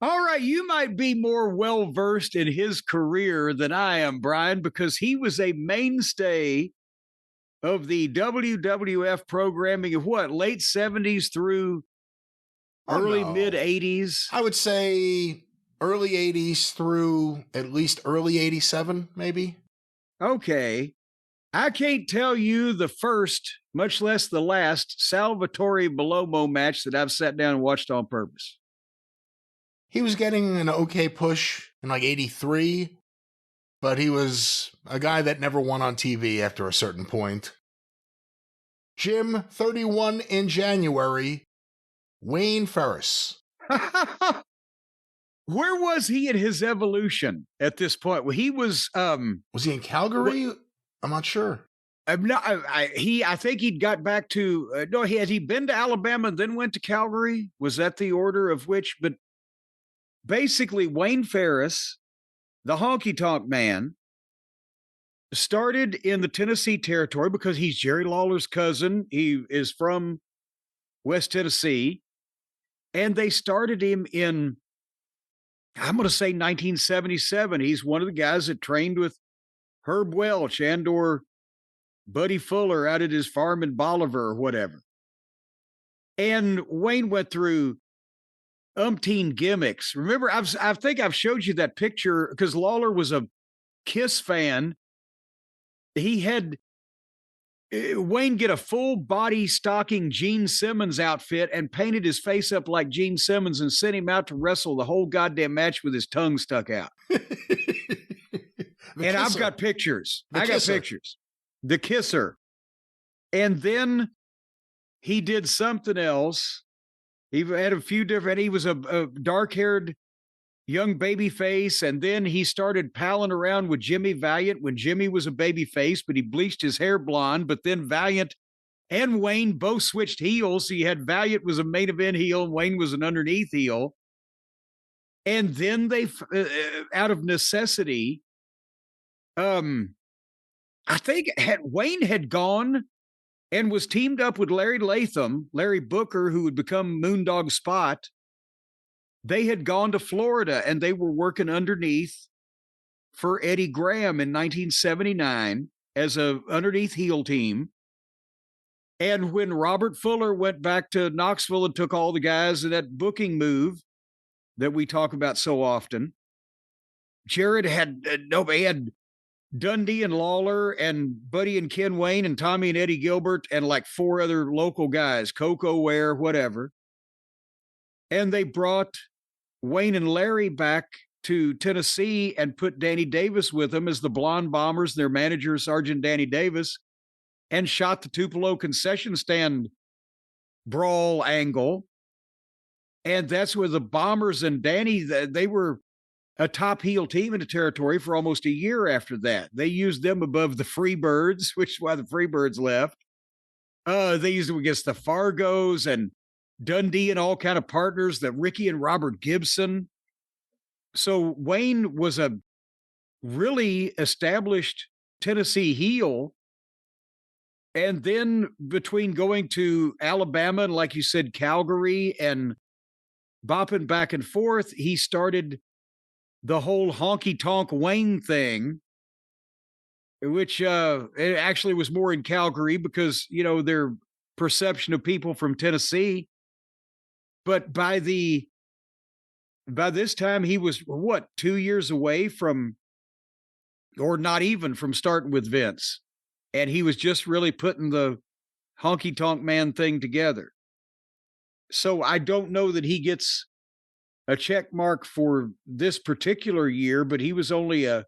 All right, you might be more well-versed in his career than I am, Brian, because he was a mainstay of the WWF programming of what, late 70s through early mid 80s? I would say early 80s through at least early 87, maybe. Okay. I can't tell you the first, much less the last, Salvatore Bellomo match that I've sat down and watched on purpose. He was getting an okay push in like 83, but he was a guy that never won on TV after a certain point. Jim, 31 in January, Wayne Ferris. Where was he in his evolution at this point? Well, he was... was he in Calgary? I'm not sure. I'm not. I think he'd got back to. No, had he been to Alabama and then went to Calgary? Was that the order of which? But basically, Wayne Ferris, the honky tonk man, started in the Tennessee territory because he's Jerry Lawler's cousin. He is from West Tennessee, and they started him in, I'm going to say 1977. He's one of the guys that trained with Herb Welch and/or Buddy Fuller out at his farm in Bolivar or whatever. And Wayne went through umpteen gimmicks. Remember, I think I've showed you that picture because Lawler was a Kiss fan. He had Wayne get a full body stocking Gene Simmons outfit and painted his face up like Gene Simmons and sent him out to wrestle the whole goddamn match with his tongue stuck out. And I've got pictures. I got pictures. The Kisser. And then he did something else. He had a few different, he was a dark-haired young baby face, and then he started palling around with Jimmy Valiant when Jimmy was a baby face, but he bleached his hair blonde, but then Valiant and Wayne both switched heels. So you had Valiant was a main event heel, and Wayne was an underneath heel. And then they, out of necessity, I think Wayne had gone and was teamed up with Larry Latham, Larry Booker, who would become Moondog Spot. They had gone to Florida and they were working underneath for Eddie Graham in 1979 as a underneath heel team. And when Robert Fuller went back to Knoxville and took all the guys in that booking move that we talk about so often, Jarrett had nobody had Dundee and Lawler and Buddy and Ken Wayne and Tommy and Eddie Gilbert and like 4 other local guys, Coco Ware, whatever. And they brought Wayne and Larry back to Tennessee and put Danny Davis with them as the Blonde Bombers, their manager, Sergeant Danny Davis, and shot the Tupelo concession stand brawl angle. And that's where the Bombers and Danny, they were a top heel team in the territory for almost a year after that. They used them above the Freebirds, which is why the Freebirds left. They used them against the Fargos and Dundee and all kind of partners, that Ricky and Robert Gibson. So Wayne was a really established Tennessee heel. And then between going to Alabama and, like you said, Calgary and bopping back and forth, he started the whole honky-tonk Wayne thing, which it actually was more in Calgary because, you know, their perception of people from Tennessee. But by this time, he was, 2 years away from, or not even from starting with Vince. And he was just really putting the honky-tonk man thing together. So I don't know that he gets a check mark for this particular year, but he was only a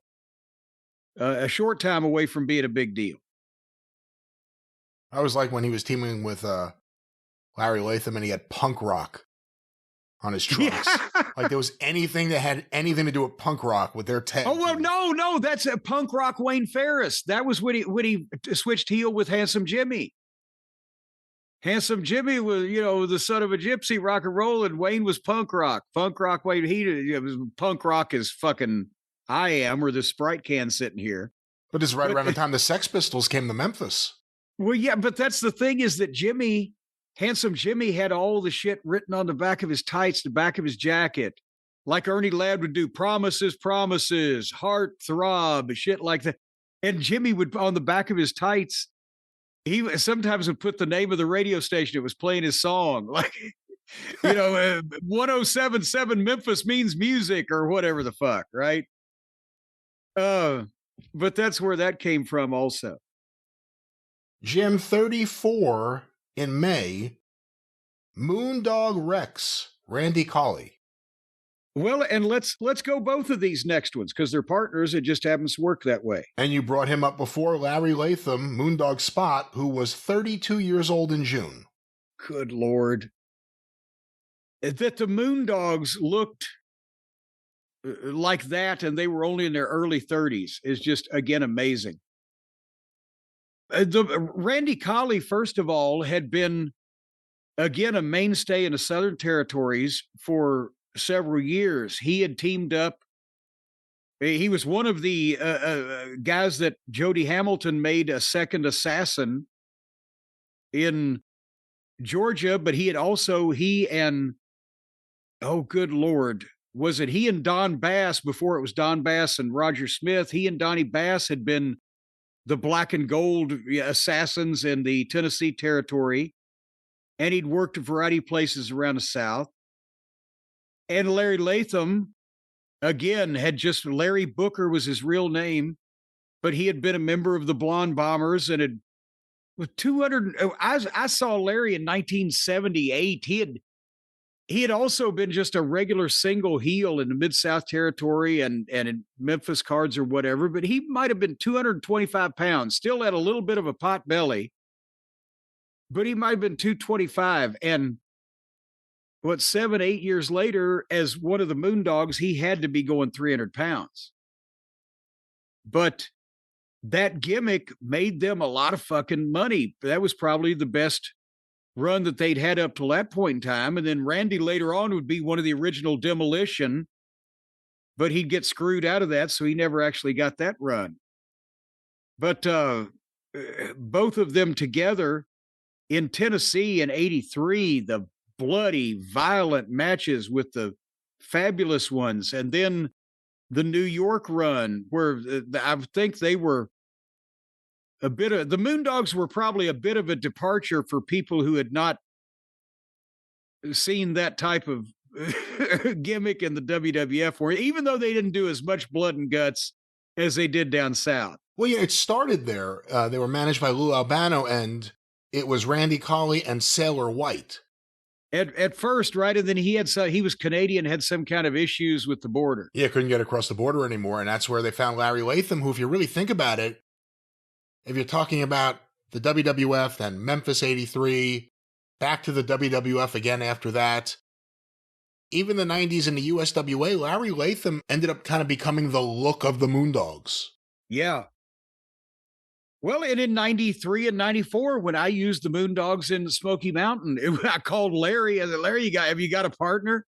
short time away from being a big deal. I was like when he was teaming with Larry Latham and he had punk rock on his trunks. Yeah. Like there was anything that had anything to do with punk rock with their tag. Oh, well, no, that's a punk rock Wayne Ferris. That was when he switched heel with Handsome Jimmy. Handsome Jimmy was, you know, the son of a gypsy, rock and roll, and Wayne was punk rock. Punk rock Wayne, it was punk rock as fucking I am, or the Sprite can sitting here. But it's right around the time the Sex Pistols came to Memphis. Well, yeah, but that's the thing is that Handsome Jimmy had all the shit written on the back of his tights, the back of his jacket, like Ernie Ladd would do, promises, heart throb, shit like that. And Jimmy would, on the back of his tights, he sometimes would put the name of the radio station. It was playing his song, like, 1077 Memphis means music or whatever the fuck, right? But that's where that came from also. Jim, 34 in May, Moondog Rex, Randy Colley. Well, and let's go both of these next ones because they're partners. It just happens to work that way. And you brought him up before, Larry Latham, Moondog Spot, who was 32 years old in June. Good Lord. That the Moondogs looked like that and they were only in their early 30s is just, again, amazing. Randy Colley, first of all, had been, again, a mainstay in the Southern Territories for several years. He had teamed up. He was one of the guys that Jody Hamilton made a second assassin in Georgia, but he and, oh, good Lord, was it he and Don Bass, before it was Don Bass and Roger Smith, he and Donnie Bass had been the black and gold assassins in the Tennessee Territory, and he'd worked a variety of places around the South. And Larry Latham, again, Larry Booker was his real name, but he had been a member of the Blonde Bombers and had with 200. I saw Larry in 1978. He had also been just a regular single heel in the Mid-South Territory and in Memphis Cards or whatever, but he might have been 225 pounds, still had a little bit of a pot belly, but he might have been 225. And 7, 8 years later, as one of the Moondogs, he had to be going 300 pounds. But that gimmick made them a lot of fucking money. That was probably the best run that they'd had up till that point in time. And then Randy later on would be one of the original Demolition, but he'd get screwed out of that, so he never actually got that run. But both of them together in Tennessee in 83, the bloody, violent matches with the Fabulous Ones, and then the New York run where I think they were the Moondogs were probably a bit of a departure for people who had not seen that type of gimmick in the WWF, where even though they didn't do as much blood and guts as they did down south. Well, yeah, it started there. They were managed by Lou Albano, and it was Randy Colley and Sailor White. At first, right? And then he was Canadian, had some kind of issues with the border. Yeah, couldn't get across the border anymore. And that's where they found Larry Latham, who, if you really think about it, if you're talking about the WWF, then Memphis 83, back to the WWF again after that, even the 90s in the USWA, Larry Latham ended up kind of becoming the look of the Moondogs. Yeah. Well, and in 93 and 94, when I used the Moondogs in Smoky Mountain, I called Larry. I said, Larry, have you got a partner?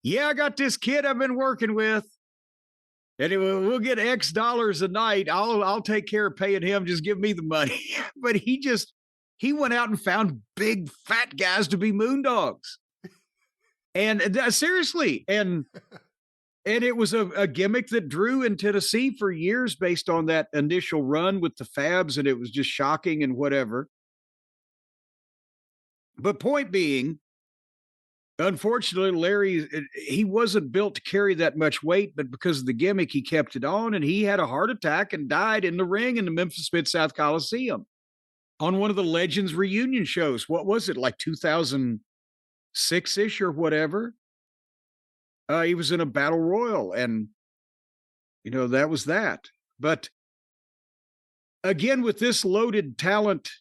Yeah, I got this kid I've been working with. And we'll get X dollars a night. I'll take care of paying him. Just give me the money. But he went out and found big fat guys to be Moondogs. And seriously, and it was a gimmick that drew in Tennessee for years based on that initial run with the Fabs, and it was just shocking and whatever. But point being, unfortunately, Larry, he wasn't built to carry that much weight, but because of the gimmick, he kept it on, and he had a heart attack and died in the ring in the Memphis Mid-South Coliseum on one of the Legends reunion shows. What was it, like 2006-ish or whatever? He was in a battle royal, and, that was that. But again, with this loaded talent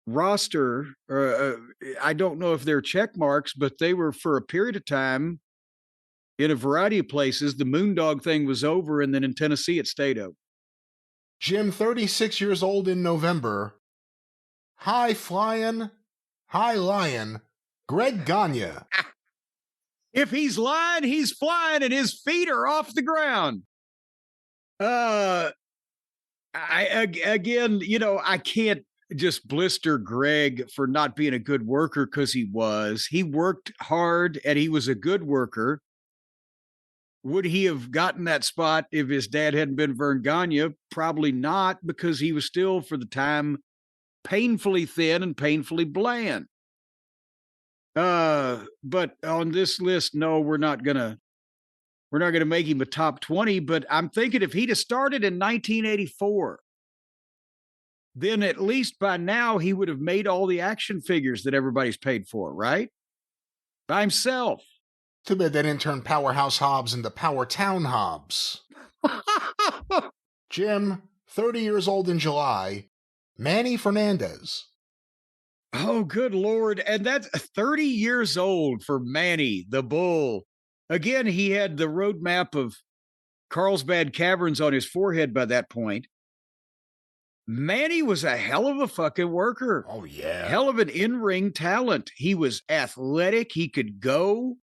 roster, I don't know if they're check marks, but they were for a period of time in a variety of places. The Moondog thing was over, and then in Tennessee it stayed over. Jim, 36 years old in November, high flying, high lying, Greg Gagne. If he's lying, he's flying, and his feet are off the ground. I can't just blister Greg for not being a good worker, because he was. He worked hard, and he was a good worker. Would he have gotten that spot if his dad hadn't been Vern Gagne? Probably not, because he was still, for the time, painfully thin and painfully bland. But on this list, no, we're not gonna make him a top 20. But I'm thinking if he'd have started in 1984, then at least by now he would have made all the action figures that everybody's paid for, right? By himself. Too bad they didn't turn Powerhouse Hobbs into Power Town Hobbs. Jim, 30 years old in July, Manny Fernandez. Oh, good Lord. And that's 30 years old for Manny, the Bull. Again, he had the roadmap of Carlsbad Caverns on his forehead by that point. Manny was a hell of a fucking worker. Oh, yeah. Hell of an in-ring talent. He was athletic. He could go.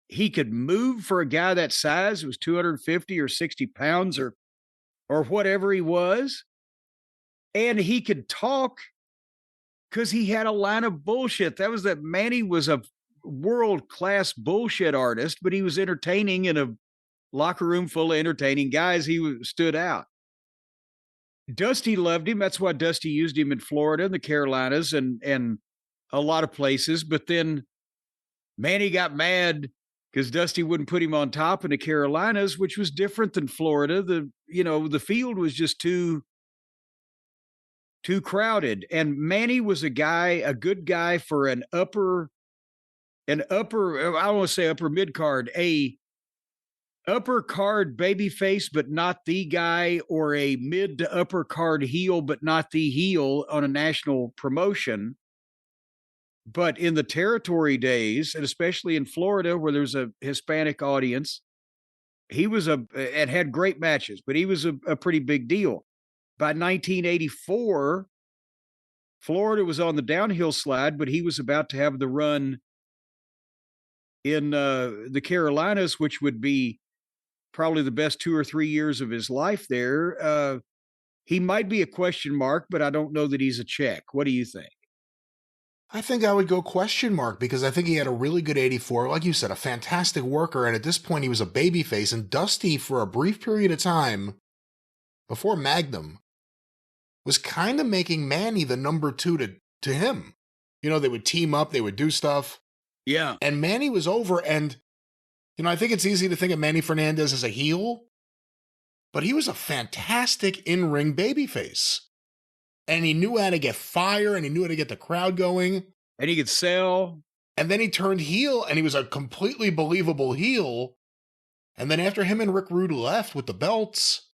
He could move for a guy that size. It was 250 or 60 pounds or whatever he was. And he could talk because he had a line of bullshit. That was that Manny was a world-class bullshit artist, but he was entertaining in a locker room full of entertaining guys. He stood out. Dusty loved him. That's why Dusty used him in Florida and the Carolinas and a lot of places. But then Manny got mad because Dusty wouldn't put him on top in the Carolinas, which was different than Florida. The field was just too crowded. And Manny was a good guy for an upper, I don't want to say upper mid card, a upper card babyface, but not the guy, or a mid to upper card heel, but not the heel on a national promotion. But in the territory days, and especially in Florida, where there's a Hispanic audience, he was and had great matches, but he was a pretty big deal. By 1984, Florida was on the downhill slide, but he was about to have the run in the Carolinas, which would be probably the best 2 or 3 years of his life there. He might be a question mark, but I don't know that he's a check. What do you think? I think I would go question mark because I think he had a really good 84. Like you said, a fantastic worker. And at this point, he was a babyface. And Dusty, for a brief period of time, before Magnum, was kind of making Manny the number 2 to him. You know, they would team up, they would do stuff. Yeah. And Manny was over. And, you know, I think it's easy to think of Manny Fernandez as a heel, but he was a fantastic in-ring babyface. And he knew how to get fire, and he knew how to get the crowd going. And he could sell. And then he turned heel, and he was a completely believable heel. And then after him and Rick Rude left with the belts,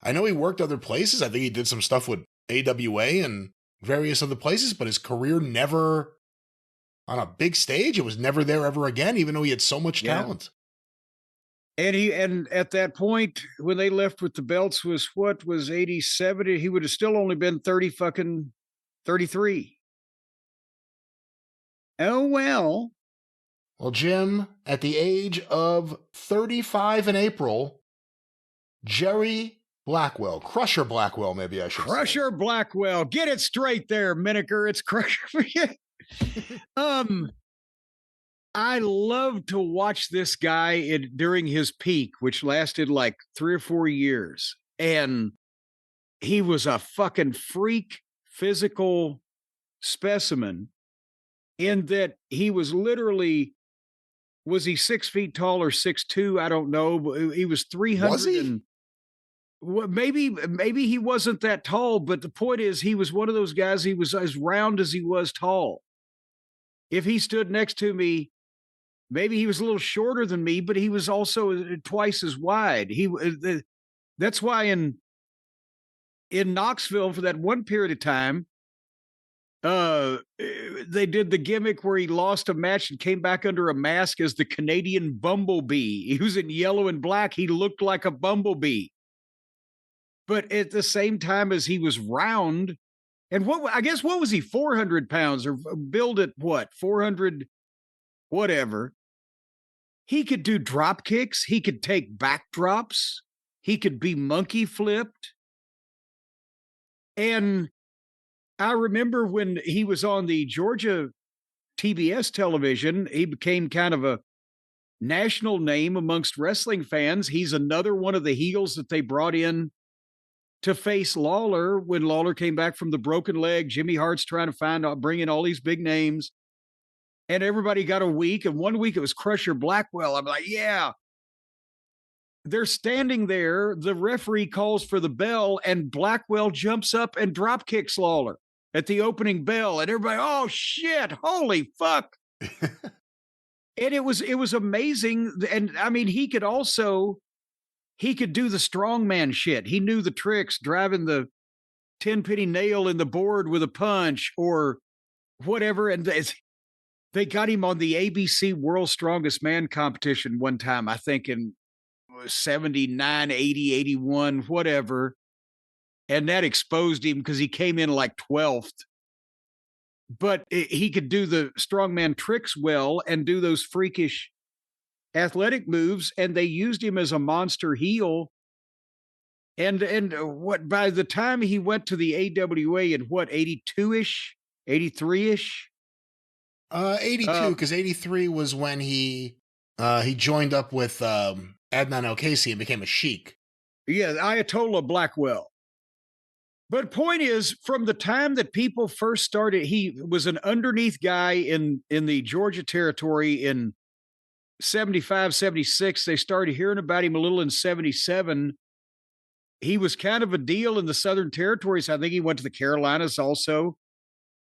I know he worked other places. I think he did some stuff with AWA and various other places, but his career never, on a big stage, it was never there ever again, even though he had so much talent. And at that point, when they left with the belts, was 87? He would have still only been 33. Oh, well. Well, Jim, at the age of 35 in April, Jerry Blackwell, Crusher Blackwell, maybe I should say. Crusher Blackwell. Get it straight there, Miniker. It's Crusher. I love to watch this guy during his peak, which lasted like 3 or 4 years. And he was a fucking freak physical specimen in that he was literally, was he 6 feet tall or 6'2"? I don't know. But he was 300. Was he? Maybe he wasn't that tall, but the point is he was one of those guys, he was as round as he was tall. If he stood next to me, maybe he was a little shorter than me, but he was also twice as wide. That's why in Knoxville for that one period of time, they did the gimmick where he lost a match and came back under a mask as the Canadian Bumblebee. He was in yellow and black. He looked like a bumblebee. But at the same time as he was round, and what was he, 400 pounds or billed at 400, whatever. He could do drop kicks. He could take backdrops. He could be monkey flipped. And I remember when he was on the Georgia TBS television, he became kind of a national name amongst wrestling fans. He's another one of the heels that they brought in to face Lawler when Lawler came back from the broken leg. Jimmy Hart's trying to bring in all these big names. And everybody got a week. And 1 week it was Crusher Blackwell. I'm like, yeah. They're standing there. The referee calls for the bell, and Blackwell jumps up and drop kicks Lawler at the opening bell. And everybody, oh shit, holy fuck. And it was amazing. And I mean, he could do the strongman shit. He knew the tricks, driving the 10-penny nail in the board with a punch or whatever. And they got him on the ABC World's Strongest Man competition one time, I think in 79, 80, 81, whatever. And that exposed him because he came in like 12th. But he could do the strongman tricks well and do those freakish athletic moves. And they used him as a monster heel. And what, by the time he went to the AWA in what, 82-ish, 83-ish? 82, because 83 was when he joined up with Adnan El-Kaisi and became a sheik. Yeah, Ayatollah Blackwell. But point is, from the time that people first started, he was an underneath guy in the Georgia territory in 75, 76. They started hearing about him a little in 77. He was kind of a deal in the Southern Territories. I think he went to the Carolinas also.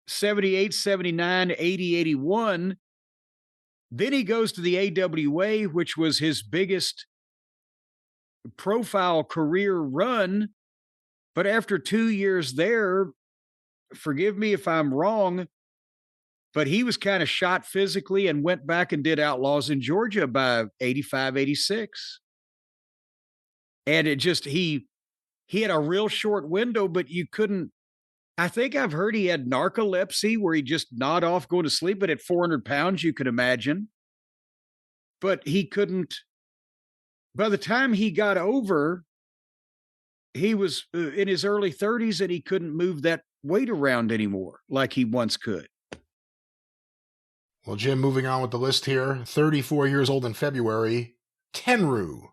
78, 79, 80, 81. Then he goes to the AWA, which was his biggest profile career run. But after 2 years there, forgive me if I'm wrong, but he was kind of shot physically and went back and did Outlaws in Georgia by 85, 86. And it just, he had a real short window, but you couldn't, I think I've heard he had narcolepsy where he just nod off, go to sleep, but at 400 pounds, you could imagine. But he couldn't, by the time he got over, he was in his early 30s and he couldn't move that weight around anymore like he once could. Well, Jim, moving on with the list here, 34 years old in February, Tenryu.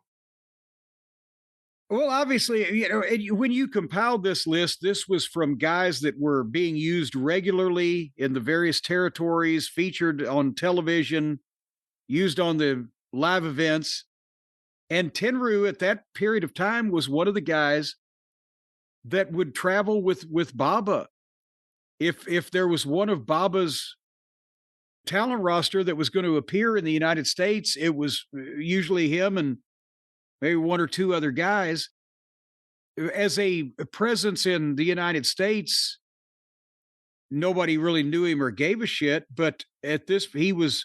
Well, obviously, when you compiled this list, this was from guys that were being used regularly in the various territories, featured on television, used on the live events. And Tenryu at that period of time was one of the guys that would travel with Baba. If there was one of Baba's talent roster that was going to appear in the United States, it was usually him and maybe one or two other guys. As a presence in the United States, nobody really knew him or gave a shit. But he was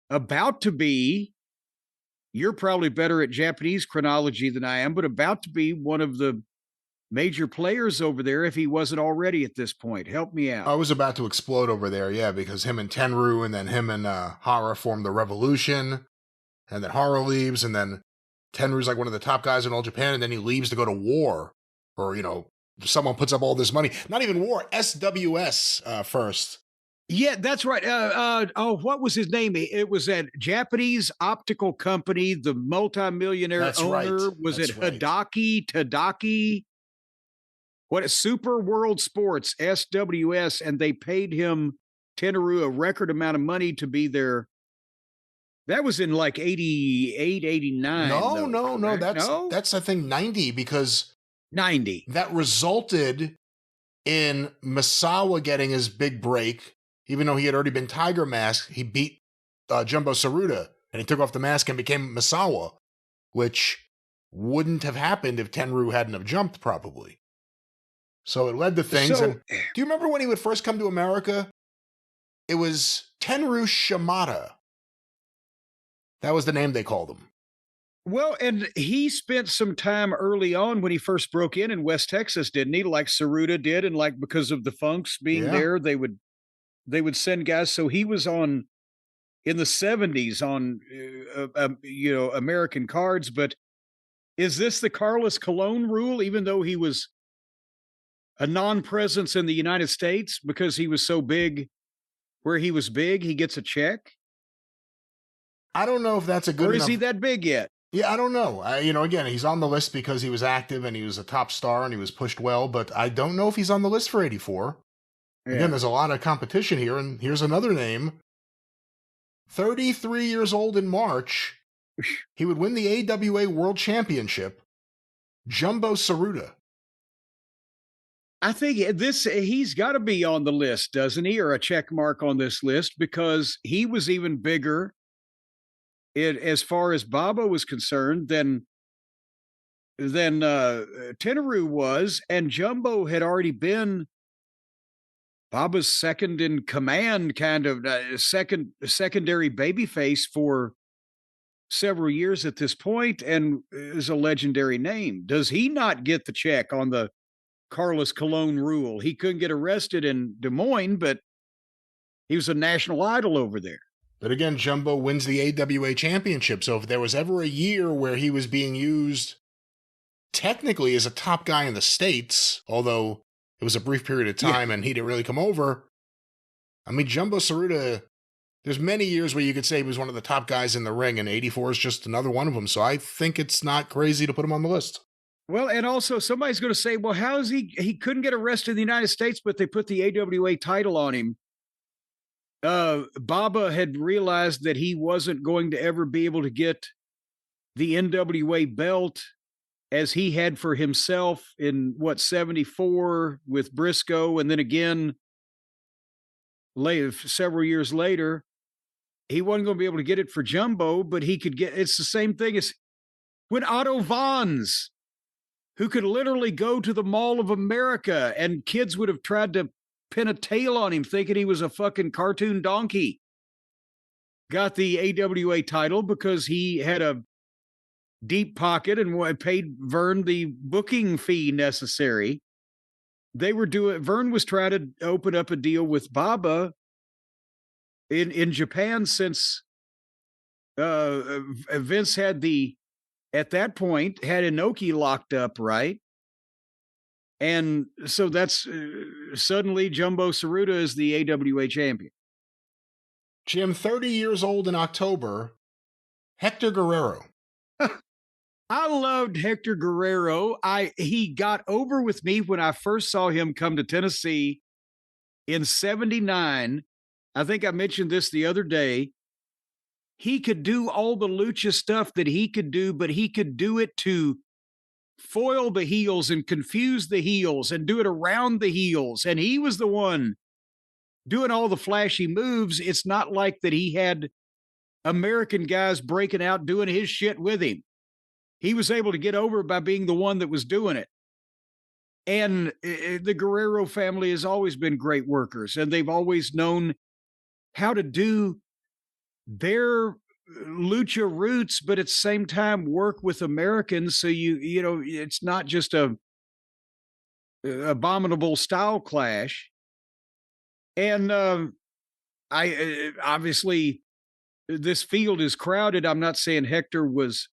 about to be, you're probably better at Japanese chronology than I am, but about to be one of the major players over there if he wasn't already at this point. Help me out. I was about to explode over there, yeah, because him and Tenryu and then him and Hara formed the Revolution, and then Hara leaves, and then Tenryu's like one of the top guys in all Japan, and then he leaves to go to war, or, someone puts up all this money. Not even war, SWS first. Yeah, that's right. What was his name? It was a Japanese optical company. The multimillionaire owner was it Tadaki? What? Super World Sports, SWS, and they paid him Tenryu a record amount of money to be there. That was in like 88, 89. No. That's I think 90 because 90 that resulted in Misawa getting his big break. Even though he had already been Tiger Mask, he beat Jumbo Tsuruta, and he took off the mask and became Misawa, which wouldn't have happened if Tenryu hadn't have jumped, probably. So it led to things. And do you remember when he would first come to America? It was Tenryu Shimada. That was the name they called him. Well, and he spent some time early on when he first broke in West Texas, didn't he? Like Tsuruta did, and like because of the Funks being there, they would send guys. So he was in the 70s on, American cards. But is this the Carlos Colon rule, even though he was a non-presence in the United States because he was so big where he was big, he gets a check? I don't know if that's a good enough... Or is he that big yet? Yeah, I don't know. Again, he's on the list because he was active and he was a top star and he was pushed well, but I don't know if he's on the list for 84. Again, Yeah. there's a lot of competition here, and here's another name. 33 years old in March, he would win the AWA World Championship. Jumbo Tsuruta. I think he's got to be on the list, doesn't he? Or a check mark on this list, because he was even bigger as far as Baba was concerned than Tenaru was, and Jumbo had already been Baba's second in command, kind of secondary babyface for several years at this point, and is a legendary name. Does he not get the check on the Carlos Colon rule? He couldn't get arrested in Des Moines, but he was a national idol over there. But again, Jumbo wins the AWA championship. So if there was ever a year where he was being used technically as a top guy in the States, although it was a brief period of time and he didn't really come over. I mean, Jumbo Tsuruta, there's many years where you could say he was one of the top guys in the ring, and 84 is just another one of them. So I think it's not crazy to put him on the list. Well, and also somebody's going to say, well, how is he couldn't get arrested in the United States, but they put the AWA title on him. Baba had realized that he wasn't going to ever be able to get the NWA belt as he had for himself in 74 with Briscoe. And then again, several years later, he wasn't going to be able to get it for Jumbo, but he could get, it's the same thing as when Otto Vons, who could literally go to the Mall of America and kids would have tried to pin a tail on him thinking he was a fucking cartoon donkey, got the AWA title because he had a deep pocket and paid Vern the booking fee necessary. Vern was trying to open up a deal with Baba in Japan since Vince had at that point had Inoki locked up, right? And so that's suddenly Jumbo Tsuruta is the AWA champion. Jim, 30 years old in October, Hector Guerrero. I loved Hector Guerrero. He got over with me when I first saw him come to Tennessee in 79. I think I mentioned this the other day. He could do all the lucha stuff that he could do, but he could do it to foil the heels and confuse the heels and do it around the heels. And he was the one doing all the flashy moves. It's not like that he had American guys breaking out doing his shit with him. He was able to get over by being the one that was doing it. And the Guerrero family has always been great workers, and they've always known how to do their lucha roots, but at the same time work with Americans. So you know, it's not just a abominable style clash. And I obviously this field is crowded. I'm not saying Hector was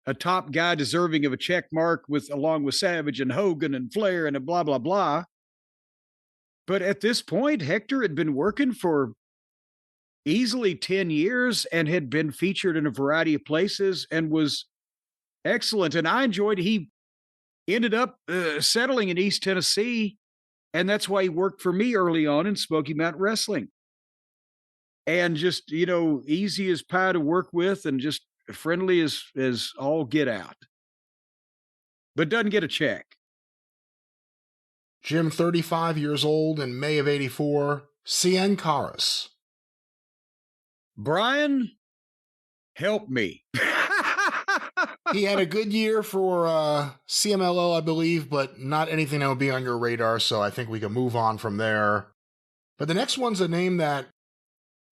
a top guy deserving of a check mark along with Savage and Hogan and Flair and a blah, blah, blah. But at this point, Hector had been working for easily 10 years and had been featured in a variety of places and was excellent. And I enjoyed, he ended up settling in East Tennessee. And that's why he worked for me early on in Smoky Mountain Wrestling. And just, you know, easy as pie to work with and just friendly as all get out, but doesn't get a check. Jim, 35 years old in May of 84, Cien Caras. Brian, help me. He had a good year for CMLL, I believe, but not anything that would be on your radar, so I think we can move on from there. But the next one's a name that,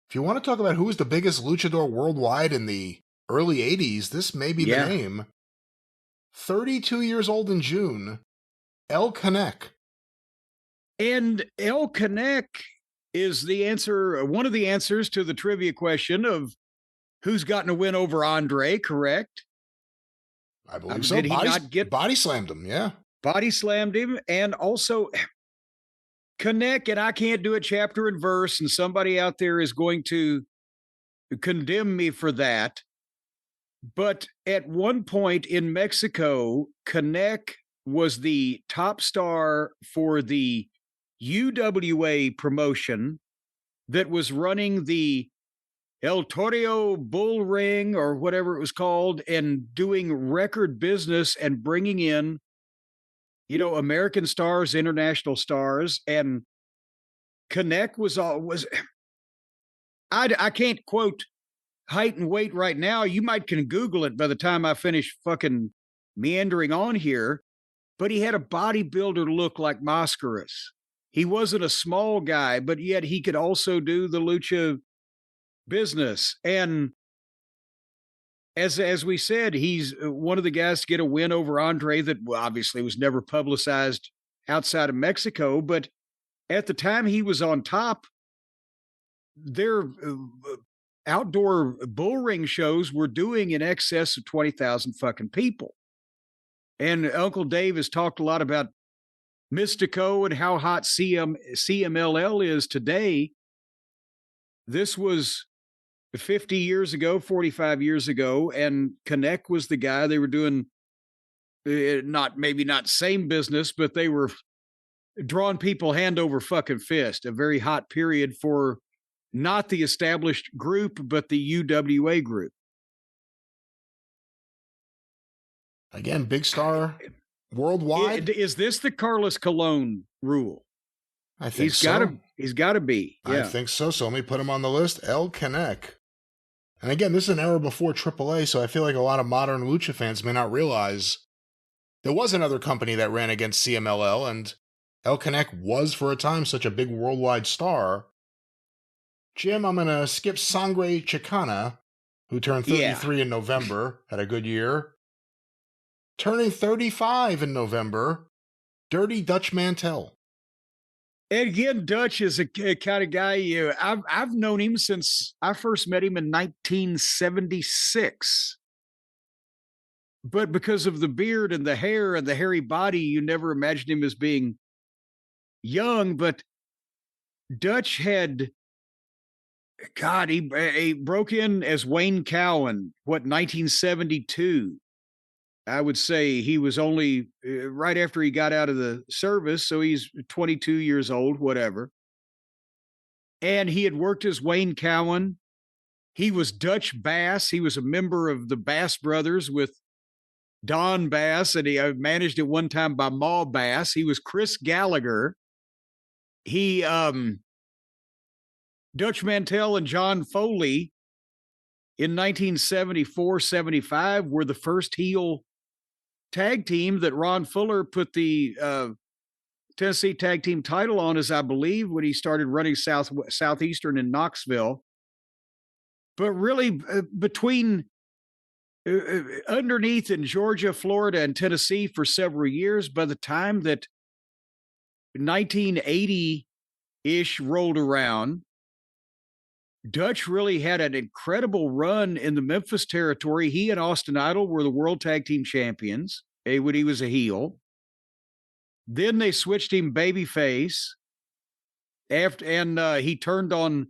if you want to talk about who is the biggest luchador worldwide in the early 80s, this may be the name. 32 years old in June, El Canek. And El Canek is the answer, one of the answers to the trivia question of who's gotten a win over Andre, correct? I believe so. Did he not get body slammed him? Yeah. Body slammed him. And also Canek, and I can't do it chapter and verse, and somebody out there is going to condemn me for that. But at one point in Mexico, Cornette was the top star for the UWA promotion that was running the El Toreo Bull Ring or whatever it was called, and doing record business and bringing in, American stars, international stars. And Cornette I can't quote height and weight right now. You can Google it by the time I finish fucking meandering on here. But he had a bodybuilder look like Mascaras. He wasn't a small guy, but yet he could also do the lucha business. And as we said, he's one of the guys to get a win over Andre that obviously was never publicized outside of Mexico. But at the time he was on top, their outdoor bull ring shows were doing in excess of 20,000 fucking people. And Uncle Dave has talked a lot about Mystico and how hot CMLL is today. This was 50 years ago, 45 years ago, and Cornette was the guy. They were doing maybe not same business, but they were drawing people hand over fucking fist. A very hot period for not the established group, but the UWA group. Again, big star worldwide. Is this the Carlos Colon rule? I think so. He's got to be. Yeah. I think so. So let me put him on the list. El Cornette. And again, this is an era before AAA, so I feel like a lot of modern lucha fans may not realize there was another company that ran against CMLL, and El Cornette was for a time such a big worldwide star. Jim, I'm going to skip Sangre Chicana, who turned 33 in November, had a good year. Turning 35 in November, Dirty Dutch Mantel. And again, Dutch is a kind of guy, I've known him since I first met him in 1976. But because of the beard and the hair and the hairy body, you never imagined him as being young. But Dutch had, he broke in as Wayne Cowan, 1972. I would say he was only right after he got out of the service. So he's 22 years old, whatever. And he had worked as Wayne Cowan. He was Dutch Bass. He was a member of the Bass Brothers with Don Bass. And he managed at one time by Ma Bass. He was Chris Gallagher. He, Dutch Mantel and John Foley in 1974-75 were the first heel tag team that Ron Fuller put the Tennessee tag team title on, as I believe, when he started running Southeastern in Knoxville. But really, between underneath in Georgia, Florida, and Tennessee for several years, by the time that 1980-ish rolled around, Dutch really had an incredible run in the Memphis territory. He and Austin Idol were the World Tag Team Champions when he was a heel. Then they switched him babyface, and he turned on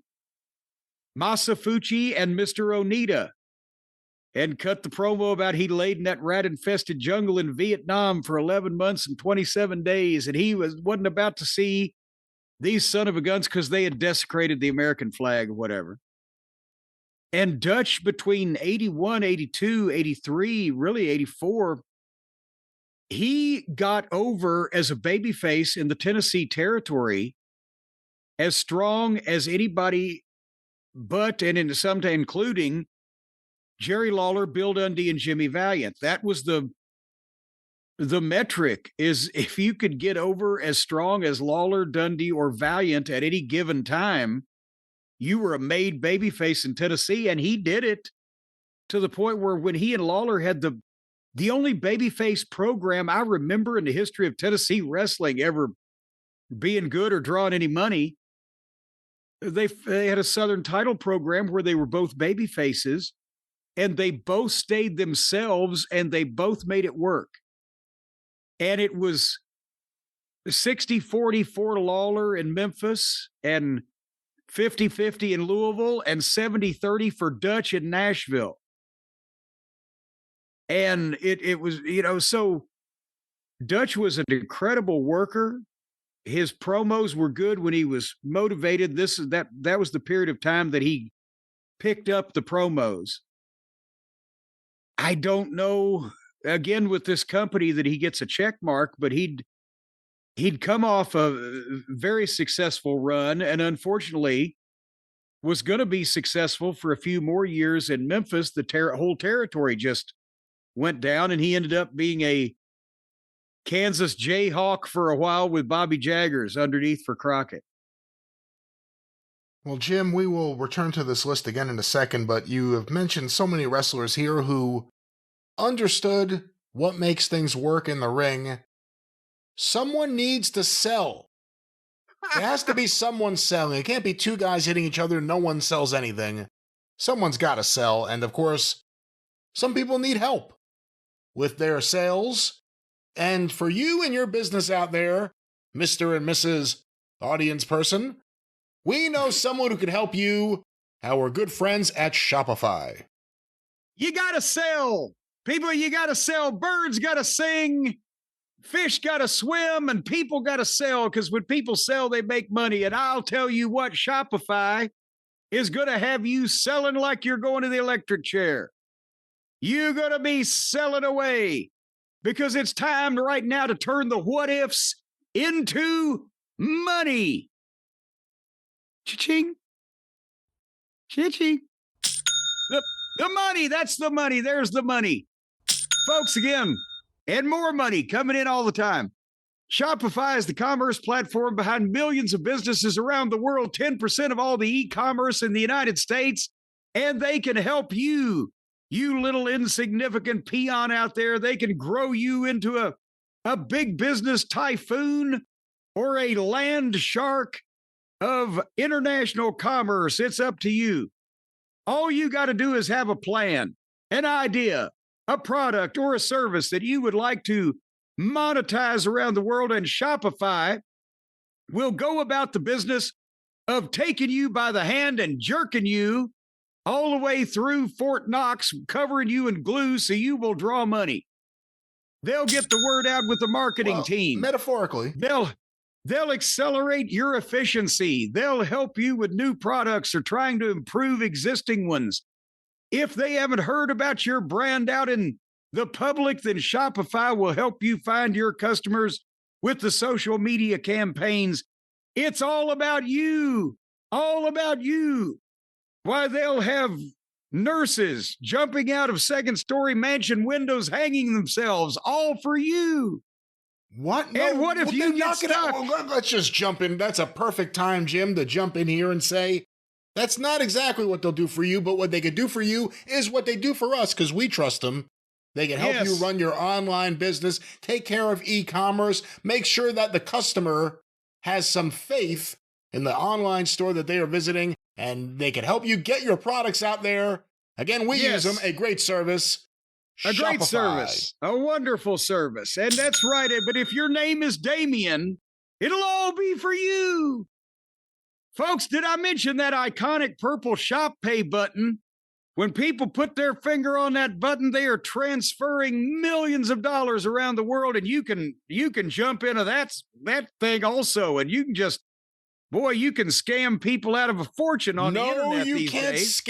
Masafuchi and Mr. Onita and cut the promo about he laid in that rat-infested jungle in Vietnam for 11 months and 27 days, and he wasn't about to see these son of a guns because they had desecrated the American flag or whatever. And Dutch between 81, 82, 83, really 84, he got over as a babyface in the Tennessee territory as strong as anybody but, and in some including Jerry Lawler, Bill Dundee, and Jimmy Valiant. That was the metric, is if you could get over as strong as Lawler, Dundee, or Valiant at any given time, you were a made babyface in Tennessee. And he did it to the point where when he and Lawler had the only babyface program I remember in the history of Tennessee wrestling ever being good or drawing any money, they had a Southern title program where they were both babyfaces, and they both stayed themselves, and they both made it work. And it was 60-40 for Lawler in Memphis, and 50-50 in Louisville, and 70-30 for Dutch in Nashville. And it was, so Dutch was an incredible worker. His promos were good when he was motivated. That was the period of time that he picked up the promos. I don't know, again, with this company that he gets a check mark, but he'd come off a very successful run, and unfortunately was going to be successful for a few more years in Memphis. The whole territory just went down, and he ended up being a Kansas Jayhawk for a while with Bobby Jaggers underneath for Crockett. Well, Jim, we will return to this list again in a second, but you have mentioned so many wrestlers here who understood what makes things work in the ring. Someone needs to sell. There has to be someone selling. It can't be two guys hitting each other and no one sells anything. Someone's got to sell, and of course, some people need help with their sales. And for you and your business out there, Mr. and Mrs. Audience Person, we know someone who can help you, our good friends at Shopify. You got to sell. People, you got to sell. Birds got to sing. Fish got to swim, and people got to sell, because when people sell, they make money. And I'll tell you what, Shopify is going to have you selling like you're going to the electric chair. You're going to be selling away, because it's time right now to turn the what ifs into money. Cha-ching. Cha-ching. The money, that's the money. There's the money. Folks, again, and more money coming in all the time. Shopify is the commerce platform behind millions of businesses around the world, 10% of all the e-commerce in the United States, and they can help you, you little insignificant peon out there. They can grow you into a big business typhoon or a land shark of international commerce. It's up to you. All you got to do is have a plan, an idea, a product, or a service that you would like to monetize around the world, and Shopify will go about the business of taking you by the hand and jerking you all the way through Fort Knox, covering you in glue so you will draw money. They'll get the word out with the marketing team. Metaphorically. They'll accelerate your efficiency. They'll help you with new products or trying to improve existing ones. If they haven't heard about your brand out in the public, then Shopify will help you find your customers with the social media campaigns. It's all about you. All about you. Why, they'll have nurses jumping out of second-story mansion windows, hanging themselves, all for you. What? No, and what if you get stuck? Well, let's just jump in. That's a perfect time, Jim, to jump in here and say, that's not exactly what they'll do for you, but what they could do for you is what they do for us, because we trust them. They can help you run your online business, take care of e-commerce, make sure that the customer has some faith in the online store that they are visiting, and they can help you get your products out there. Again, we use them. A great service. A great service. A wonderful service. And that's right. But if your name is Damien, it'll all be for you. Folks, did I mention that iconic purple shop pay button? When people put their finger on that button, they are transferring millions of dollars around the world, and you can jump into that thing also, and you can just, boy, you can scam people out of a fortune on the internet these days.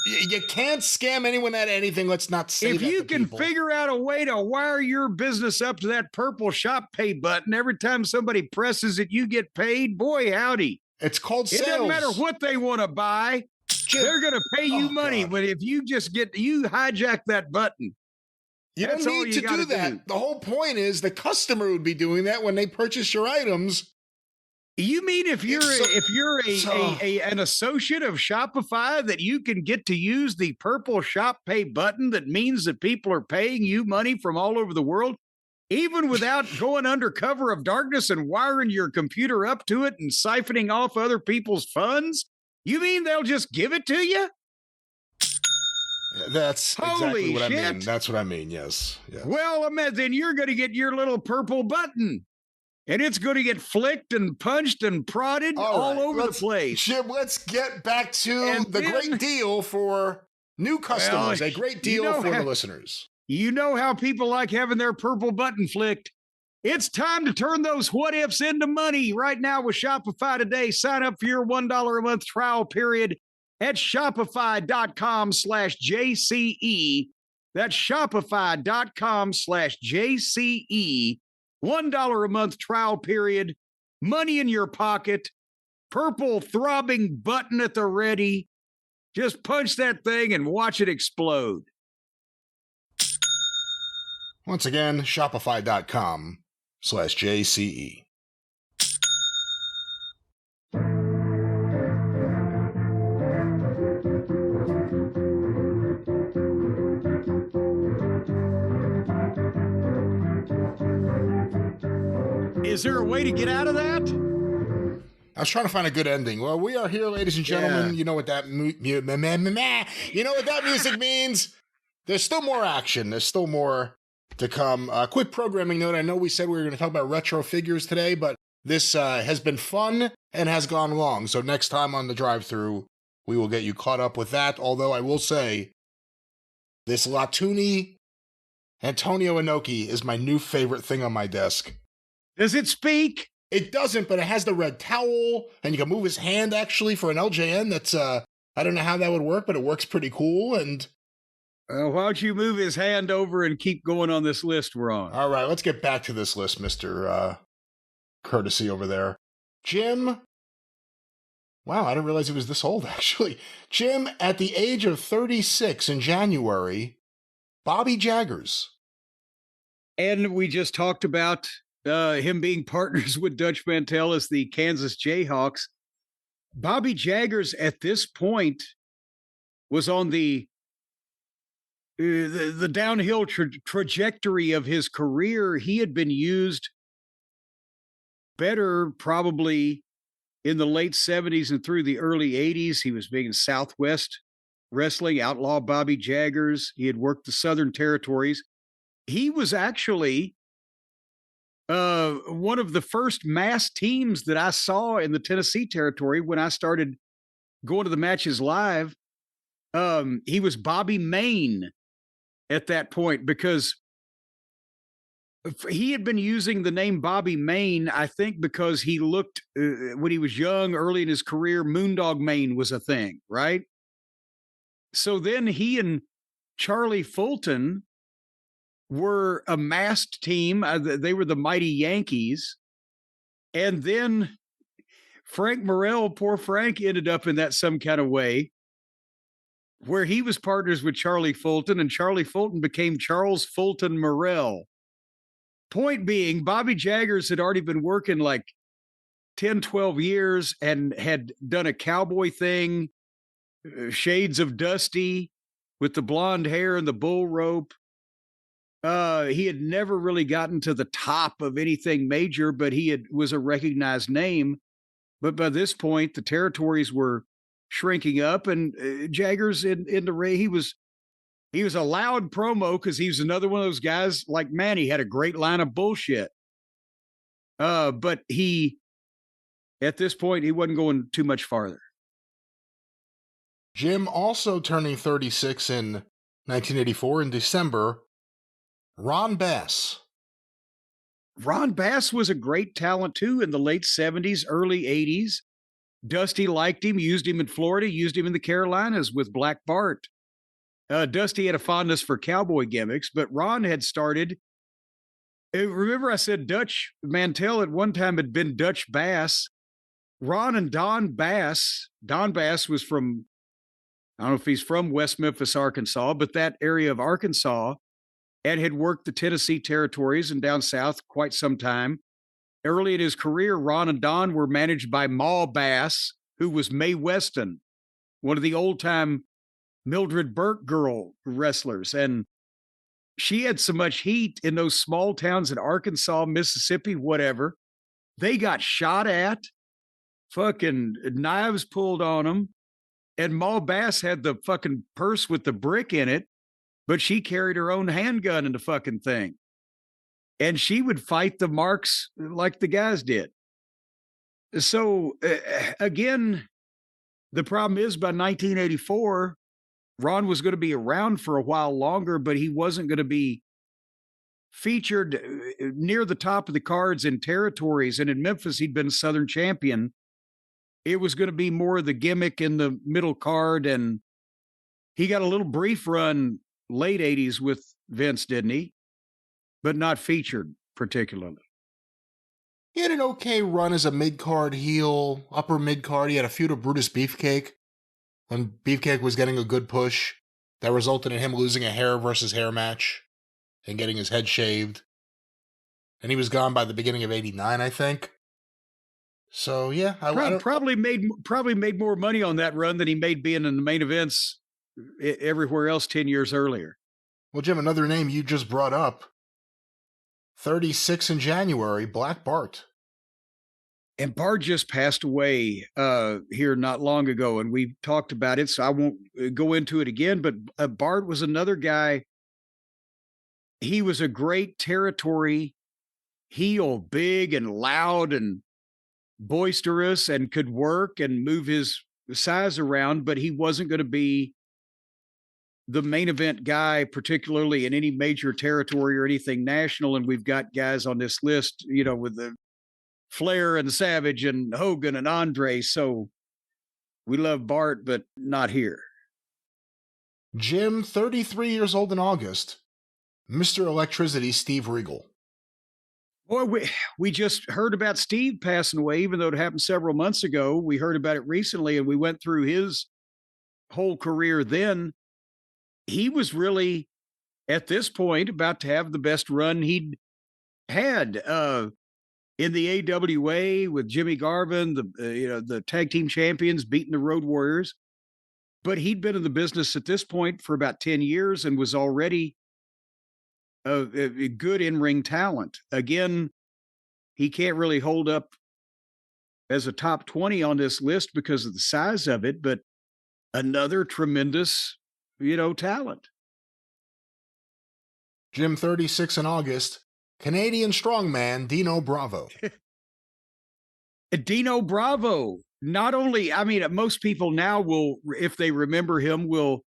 You can't scam anyone out of anything. Let's not say that. If you can figure out a way to wire your business up to that purple shop pay button, every time somebody presses it, you get paid. Boy, howdy. It's called sales. It doesn't matter what they want to buy. Jim, they're going to pay you money. God. But if you just you hijack that button, you don't need to do that. The whole point is the customer would be doing that when they purchase your items. You mean if you're an associate of Shopify, that you can get to use the purple shop pay button that means that people are paying you money from all over the world, even without going under cover of darkness and wiring your computer up to it and siphoning off other people's funds? You mean they'll just give it to you? That's exactly what shit. I mean. That's what I mean, yes. Well, then you're going to get your little purple button. And it's going to get flicked and punched and prodded all over the place. Jim, let's get back to the great deal for new customers. A great deal for the listeners. You know how people like having their purple button flicked. It's time to turn those what ifs into money right now with Shopify today. Sign up for your $1 a month trial period at shopify.com/JCE. That's shopify.com/JCE. $1 a month trial period, money in your pocket, purple throbbing button at the ready. Just punch that thing and watch it explode. Once again, shopify.com/JCE. Is there a way to get out of that? I was trying to find a good ending. Well, we are here, ladies and gentlemen. Yeah. You know what that you know what that music means? There's still more action. There's still more to come. Quick programming note. I know we said we were going to talk about retro figures today, but this has been fun and has gone long. So next time on the drive-thru, we will get you caught up with that. Although I will say, this Latuni Antonio Inoki is my new favorite thing on my desk. Does it speak? It doesn't, but it has the red towel, and you can move his hand, actually, for an LJN. That's, I don't know how that would work, but it works pretty cool, and... why don't you move his hand over and keep going on this list we're on? All right, let's get back to this list, Mr. Courtesy over there. Jim... Wow, I didn't realize he was this old, actually. Jim, at the age of 36 in January, Bobby Jaggers. And we just talked about... him being partners with Dutch Mantell as the Kansas Jayhawks. Bobby Jaggers at this point was on the downhill trajectory of his career. He had been used better probably in the late 70s and through the early 80s. He was big in Southwest Wrestling, Outlaw Bobby Jaggers. He had worked the Southern Territories. He was actually one of the first mass teams that I saw in the Tennessee Territory when I started going to the matches live. He was Bobby Main at that point because he had been using the name Bobby Main, I think, because he looked, when he was young, early in his career, Moondog Main was a thing, right? So then he and Charlie Fulton were a masked team. They were the Mighty Yankees. And then Frank Morrell, poor Frank, ended up in that some kind of way where he was partners with Charlie Fulton, and Charlie Fulton became Charles Fulton Morrell. Point being, Bobby Jaggers had already been working like 10, 12 years and had done a cowboy thing, shades of Dusty with the blonde hair and the bull rope. He had never really gotten to the top of anything major, but was a recognized name. But by this point, the territories were shrinking up, and Jaggers in the ring, he was a loud promo because he was another one of those guys like Manny, had a great line of bullshit. But at this point, he wasn't going too much farther. Jim also turning 36 in 1984 in December. Ron Bass. Ron Bass was a great talent, too, in the late 70s, early 80s. Dusty liked him, used him in Florida, used him in the Carolinas with Black Bart. Dusty had a fondness for cowboy gimmicks, but Ron had started... remember I said Dutch Mantell at one time had been Dutch Bass. Ron and Don Bass was from... I don't know if he's from West Memphis, Arkansas, but that area of Arkansas... and had worked the Tennessee Territories and down south quite some time. Early in his career, Ron and Don were managed by Ma Bass, who was Mae Weston, one of the old-time Mildred Burke girl wrestlers. And she had so much heat in those small towns in Arkansas, Mississippi, whatever. They got shot at, fucking knives pulled on them, and Ma Bass had the fucking purse with the brick in it, but she carried her own handgun in the fucking thing. And she would fight the marks like the guys did. So, again, the problem is by 1984, Ron was going to be around for a while longer, but he wasn't going to be featured near the top of the cards in territories. And in Memphis, he'd been Southern champion. It was going to be more of the gimmick in the middle card. And he got a little brief run late 80s with Vince, didn't he? But not featured particularly. He had an okay run as a mid-card heel, upper mid-card. He had a feud with Brutus Beefcake when Beefcake was getting a good push. That resulted in him losing a hair versus hair match and getting his head shaved. And he was gone by the beginning of 89, I think. So, yeah. Probably made more money on that run than he made being in the main events everywhere else 10 years earlier. Well, Jim, another name you just brought up. 36 in January, Black Bart. And Bart just passed away here not long ago, and we've talked about it, so I won't go into it again. But Bart was another guy. He was a great territory heel, big and loud and boisterous, and could work and move his size around, but he wasn't going to be the main event guy, particularly in any major territory or anything national. And we've got guys on this list, you know, with the Flair and Savage and Hogan and Andre. So we love Bart, but not here. Jim, 33 years old in August. Mr. Electricity, Steve Regal. Boy, we just heard about Steve passing away, even though it happened several months ago. We heard about it recently, and we went through his whole career then. He was really, at this point, about to have the best run he'd had in the AWA with Jimmy Garvin, the tag team champions, beating the Road Warriors. But he'd been in the business at this point for about 10 years and was already a good in-ring talent. Again, he can't really hold up as a top 20 on this list because of the size of it, but another tremendous talent. Jim, 36 in August, Canadian strongman Dino Bravo. Dino Bravo, not only, most people now will, if they remember him, will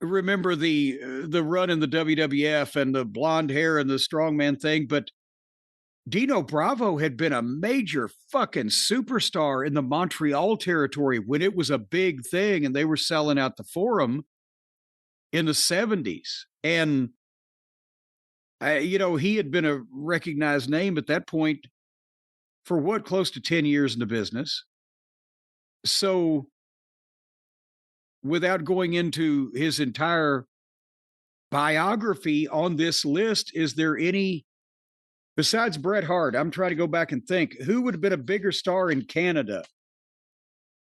remember the run in the WWF and the blonde hair and the strongman thing, but Dino Bravo had been a major fucking superstar in the Montreal territory when it was a big thing and they were selling out the Forum in the 70s. And, he had been a recognized name at that point for close to 10 years in the business. So without going into his entire biography on this list, is there any, besides Bret Hart, I'm trying to go back and think, who would have been a bigger star in Canada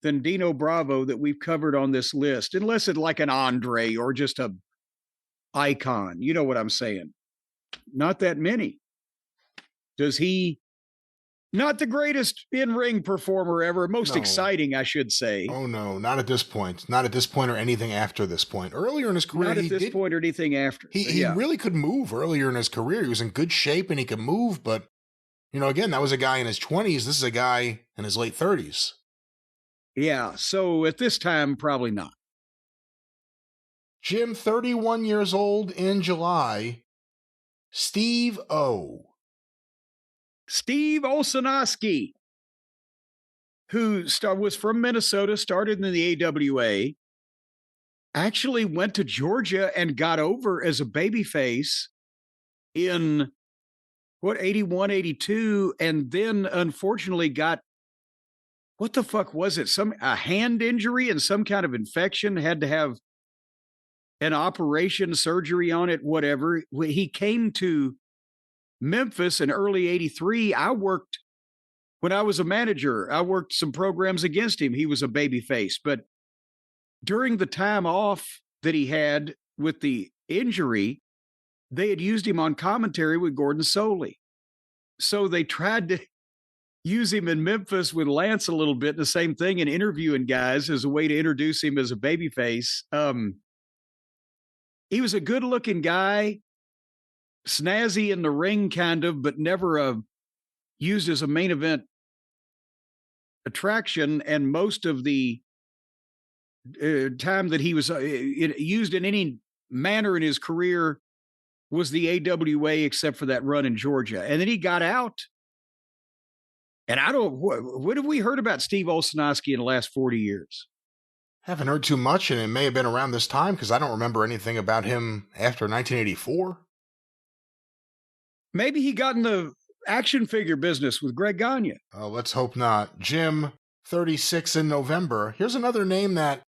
than Dino Bravo that we've covered on this list, unless it's like an Andre or just a icon. You know what I'm saying? Not that many. Does he, not the greatest in-ring performer ever, most exciting, I should say. Oh, no, not at this point. Not at this point or anything after this point. Earlier in his career, not at this point or anything after. He really could move earlier in his career. He was in good shape and he could move, but, again, that was a guy in his 20s. This is a guy in his late 30s. Yeah, so at this time, probably not. Jim, 31 years old in July, Steve O. Steve Olsonowski, who was from Minnesota, started in the AWA, actually went to Georgia and got over as a babyface in, 81, 82, and then unfortunately got, what the fuck was it? A hand injury and some kind of infection, had to have an operation, surgery on it, whatever. He came to Memphis in early 83. When I was a manager, I worked some programs against him. He was a babyface, but during the time off that he had with the injury, they had used him on commentary with Gordon Soley. So they tried to use him in Memphis with Lance a little bit, the same thing, and interviewing guys as a way to introduce him as a babyface. He was a good-looking guy, snazzy in the ring, kind of, but never used as a main event attraction. And most of the time that he was used in any manner in his career was the AWA, except for that run in Georgia. And then he got out. And what have we heard about Steve Olszewski in the last 40 years? Haven't heard too much, and it may have been around this time because I don't remember anything about him after 1984. Maybe he got in the action figure business with Greg Gagne. Oh, let's hope not. Jim, 36 in November. Here's another name that,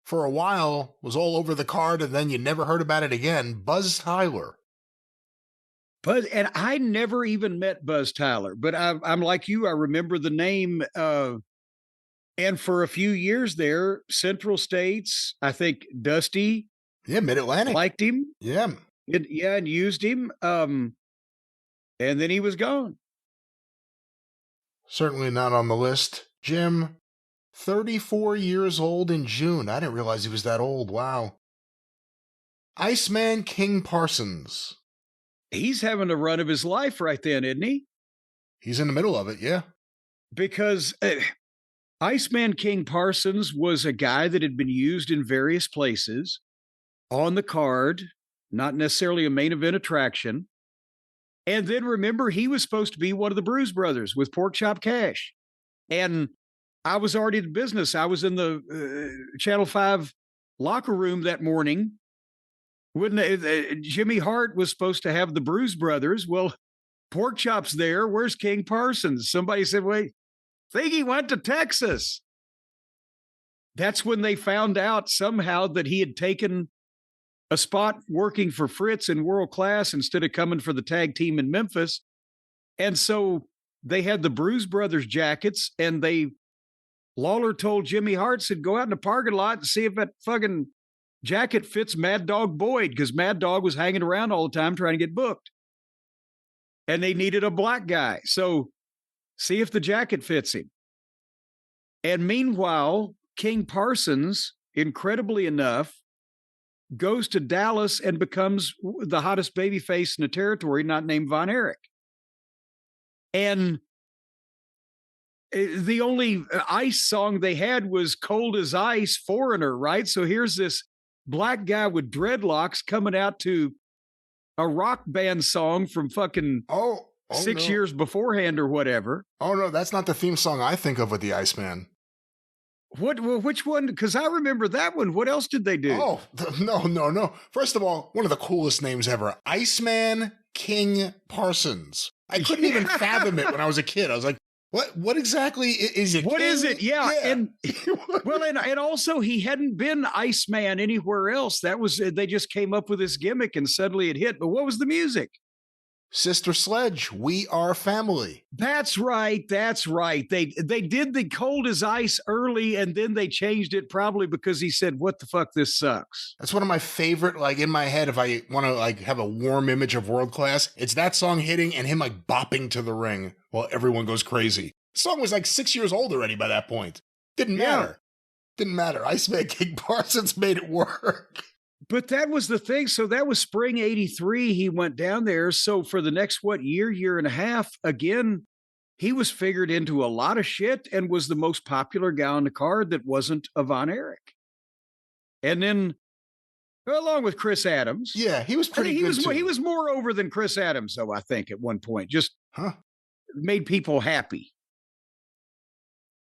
for a while, was all over the card, and then you never heard about it again. Buzz Tyler. And I never even met Buzz Tyler, but I'm like you. I remember the name. And for a few years there, Central States, I think Dusty. Yeah, Mid-Atlantic. Liked him. Yeah. And used him. And then he was gone. Certainly not on the list. Jim, 34 years old in June. I didn't realize he was that old. Wow. Iceman King Parsons. He's having a run of his life right then, isn't he? He's in the middle of it, yeah. Because Iceman King Parsons was a guy that had been used in various places on the card, not necessarily a main event attraction. And then remember, he was supposed to be one of the Bruise Brothers with Pork Chop Cash. And I was already in business. I was in the Channel 5 locker room that morning. When Jimmy Hart was supposed to have the Bruise Brothers. Well, Pork Chop's there. Where's King Parsons? Somebody said, wait, I think he went to Texas. That's when they found out somehow that he had taken a spot working for Fritz in World Class instead of coming for the tag team in Memphis. And so they had the Bruise Brothers jackets, and Lawler told Jimmy Hart, said, go out in the parking lot and see if that fucking jacket fits Mad Dog Boyd, because Mad Dog was hanging around all the time trying to get booked. And they needed a black guy. So see if the jacket fits him. And meanwhile, King Parsons, incredibly enough, goes to Dallas and becomes the hottest babyface in the territory, not named Von Erich. And the only Ice song they had was Cold as Ice, Foreigner, right? So here's this black guy with dreadlocks coming out to a rock band song from fucking 6 years beforehand or whatever. Oh, no, that's not the theme song I think of with the Iceman. Which one? Because I remember that one. What else did they do? Oh, no. First of all, one of the coolest names ever. Iceman King Parsons. I couldn't even fathom it when I was a kid. I was like, what exactly is it? What is it? Yeah. And well, and also he hadn't been Iceman anywhere else. That was, they just came up with this gimmick and suddenly it hit. But what was the music? Sister Sledge, We Are Family. That's right. They did the Cold as Ice early, and then they changed it probably because he said, what the fuck, this sucks. That's one of my favorite, like in my head, if I want to like have a warm image of World Class, it's that song hitting and him like bopping to the ring while everyone goes crazy. The song was like 6 years old already by that point. Didn't matter. Iceman King Parsons made it work. But that was the thing. So that was spring 83. He went down there. So for the next, year and a half, again, he was figured into a lot of shit and was the most popular guy on the card that wasn't a Von Erich. And then, along with Chris Adams. Yeah, he was pretty good too. He was more over than Chris Adams, though, I think, at one point. Just made people happy.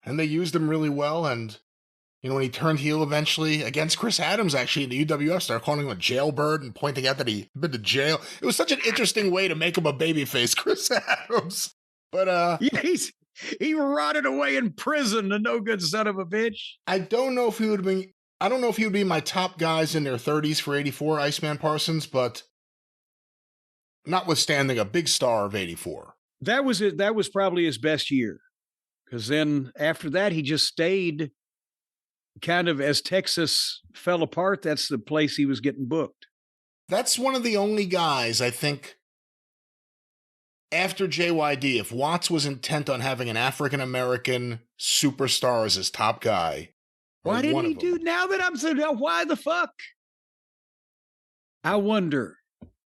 And they used him really well, and when he turned heel eventually against Chris Adams, actually, in the UWF, started calling him a jailbird and pointing out that he'd been to jail. It was such an interesting way to make him a babyface, Chris Adams. But he rotted away in prison, the no good son of a bitch. I don't know if he would be my top guys in their 30s for 84, Iceman Parsons, but notwithstanding a big star of 84. That was it. That was probably his best year. Because then after that, he just stayed. Kind of as Texas fell apart, that's the place he was getting booked. That's one of the only guys, I think, after JYD, if Watts was intent on having an African-American superstar as his top guy. Why didn't he do, now that I'm saying, why the fuck? I wonder.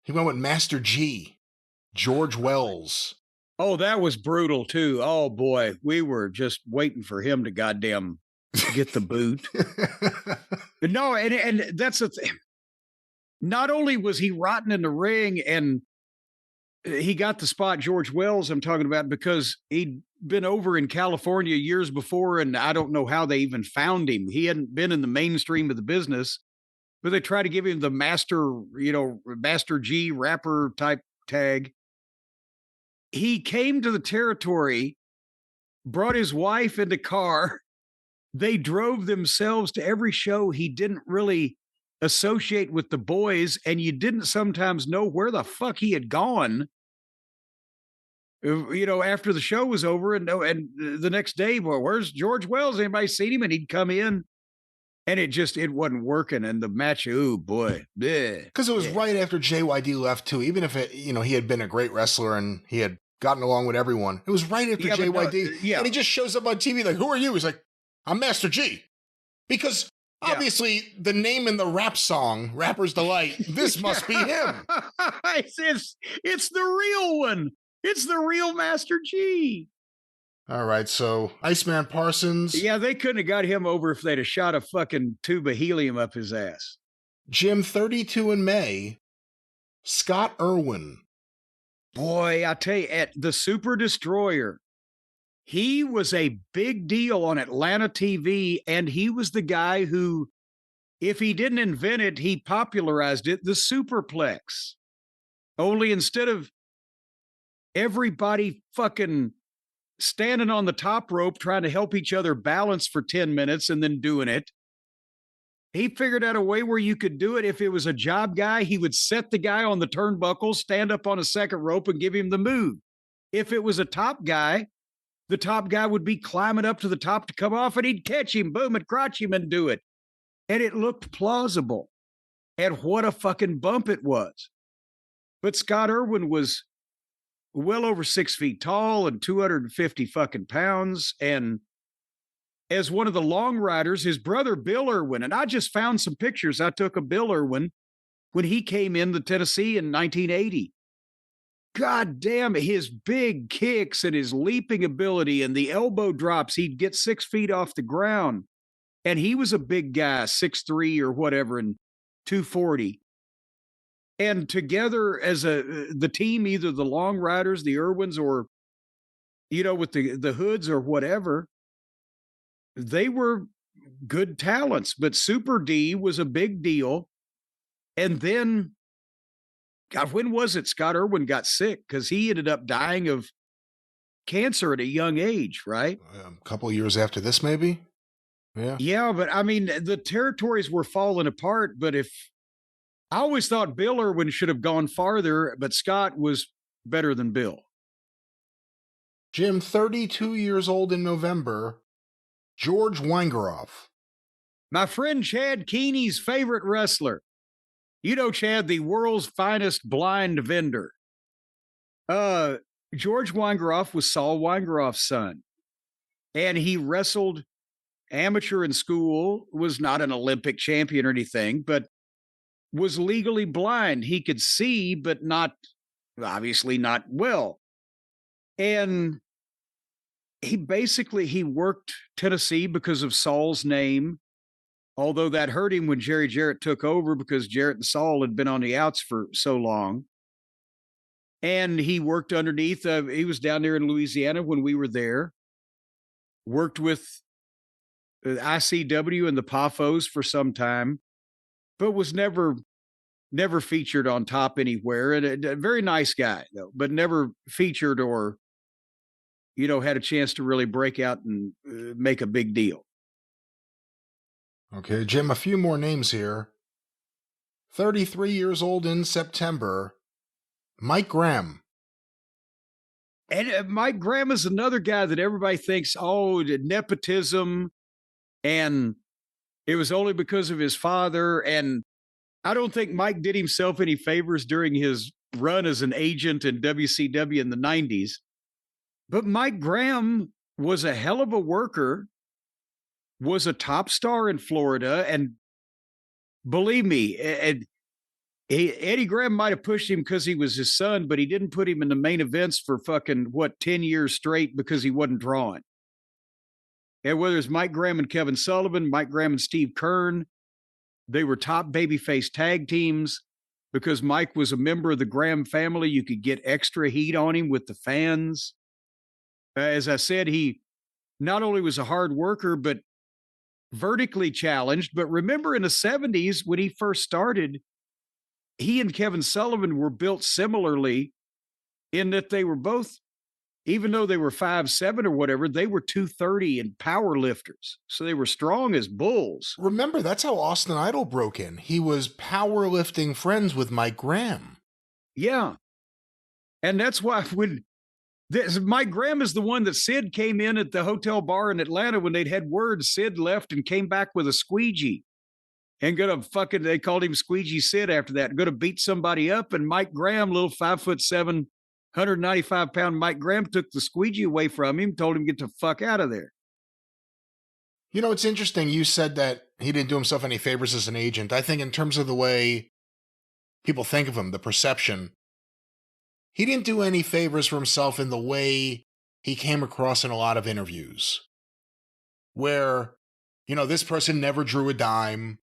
He went with Master G, George Wells. Oh, that was brutal too. Oh boy, we were just waiting for him to goddamn get the boot. But no, and that's the thing. Not only was he rotten in the ring, and he got the spot, George Wells I'm talking about, because he'd been over in California years before, and I don't know how they even found him. He hadn't been in the mainstream of the business, but they tried to give him the Master G rapper type tag. He came to the territory, brought his wife in the car. They drove themselves to every show. He didn't really associate with the boys, and you didn't sometimes know where the fuck he had gone. After the show was over, and the next day, well, where's George Wells? Anybody seen him? And he'd come in, and it wasn't working. And the match, oh boy, because it was right after JYD left too. Even if he had been a great wrestler and he had gotten along with everyone, it was right after JYD. And he just shows up on TV like, "Who are you?" He's like, "I'm Master G," because obviously the name in the rap song, "Rapper's Delight," this must be him. It's the real one. It's the real Master G. All right, so Iceman Parsons. Yeah, they couldn't have got him over if they'd have shot a fucking tube of helium up his ass. Jim, 32 in May. Scott Irwin. Boy, I tell you, at the Super Destroyer, he was a big deal on Atlanta TV, and he was the guy who, if he didn't invent it, he popularized it, the Superplex. Only instead of everybody fucking standing on the top rope trying to help each other balance for 10 minutes and then doing it, he figured out a way where you could do it. If it was a job guy, he would set the guy on the turnbuckle, stand up on a second rope, and give him the move. If it was a top guy, the top guy would be climbing up to the top to come off, and he'd catch him, boom, and crotch him and do it. And it looked plausible. And what a fucking bump it was. But Scott Irwin was well over 6 feet tall and 250 fucking pounds. And as one of the long riders, his brother Bill Irwin, and I just found some pictures I took of Bill Irwin when he came into Tennessee in 1980. God damn, his big kicks and his leaping ability and the elbow drops, he'd get 6 feet off the ground. And he was a big guy, 6'3" or whatever, and 240. And together as the team, either the Long Riders, the Irwins, or, with the Hoods or whatever, they were good talents. But Super D was a big deal. And then, God, when was it Scott Irwin got sick? Because he ended up dying of cancer at a young age, right? A couple of years after this, maybe? Yeah. Yeah, but I mean, the territories were falling apart. But I always thought Bill Irwin should have gone farther, but Scott was better than Bill. Jim, 32 years old in November, George Weingeroff. My friend Chad Keeney's favorite wrestler. Chad, the world's finest blind vendor. George Weingeroff was Saul Weingeroff's son. And he wrestled amateur in school, was not an Olympic champion or anything, but was legally blind. He could see, but obviously not well. And he worked Tennessee because of Saul's name, although that hurt him when Jarrett took over, because Jarrett and Saul had been on the outs for so long. And he worked underneath, he was down there in Louisiana when we were there, worked with ICW and the Pafos for some time, but was never featured on top anywhere. And a very nice guy, though, but never featured or, had a chance to really break out and make a big deal. Okay, Jim, a few more names here. 33 years old in September, Mike Graham. And Mike Graham is another guy that everybody thinks, nepotism, and it was only because of his father. And I don't think Mike did himself any favors during his run as an agent in WCW in the 90s. But Mike Graham was a hell of a worker, was a top star in Florida. And believe me, Eddie Graham might have pushed him because he was his son, but he didn't put him in the main events for 10 years straight because he wasn't drawing. And whether it's Mike Graham and Kevin Sullivan, Mike Graham and Steve Kern, they were top babyface tag teams because Mike was a member of the Graham family. You could get extra heat on him with the fans. As I said, he not only was a hard worker, but vertically challenged. But remember in the 70s, when he first started, he and Kevin Sullivan were built similarly in that they were both, even though they were 5'7" or whatever, they were 230 and power lifters. So they were strong as bulls. Remember, that's how Austin Idol broke in. He was powerlifting friends with Mike Graham. Yeah. And that's why when Mike Graham is the one that Sid came in at the hotel bar in Atlanta when they'd had word. Sid left and came back with a squeegee and they called him Squeegee Sid after that, going to beat somebody up. And Mike Graham, little 5'7", 195-pound Mike Graham, took the squeegee away from him, told him get the fuck out of there. You know, it's interesting. You said that he didn't do himself any favors as an agent. I think in terms of the way people think of him, the perception, he didn't do any favors for himself in the way he came across in a lot of interviews. Where, you know, this person never drew a dime.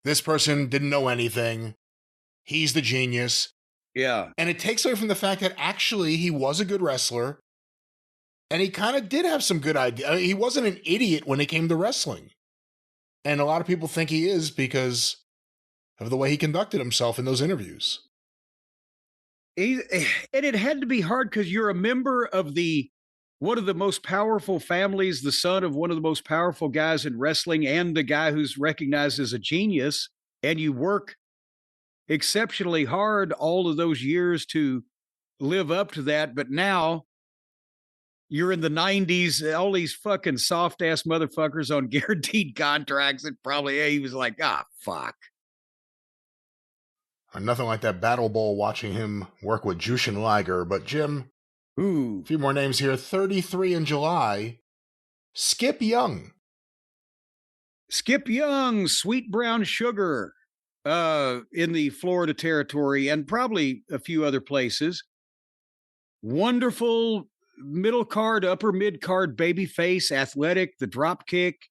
This person didn't know anything. He's the genius. Yeah. And it takes away from the fact that actually he was a good wrestler. And he kind of did have some good ideas. He wasn't an idiot when it came to wrestling. And a lot of people think he is because of the way he conducted himself in those interviews. And it had to be hard because you're a member of one of the most powerful families, the son of one of the most powerful guys in wrestling and the guy who's recognized as a genius. And you work exceptionally hard all of those years to live up to that. But now you're in the 90s, all these fucking soft ass motherfuckers on guaranteed contracts. And probably he was like, fuck. Nothing like that Battle Bowl watching him work with Jushin Liger. But Jim, a few more names here. 33 in July, Skip Young. Skip Young, Sweet Brown Sugar, in the Florida territory and probably a few other places. Wonderful middle card, upper mid card baby face, athletic, the drop kick.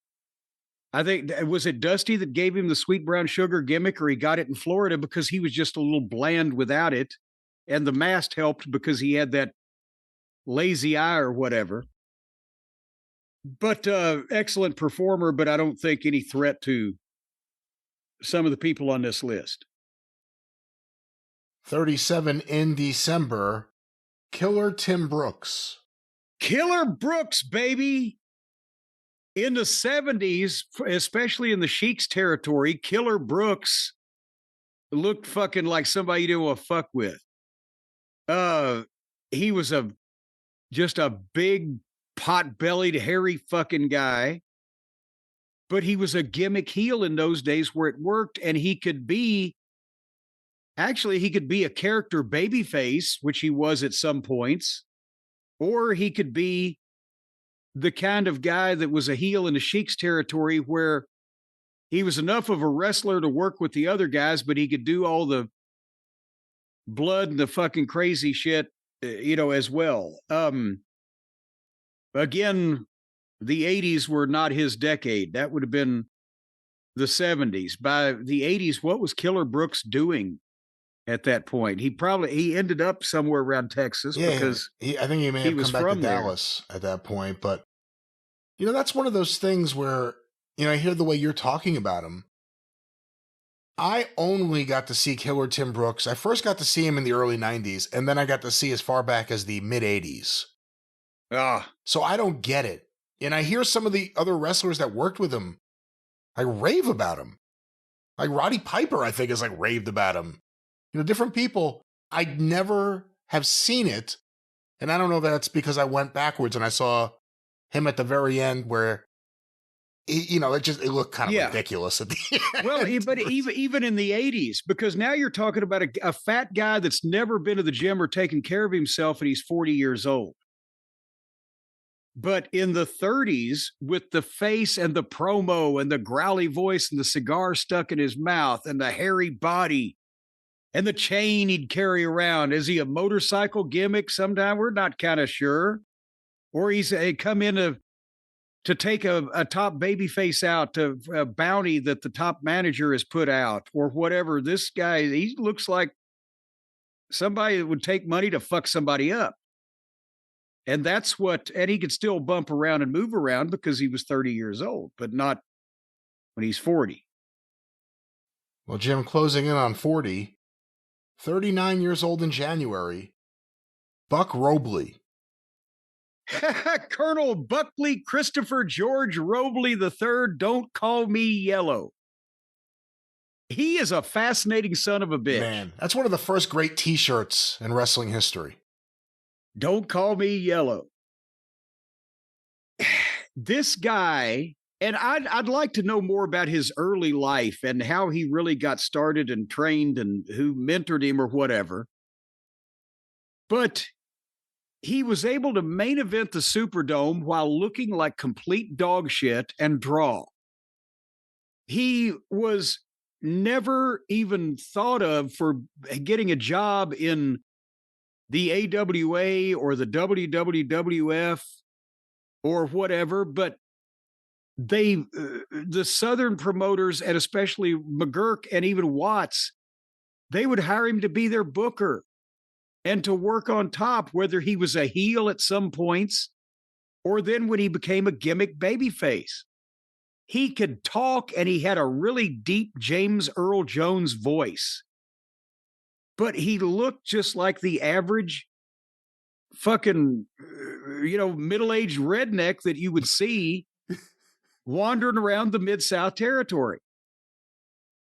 I think, was it Dusty that gave him the Sweet Brown Sugar gimmick, or he got it in Florida because he was just a little bland without it? And the mask helped because he had that lazy eye or whatever. But excellent performer, but I don't think any threat to some of the people on this list. 37 in December, Killer Tim Brooks. Killer Brooks, baby. In the 70s, especially in the Sheik's territory, Killer Brooks looked fucking like somebody you didn't want to fuck with. He was just a big, pot-bellied, hairy fucking guy. But he was a gimmick heel in those days where it worked, and he could be a character babyface, which he was at some points, or he could be the kind of guy that was a heel in the Sheik's territory where he was enough of a wrestler to work with the other guys, but he could do all the blood and the fucking crazy shit, as well. Again, the 80s were not his decade. That would have been the 70s. By the 80s, what was Killer Brooks doing at that point? He ended up somewhere around Texas because I think he may have come back to Dallas at that point. But, that's one of those things where, I hear the way you're talking about him. I only got to see Killer Tim Brooks. I first got to see him in the early 90s, and then I got to see as far back as the mid 80s. So I don't get it. And I hear some of the other wrestlers that worked with him, I rave about him. Like Roddy Piper, I think, is raved about him. Different people. I never have seen it. And I don't know if that's because I went backwards and I saw him at the very end where, it looked kind of ridiculous at the end. Well, but even in the 80s, because now you're talking about a fat guy that's never been to the gym or taken care of himself, and he's 40 years old. But in the 30s, with the face and the promo and the growly voice and the cigar stuck in his mouth and the hairy body and the chain he'd carry around, is he a motorcycle gimmick sometime? We're not kind of sure. Or he's come in to take a top babyface out to a bounty that the top manager has put out or whatever. This guy, he looks like somebody that would take money to fuck somebody up. And that's what, and he could still bump around and move around because he was 30 years old, but not when he's 40. Well, Jim, closing in on 40, 39 years old in January, Buck Robley. Colonel Buckley Christopher George Robley III, don't call me yellow. He is a fascinating son of a bitch. Man, that's one of the first great t-shirts in wrestling history. Don't call me yellow. This guy, and I'd like to know more about his early life and how he really got started and trained and who mentored him or whatever. But he was able to main event the Superdome while looking like complete dog shit and draw. He was never even thought of for getting a job in the AWA or the WWF or whatever, but the Southern promoters, and especially McGurk and even Watts, they would hire him to be their booker and to work on top, whether he was a heel at some points or then when he became a gimmick babyface. He could talk and he had a really deep James Earl Jones voice. But he looked just like the average fucking, middle-aged redneck that you would see wandering around the Mid-South territory.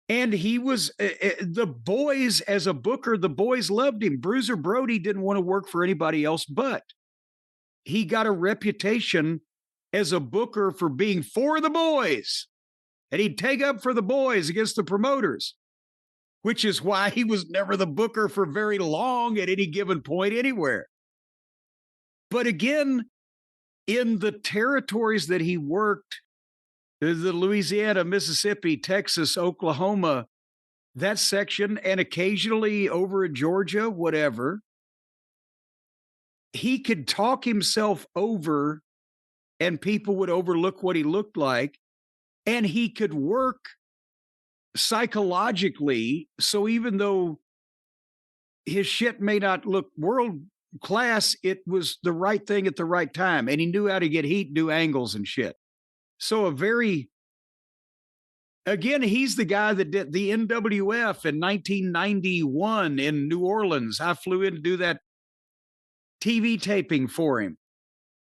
And he was, the boys, as a booker, the boys loved him. Bruiser Brody didn't want to work for anybody else, but he got a reputation as a booker for being for the boys. And he'd take up for the boys against the promoters, which is why he was never the booker for very long at any given point anywhere. But again, in the territories that he worked, the Louisiana, Mississippi, Texas, Oklahoma, that section, and occasionally over in Georgia, whatever, he could talk himself over and people would overlook what he looked like, and he could work psychologically. So even though his shit may not look world class, it was the right thing at the right time. And he knew how to get heat, do angles and shit. So again, he's the guy that did the NWF in 1991 in New Orleans. I flew in to do that TV taping for him,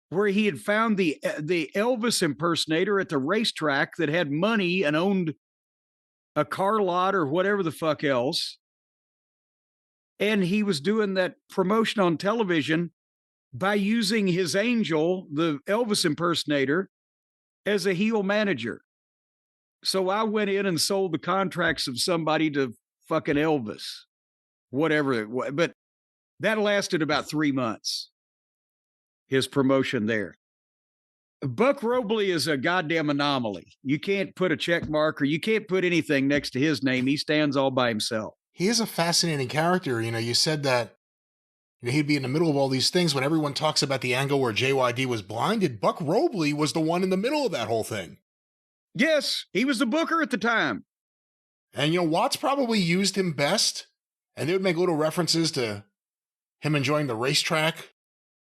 where he had found the Elvis impersonator at the racetrack that had money and owned a car lot or whatever the fuck else. And he was doing that promotion on television by using his angel, the Elvis impersonator, as a heel manager. So I went in and sold the contracts of somebody to fucking Elvis, whatever it was. But that lasted about 3 months, his promotion there. Buck Robley is a goddamn anomaly. You can't put a check mark or you can't put anything next to his name. He stands all by himself. He is a fascinating character. You said that he'd be in the middle of all these things when everyone talks about the angle where JYD was blinded. Buck Robley was the one in the middle of that whole thing. Yes, he was the booker at the time. And, Watts probably used him best. And they would make little references to him enjoying the racetrack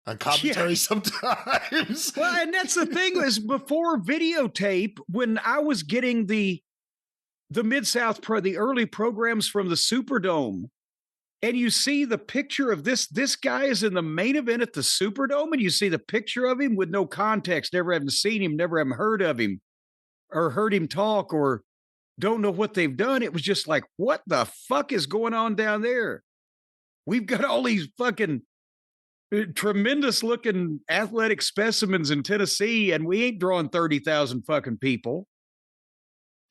on commentary sometimes. Well, and that's the thing is before videotape, when I was getting the Mid-South the early programs from the Superdome, and you see the picture of this guy is in the main event at the Superdome, and you see the picture of him with no context, never having seen him, never having heard of him, or heard him talk, or don't know what they've done. It was just like, what the fuck is going on down there? We've got all these fucking tremendous looking athletic specimens in Tennessee, and we ain't drawing 30,000 fucking people.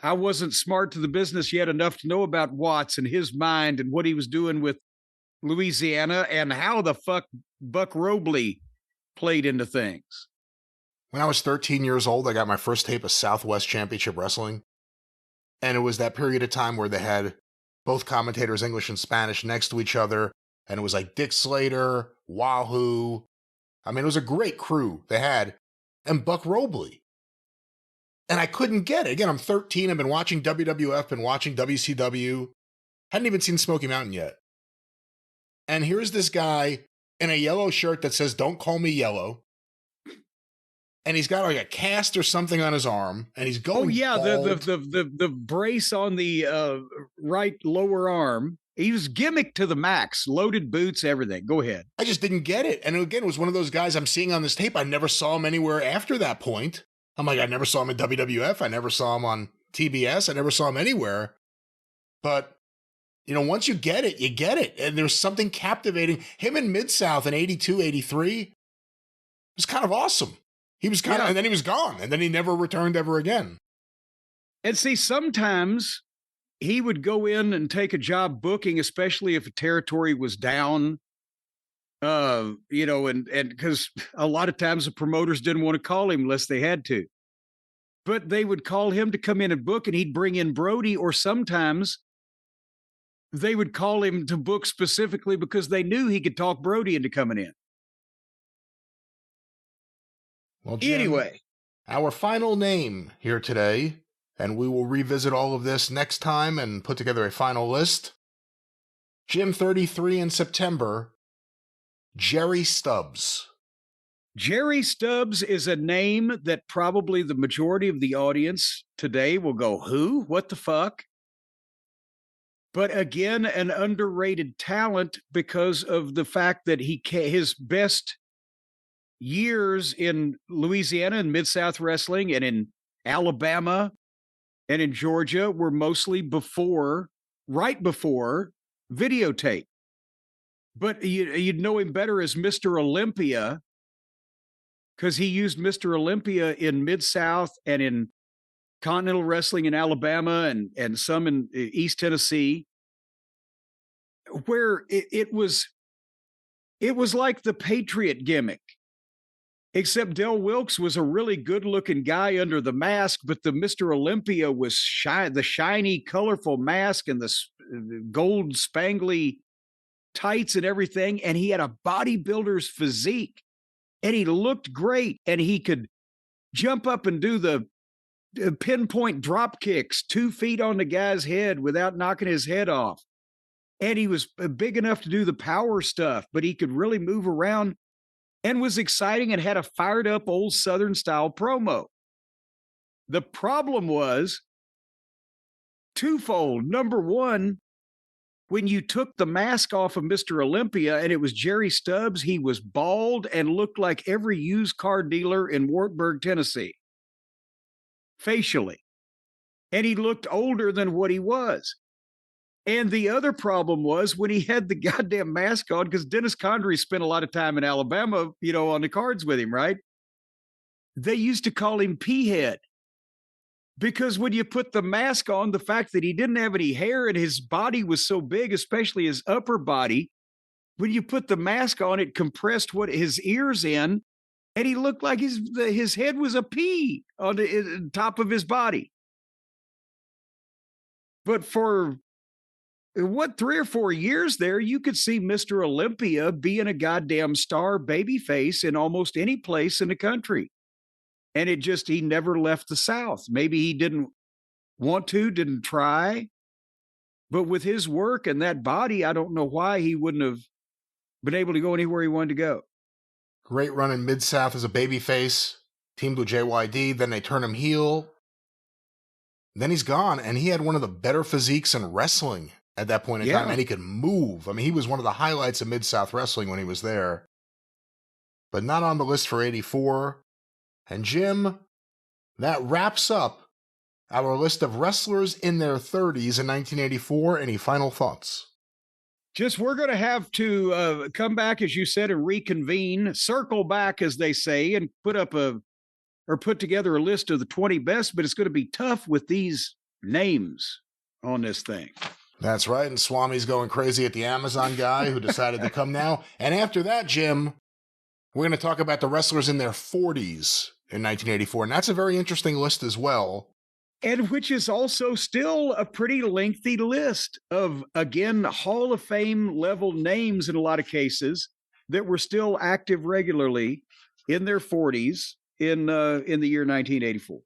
I wasn't smart to the business yet enough to know about Watts and his mind and what he was doing with Louisiana and how the fuck Buck Robley played into things. When I was 13 years old, I got my first tape of Southwest Championship Wrestling. And it was that period of time where they had both commentators, English and Spanish, next to each other. And it was like Dick Slater, Wahoo. I mean, it was a great crew they had. And Buck Robley. And I couldn't get it. Again, I'm 13. I've been watching WWF, been watching WCW. Hadn't even seen Smoky Mountain yet. And here's this guy in a yellow shirt that says, "Don't call me yellow." And he's got like a cast or something on his arm, and he's going. Oh yeah, bald. the brace on the right lower arm. He was gimmicked to the max, loaded boots, everything. Go ahead. I just didn't get it. And again, it was one of those guys I'm seeing on this tape. I never saw him anywhere after that point. I'm like, I never saw him in WWF. I never saw him on TBS. I never saw him anywhere. But, once you get it, you get it. And there's something captivating. Him in Mid-South in 82, 83 was kind of awesome. He was kind of, and then he was gone. And then he never returned ever again. And see, sometimes he would go in and take a job booking, especially if a territory was down, and because a lot of times the promoters didn't want to call him unless they had to. But they would call him to come in and book, and he'd bring in Brody, or sometimes they would call him to book specifically because they knew he could talk Brody into coming in. Well, Jim, anyway, our final name here today, and we will revisit all of this next time and put together a final list. Jim 33 in September, Jerry Stubbs. Jerry Stubbs is a name that probably the majority of the audience today will go, who? What the fuck? But again, an underrated talent because of the fact that his best years in Louisiana and Mid-South Wrestling and in Alabama and in Georgia were mostly right before videotape. But you'd know him better as Mr. Olympia because he used Mr. Olympia in Mid-South and in Continental Wrestling in Alabama and some in East Tennessee, where it was like the Patriot gimmick. Except Del Wilkes was a really good-looking guy under the mask, but the Mr. Olympia was the shiny, colorful mask and the gold spangly tights and everything, and he had a bodybuilder's physique, and he looked great, and he could jump up and do the pinpoint drop kicks 2 feet on the guy's head without knocking his head off. And he was big enough to do the power stuff, but he could really move around and was exciting and had a fired up old Southern style promo. The problem was twofold. Number one, when you took the mask off of Mr. Olympia and it was Jerry Stubbs, he was bald and looked like every used car dealer in Wartburg, Tennessee, facially. And he looked older than what he was. And the other problem was when he had the goddamn mask on, because Dennis Condrey spent a lot of time in Alabama, on the cards with him, right? They used to call him P-head. Because when you put the mask on, the fact that he didn't have any hair and his body was so big, especially his upper body, when you put the mask on, it compressed his ears in, and he looked like his head was a pea on the top of his body. But for 3 or 4 years there, you could see Mr. Olympia being a goddamn star babyface in almost any place in the country. And he never left the South. Maybe he didn't want to, didn't try. But with his work and that body, I don't know why he wouldn't have been able to go anywhere he wanted to go. Great run in Mid-South as a babyface. Teamed with JYD. Then they turn him heel. Then he's gone. And he had one of the better physiques in wrestling at that point in time, and he could move. I mean, he was one of the highlights of Mid-South Wrestling when he was there. But not on the list for 84. And Jim, that wraps up our list of wrestlers in their 30s in 1984. Any final thoughts? We're going to have to come back, as you said, and reconvene, circle back, as they say, and put together a list of the 20 best, but it's going to be tough with these names on this thing. That's right, and Swami's going crazy at the Amazon guy who decided to come now. And after that, Jim, we're going to talk about the wrestlers in their 40s in 1984, and that's a very interesting list as well. And which is also still a pretty lengthy list of, again, Hall of Fame level names in a lot of cases that were still active regularly in their 40s in the year 1984.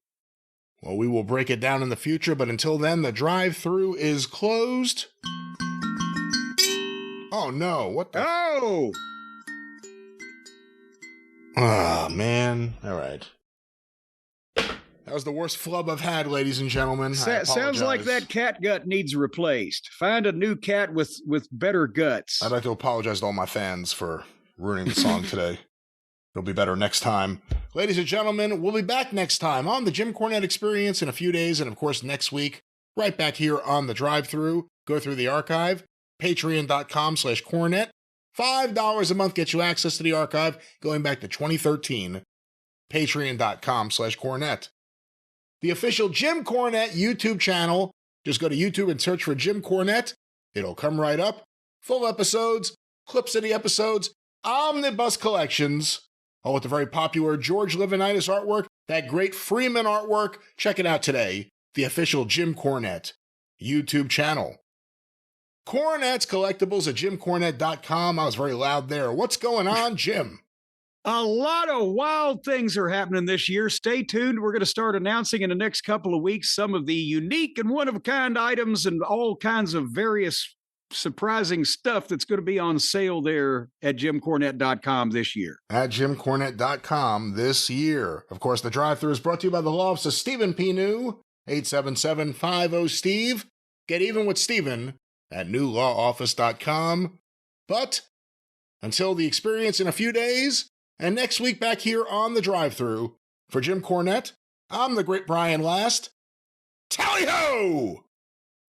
Well, we will break it down in the future, but until then, the drive-thru is closed. Oh, no. What the? Oh! Ah, man. All right. That was the worst flub I've had, ladies and gentlemen. Sounds like that cat gut needs replaced. Find a new cat with better guts. I'd like to apologize to all my fans for ruining the song today. It'll be better next time. Ladies and gentlemen, we'll be back next time on the Jim Cornette Experience in a few days, and of course next week, right back here on the drive-thru. Go through the archive, patreon.com/Cornette. $5 a month gets you access to the archive going back to 2013. Patreon.com/Cornette. The official Jim Cornette YouTube channel. Just go to YouTube and search for Jim Cornette. It'll come right up. Full episodes, clips of the episodes, omnibus collections, all with the very popular George Livonitis artwork, that great Freeman artwork. Check it out today. The official Jim Cornette YouTube channel. Cornette's Collectibles at JimCornette.com. I was very loud there. What's going on, Jim? A lot of wild things are happening this year. Stay tuned. We're going to start announcing in the next couple of weeks some of the unique and one-of-a-kind items and all kinds of various surprising stuff that's going to be on sale there at JimCornette.com this year. At JimCornette.com this year. Of course, the drive-thru is brought to you by the law office of Stephen P. New, 877-50-STEVE. Get even with Stephen at newlawoffice.com. But until the experience in a few days, and next week back here on the drive-thru, for Jim Cornette, I'm the great Brian Last. Tally-ho!